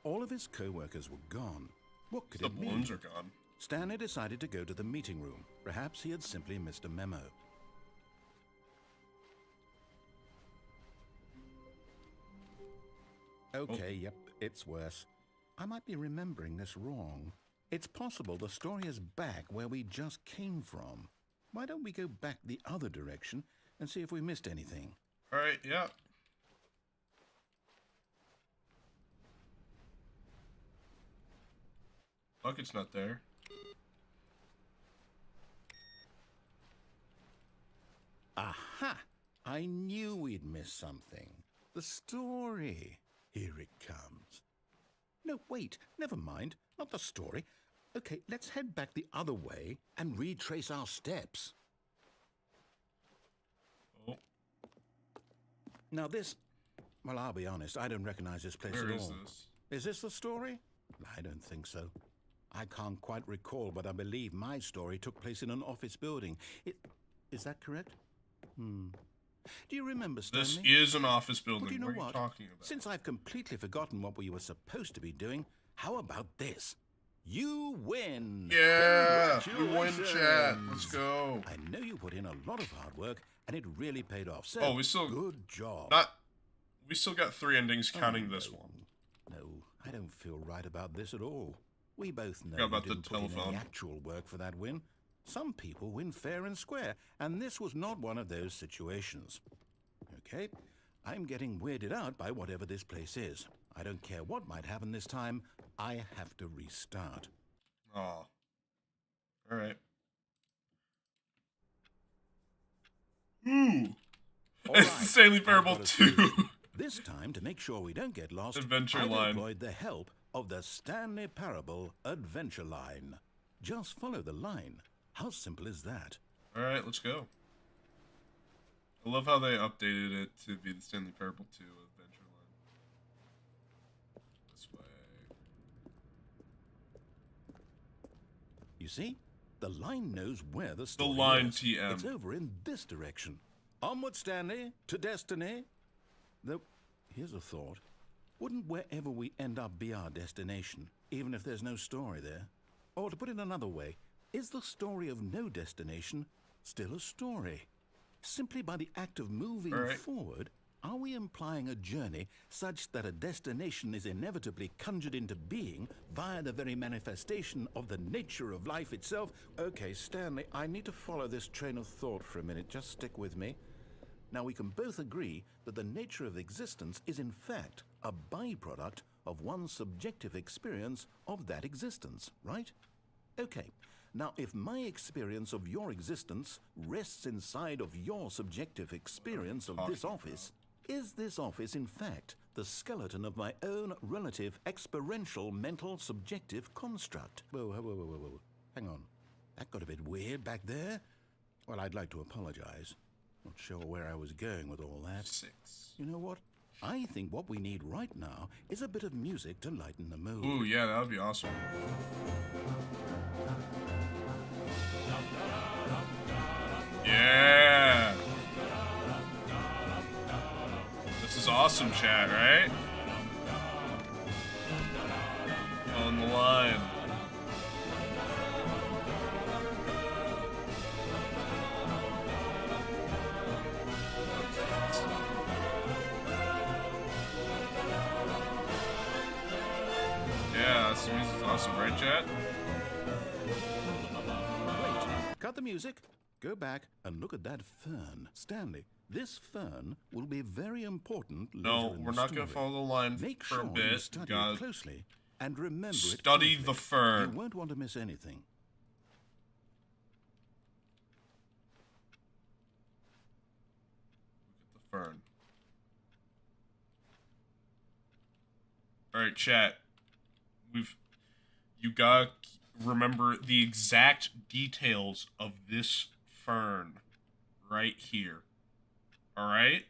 All of his co-workers were gone. What could The it mean? balloons are gone. Stanley decided to go to the meeting room. Perhaps he had simply missed a memo. Okay, yep, it's worse. I might be remembering this wrong. It's possible the story is back where we just came from. Why don't we go back the other direction and see if we missed anything? All right, yeah. Bucket's not there. Aha! I knew we'd miss something. The story. Here it comes. No, wait, never mind. Not the story. Okay, let's head back the other way and retrace our steps. Oh. Now this... Well, I'll be honest, I don't recognize this place Where at is all. this? Is this the story? I don't think so. I can't quite recall, but I believe my story took place in an office building. Is that correct? Do you remember, Stanley? This is an office building. But you know what are you what? talking about? Since I've completely forgotten what we were supposed to be doing, how about this? You win! Yeah! We win, Congratulations! chat. Let's go. I know you put in a lot of hard work, and it really paid off. So, Oh, we still... good job. We still got 3 endings counting this one. No, I don't feel right about this at all. We both know Forgot about you the didn't put in telephone. any actual work for that win. Some people win fair and square, and this was not one of those situations. Okay, I'm getting weirded out by whatever this place is. I don't care what might happen this time. I have to restart. Aw. Alright. Ooh! All It's right, the Stanley I've Parable got a 2! solution. This time, to make sure we don't get lost, Adventure I've line. employed the help of the Stanley Parable Adventure Line. Just follow the line. How simple is that? Alright, let's go. I love how they updated it to be the Stanley Parable 2 Adventure Line. This way. You see? The line knows where the story line is. TM. It's over in this direction. Onward, Stanley, to destiny. Though, here's a thought. Wouldn't wherever we end up be our destination, even if there's no story there? Or to put it another way, is the story of no destination still a story? Simply by the act of moving All right. forward, are we implying a journey such that a destination is inevitably conjured into being via the very manifestation of the nature of life itself? Okay, Stanley, I need to follow this train of thought for a minute. Just stick with me. Now, we can both agree that the nature of existence is in fact a byproduct of one's subjective experience of that existence, right? Okay. Now, if my experience of your existence rests inside of your subjective experience of this office, is this office, in fact, the skeleton of my own relative experiential mental subjective construct? Whoa, whoa, whoa, whoa, whoa. Hang on. That got a bit weird back there. Well, I'd like to apologize. Not sure where I was going with all that. 6. You know what? I think what we need right now is a bit of music to lighten the mood. Ooh, yeah, that would be awesome. Yeah! This is awesome, chat, right? On the line. Yeah, this music's awesome, right, chat? Wait, cut the music. Go back and look at that fern. Stanley, this fern will be very important later No, in we're the not going to story. follow the line Make for sure a you bit. study Gotta it closely and remember it study carefully. the fern. You won't want to miss anything. Look at the fern. Alright, chat. You gotta remember the exact details of this fern right here. Alright?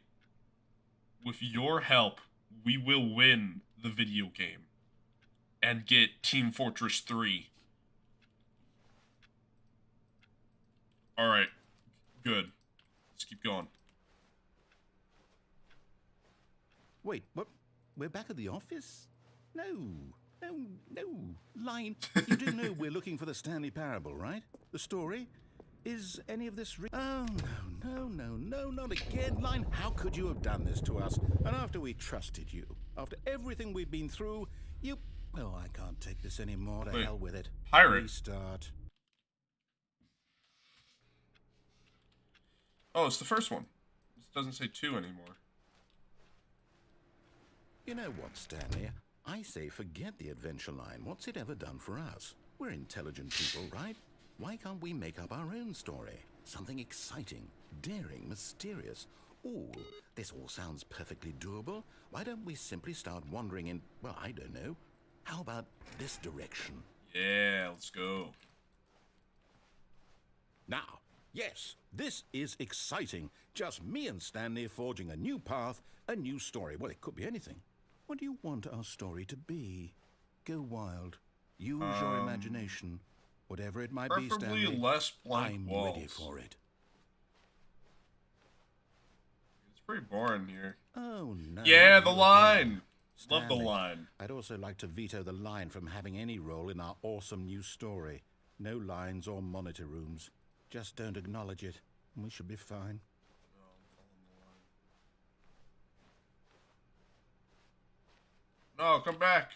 With your help, we will win the video game and get Team Fortress 3. Alright. Good. Let's keep going. Wait, what? We're back at the office? No. Line, you do know we're looking for the Stanley Parable, right? The story? Is any of this Oh, no, not again. Line, how could you have done this to us? And after we trusted you, after everything we've been through, you... Oh, I can't take this anymore. To Wait, hell with it. pirate? Restart. Oh, it's the first one. It doesn't say 2 anymore. You know what, Stanley? I say forget the adventure line. What's it ever done for us? We're intelligent people, right? Why can't we make up our own story? Something exciting, daring, mysterious. Ooh, this all sounds perfectly doable. Why don't we simply start wandering in, well, I don't know. How about this direction? Yeah, let's go. Now, yes, this is exciting. Just me and Stanley forging a new path, a new story. Well, it could be anything. What do you want our story to be? Go wild. Use your imagination. Whatever it might be, Preferably Stanley. less blank I'm walls. ready for it. It's pretty boring here. Oh, no. Yeah, the you're line! wrong. Love the Stanley, line. I'd also like to veto the line from having any role in our awesome new story. No lines or monitor rooms. Just don't acknowledge it, and we should be fine. No, come back.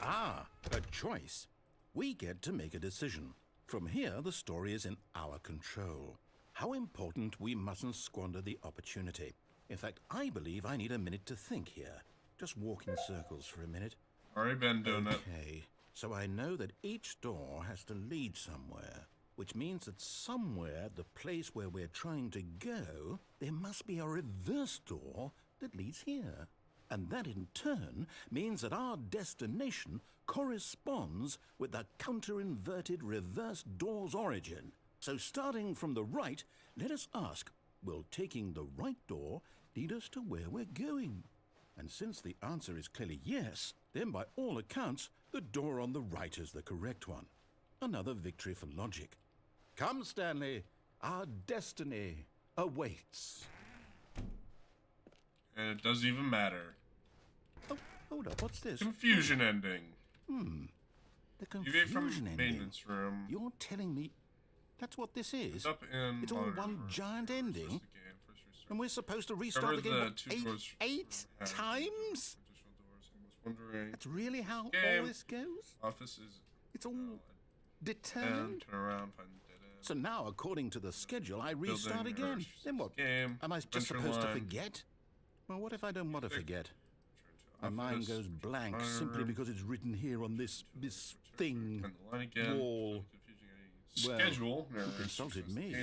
Ah, a choice. We get to make a decision. From here, the story is in our control. How important we mustn't squander the opportunity. In fact, I believe I need a minute to think here. Just walk in circles for a minute. Already been doing it. Okay, so I know that each door has to lead somewhere, which means that somewhere, the place where we're trying to go, there must be a reverse door that leads here. And that in turn means that our destination corresponds with the counter-inverted reverse door's origin. So starting from the right, let us ask, will taking the right door lead us to where we're going? And since the answer is clearly yes, then by all accounts, the door on the right is the correct one. Another victory for logic. Come, Stanley, our destiny awaits. And it doesn't even matter. Oh, hold up, what's this? Confusion ending. The You get from confusion ending. maintenance room. You're telling me that's what this is? Up in It's all monitor one room. giant First ending? the game, first restart. And we're supposed to restart Cover the game the what, two doors eight from times? additional doors. I was wondering. That's really how all Game. this goes? Office is It's all and determined? turn around, find the dead end. So now, according to the schedule, I restart Building, again. first Then what? Game. Am I just Venture supposed to line, forget? Well, what if I don't want to Music. forget? turn to My mind office, goes blank monitor simply room, because it's written here on this thing. turn the line again. wall. Well, Schedule. you consulted me.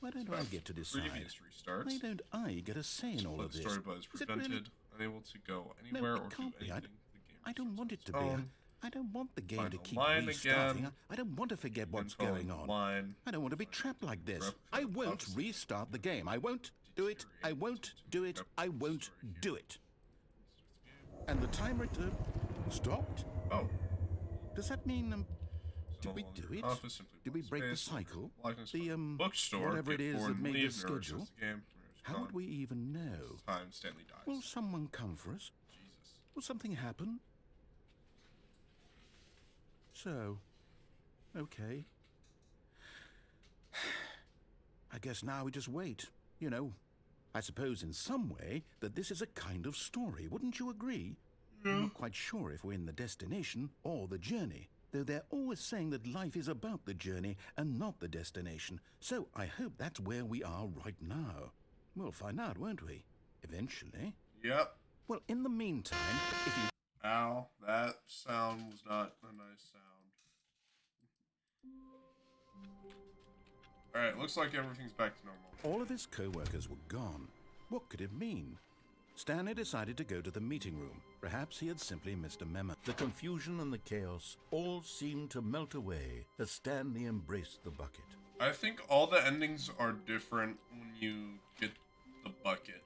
Why don't I get to decide? Previous restarts. Why don't I get a say in all Let of the this? story buzz Is it really- prevented, unable to go No, anywhere it or do can't be. anything. The game I don't restarts want on it to its be. own. I don't want the game Find to the keep line restarting. again. I don't want to forget what's Then follow going the on. line. I don't want to be trapped like this. Rep- I won't opposite. restart the game. I won't do it. I won't do it. I won't do it. And the timer stopped? Oh. Does that mean So did we on do the it? office, simply Did we block break the space, cycle? blackness The from bookstore, whatever it get is bored that and made leave, this never resist schedule? the game, How would we even know? Time Stanley dies. Will someone come for us? Jesus. Will something happen? So, okay. I guess now we just wait. You know, I suppose in some way that this is a kind of story, wouldn't you agree? I'm not quite sure if we're in the destination or the journey, though they're always saying that life is about the journey and not the destination. So I hope that's where we are right now. We'll find out, won't we? Eventually. Yep. Well, in the meantime, if you... Ow, that sound was not a nice sound. Alright, looks like everything's back to normal. All of his co-workers were gone. What could it mean? Stanley decided to go to the meeting room. Perhaps he had simply missed a memo. The confusion and the chaos all seemed to melt away as Stanley embraced the bucket. I think all the endings are different when you get the bucket.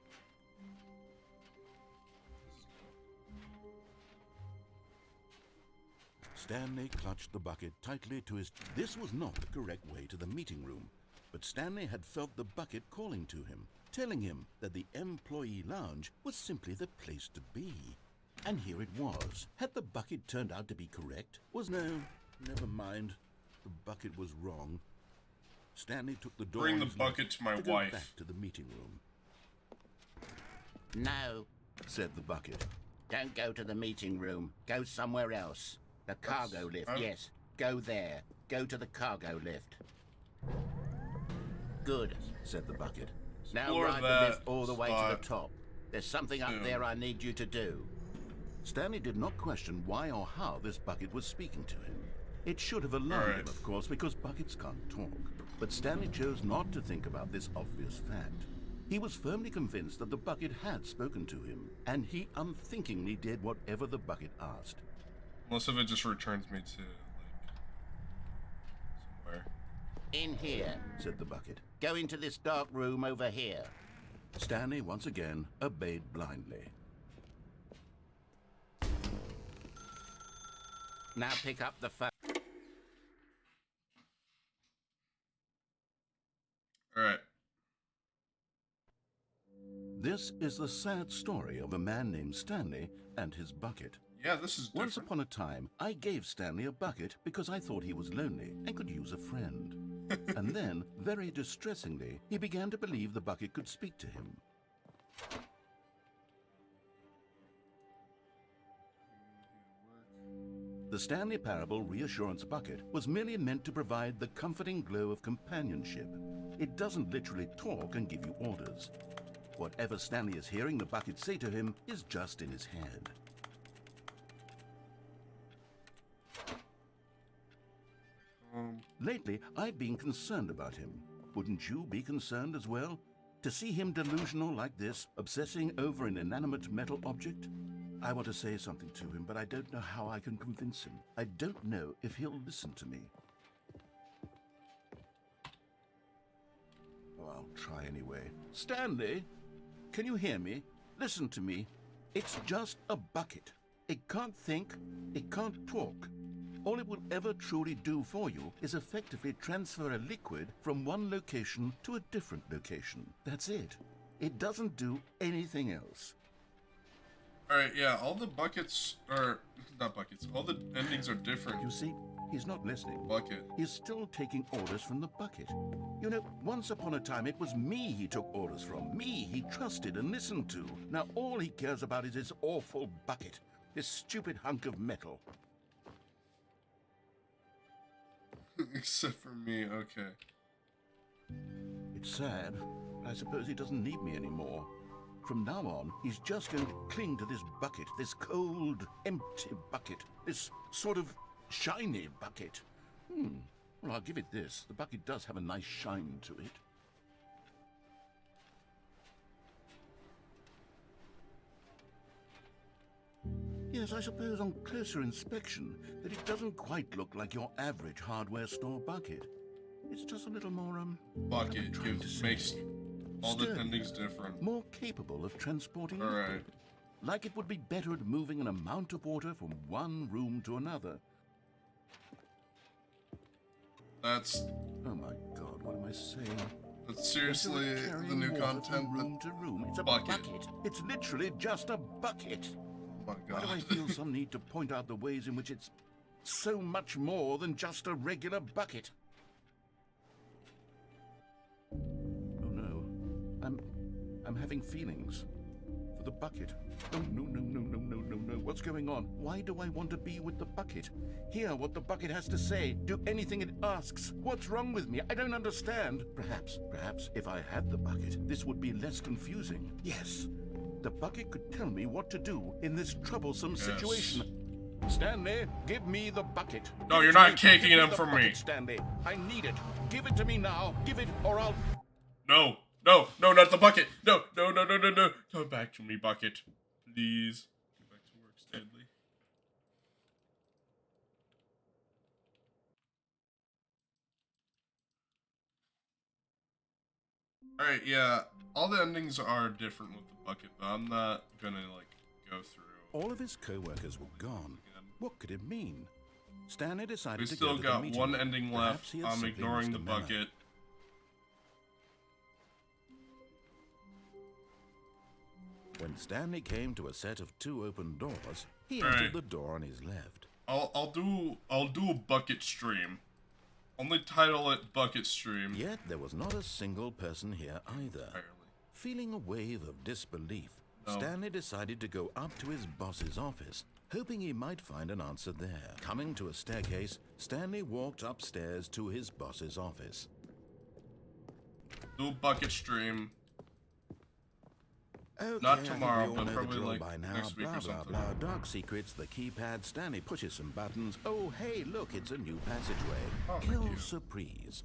Stanley clutched the bucket tightly to his... This was not the correct way to the meeting room, but Stanley had felt the bucket calling to him, telling him that the employee lounge was simply the place to be. And here it was. Had the bucket turned out to be correct? No, never mind. The bucket was wrong. Stanley took the door. Bring on the his bucket left to my go wife. back to the meeting room, No, said the bucket. don't go to the meeting room. Go somewhere else. The cargo lift, I'm- yes. Go there. Go to the cargo lift. Good, Said the bucket. now Explore ride the that lift all the way to spot the top. There's something up soon. there I need you to do. Stanley did not question why or how this bucket was speaking to him. It should have alarmed Alright. him, of course, because buckets can't talk. But Stanley chose not to think about this obvious fact. He was firmly convinced that the bucket had spoken to him, and he unthinkingly did whatever the bucket asked. Most of it just returns me to, like, somewhere. In here, said the bucket. Go into this dark room over here. Stanley once again obeyed blindly. Now pick up the phone. Alright. This is the sad story of a man named Stanley and his bucket. Yeah, this is different. Once upon a time, I gave Stanley a bucket because I thought he was lonely and could use a friend. And then, very distressingly, he began to believe the bucket could speak to him. The Stanley Parable Reassurance Bucket was merely meant to provide the comforting glow of companionship. It doesn't literally talk and give you orders. Whatever Stanley is hearing the bucket say to him is just in his head. Lately, I've been concerned about him. Wouldn't you be concerned as well? To see him delusional like this, obsessing over an inanimate metal object? I want to say something to him, but I don't know how I can convince him. I don't know if he'll listen to me. Oh, I'll try anyway. Stanley, can you hear me? Listen to me. It's just a bucket. It can't think, it can't talk. All it will ever truly do for you is effectively transfer a liquid from one location to a different location. That's it. It doesn't do anything else. Alright, yeah, all the buckets are... Not buckets. All the endings are different. You see, he's not listening. Bucket. He's still taking orders from the bucket. You know, once upon a time, it was me he took orders from. Me he trusted and listened to. Now all he cares about is his awful bucket. This stupid hunk of metal. Except for me, okay. It's sad, but I suppose he doesn't need me anymore. From now on, he's just going to cling to this bucket, this cold, empty bucket, this sort of shiny bucket. Well, I'll give it this. The bucket does have a nice shine to it. Yes, I suppose on closer inspection that it doesn't quite look like your average hardware store bucket. It's just a little more, Bucket makes all the sturdier, endings different. more capable of transporting Alright. liquid. Like it would be better at moving an amount of water from one room to another. That's Oh my god, what am I saying? seriously Instead of the new carrying water content. from room to room. It's a bucket. bucket. It's literally just a bucket. Oh my Why do I god. feel some need to point out the ways in which it's so much more than just a regular bucket? Oh no, I'm having feelings for the bucket. Oh no, no, no, no, no, no, no. What's going on? Why do I want to be with the bucket? Hear what the bucket has to say. Do anything it asks. What's wrong with me? I don't understand. Perhaps if I had the bucket, this would be less confusing. Yes, the bucket could tell me what to do in this troublesome situation. Stanley, give me the bucket. No, Give you're it to not me. taking Give them the from bucket, me. Stanley, I need it. Give it to me now. Give it, or I'll... No, not the bucket. No. Come back to me, bucket. Please. Get back to work, Stanley. Alright, yeah. All the endings are different with the bucket, but I'm not gonna, like, go through. All of his co-workers were gone. What could it mean? Stanley decided We to still go to the got meeting. one ending left. Perhaps he had I'm simply ignoring missed the a memo. bucket. When Stanley came to a set of 2 open doors, he Alright. entered the door on his left. I'll do a bucket stream. Only title it bucket stream. Yet there was not a single person here either. Entirely. Feeling a wave of disbelief, No. Stanley decided to go up to his boss's office, hoping he might find an answer there. Coming to a staircase, Stanley walked upstairs to his boss's office. Do a bucket stream. Okay, Not I think tomorrow, we all but know probably the drill like by now. next week blah, or blah, something. blah. Dark secrets, the keypad. Stanley pushes some buttons. Oh, hey, look, it's a new passageway. Oh, thank Kill you. surprise.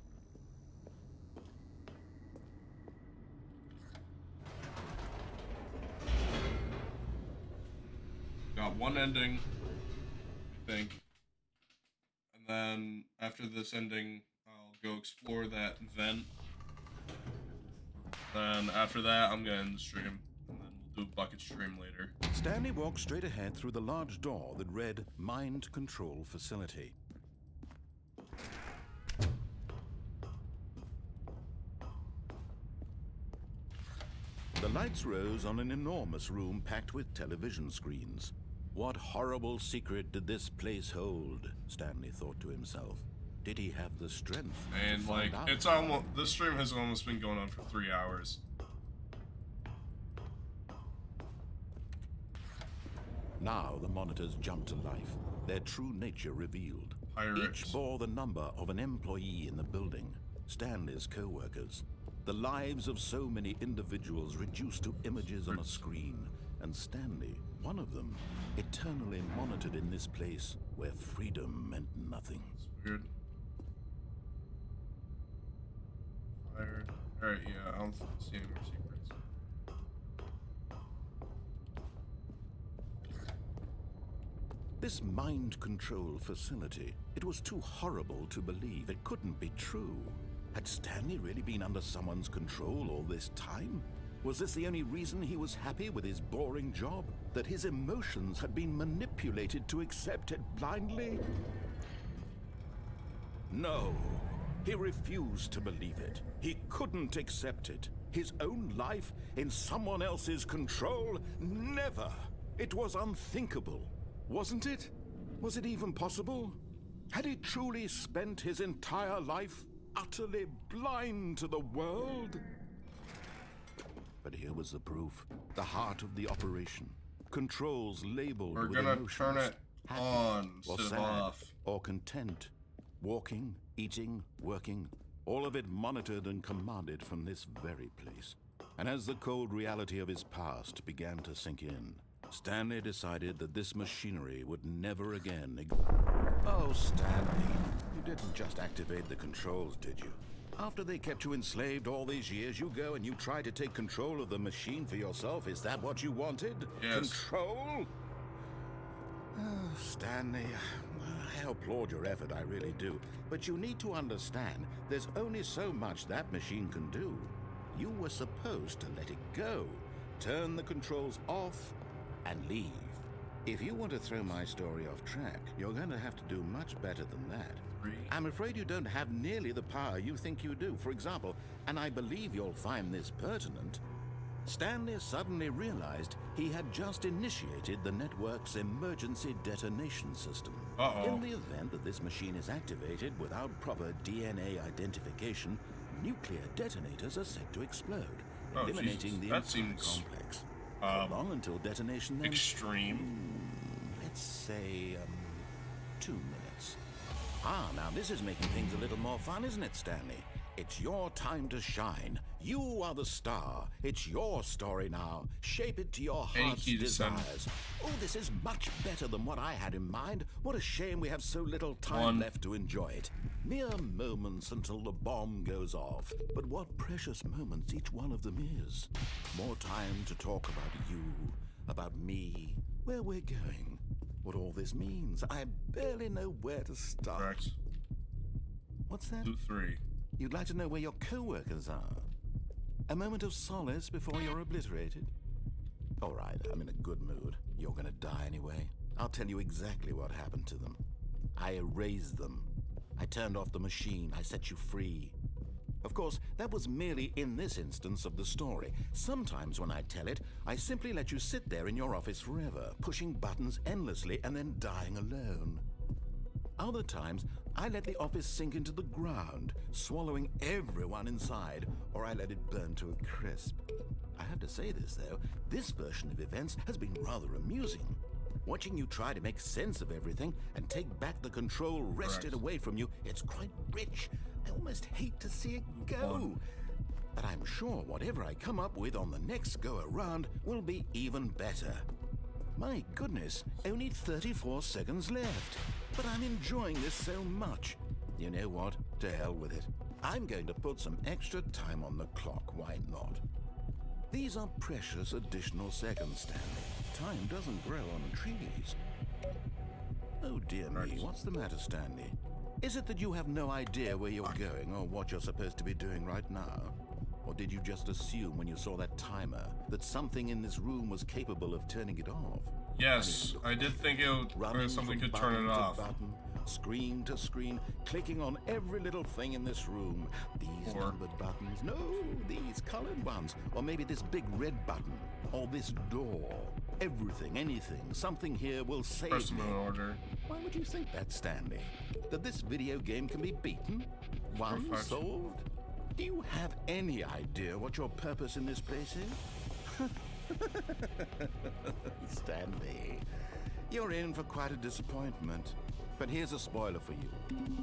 Got one ending, I think. And then after this ending, I'll go explore that vent. Then after that, I'm gonna end the stream. And then we'll do a bucket stream later. Stanley walked straight ahead through the large door that read Mind Control Facility. The lights rose on an enormous room packed with television screens. What horrible secret did this place hold? Stanley thought to himself. Did he have the strength And to find like, out? it's almost, this stream has almost been going on for 3 hours. Now the monitors jumped to life, their true nature revealed. Pirates. Each bore the number of an employee in the building, Stanley's co-workers. The lives of so many individuals reduced to images on a screen, and Stanley, one of them, eternally monitored in this place where freedom meant nothing. It's weird. Fired. Alright, yeah, I don't see any more secrets. This mind control facility, it was too horrible to believe. It couldn't be true. Had Stanley really been under someone's control all this time? Was this the only reason he was happy with his boring job? That his emotions had been manipulated to accept it blindly? No, he refused to believe it. He couldn't accept it. His own life in someone else's control? Never! It was unthinkable. Wasn't it? Was it even possible? Had he truly spent his entire life utterly blind to the world? But here was the proof. The heart of the operation. Controls labeled We're with gonna emotions. turn it Happy on or instead of sad off. or content. Walking, eating, working. All of it monitored and commanded from this very place. And as the cold reality of his past began to sink in, Stanley decided that this machinery would never again. Oh, Stanley, you didn't just activate the controls, did you? After they kept you enslaved all these years, you go and you try to take control of the machine for yourself. Is that what you wanted? Yes. Control? Oh, Stanley, I applaud your effort, I really do. But you need to understand, there's only so much that machine can do. You were supposed to let it go, turn the controls off, and leave. If you want to throw my story off track, you're going to have to do much better than that. I'm afraid you don't have nearly the power you think you do. For example, and I believe you'll find this pertinent, Stanley suddenly realized he had just initiated the network's emergency detonation system. In the event that this machine is activated without proper DNA identification, nuclear detonators are set to explode, eliminating the entire complex. How long until detonation then? Extreme. Let's say, 2 minutes. Now this is making things a little more fun, isn't it, Stanley? It's your time to shine. You are the star. It's your story now. Shape it to your heart's desires. Oh, this is much better than what I had in mind. What a shame we have so little time left to enjoy it. Mere moments until the bomb goes off. But what precious moments each one of them is. More time to talk about you, about me, where we're going, what all this means. I barely know where to start. Correct. What's that? 2-3. You'd like to know where your co-workers are? A moment of solace before you're obliterated? All right, I'm in a good mood. You're gonna die anyway. I'll tell you exactly what happened to them. I erased them. I turned off the machine. I set you free. Of course, that was merely in this instance of the story. Sometimes when I tell it, I simply let you sit there in your office forever, pushing buttons endlessly and then dying alone. Other times, I let the office sink into the ground, swallowing everyone inside, or I let it burn to a crisp. I have to say this, though, this version of events has been rather amusing. Watching you try to make sense of everything and take back the control wrested away from you, it's quite rich. I almost hate to see it go. But I'm sure whatever I come up with on the next go-around will be even better. My goodness, only 34 seconds left. But I'm enjoying this so much. You know what? To hell with it. I'm going to put some extra time on the clock, why not? These are precious additional seconds, Stanley. Time doesn't grow on trees. Oh dear me, what's the matter, Stanley? Is it that you have no idea where you're going or what you're supposed to be doing right now? Or did you just assume when you saw that timer that something in this room was capable of turning it off? Yes, I did think something could turn it off. Button, screen to screen, clicking on every little thing in this room. These numbered buttons, no, these colored ones. Or maybe this big red button, or this door. Everything, anything, something here will save me. Order. Why would you think that, Stanley? That this video game can be beaten? One solved? Do you have any idea what your purpose in this place is? Stanley, you're in for quite a disappointment. But here's a spoiler for you.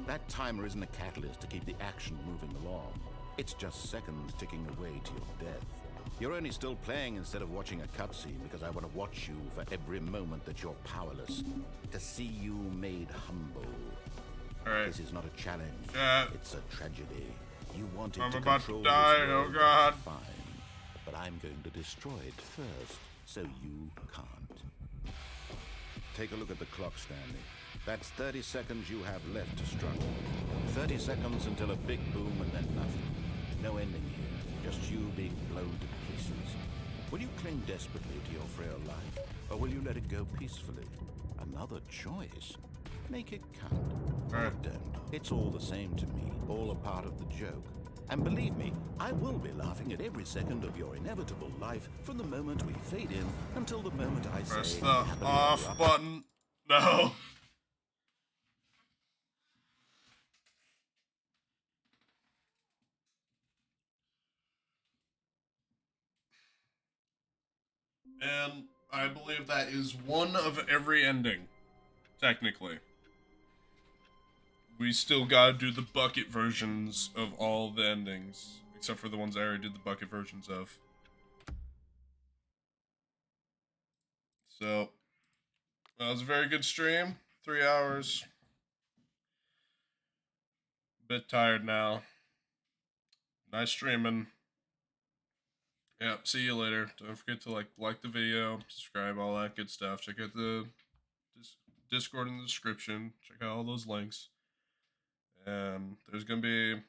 That timer isn't a catalyst to keep the action moving along. It's just seconds ticking away to your death. You're only still playing instead of watching a cutscene because I want to watch you for every moment that you're powerless. To see you made humble. Alright. This is not a challenge. It's a tragedy. You wanted I'm to about control to die, this world, oh god. that's fine. But I'm going to destroy it first, so you can't. Take a look at the clock, Stanley. That's 30 seconds you have left to struggle. 30 seconds until a big boom and then nothing. No ending here, just you being blown to pieces. Will you cling desperately to your frail life, or will you let it go peacefully? Another choice. Make it count. Or don't. It's all the same to me, all a part of the joke. And believe me, I will be laughing at every second of your inevitable life from the moment we fade in until the moment I say... Press the off button. No. And I believe that is one of every ending, technically. We still gotta do the bucket versions of all the endings, except for the ones I already did the bucket versions of. So, that was a very good stream. 3 hours. Bit tired now. Nice streaming. Yeah, see you later. Don't forget to like the video, subscribe, all that good stuff. Check out the Discord in the description. Check out all those links. And there's gonna be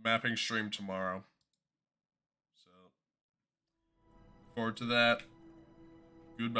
mapping stream tomorrow. So, look forward to that.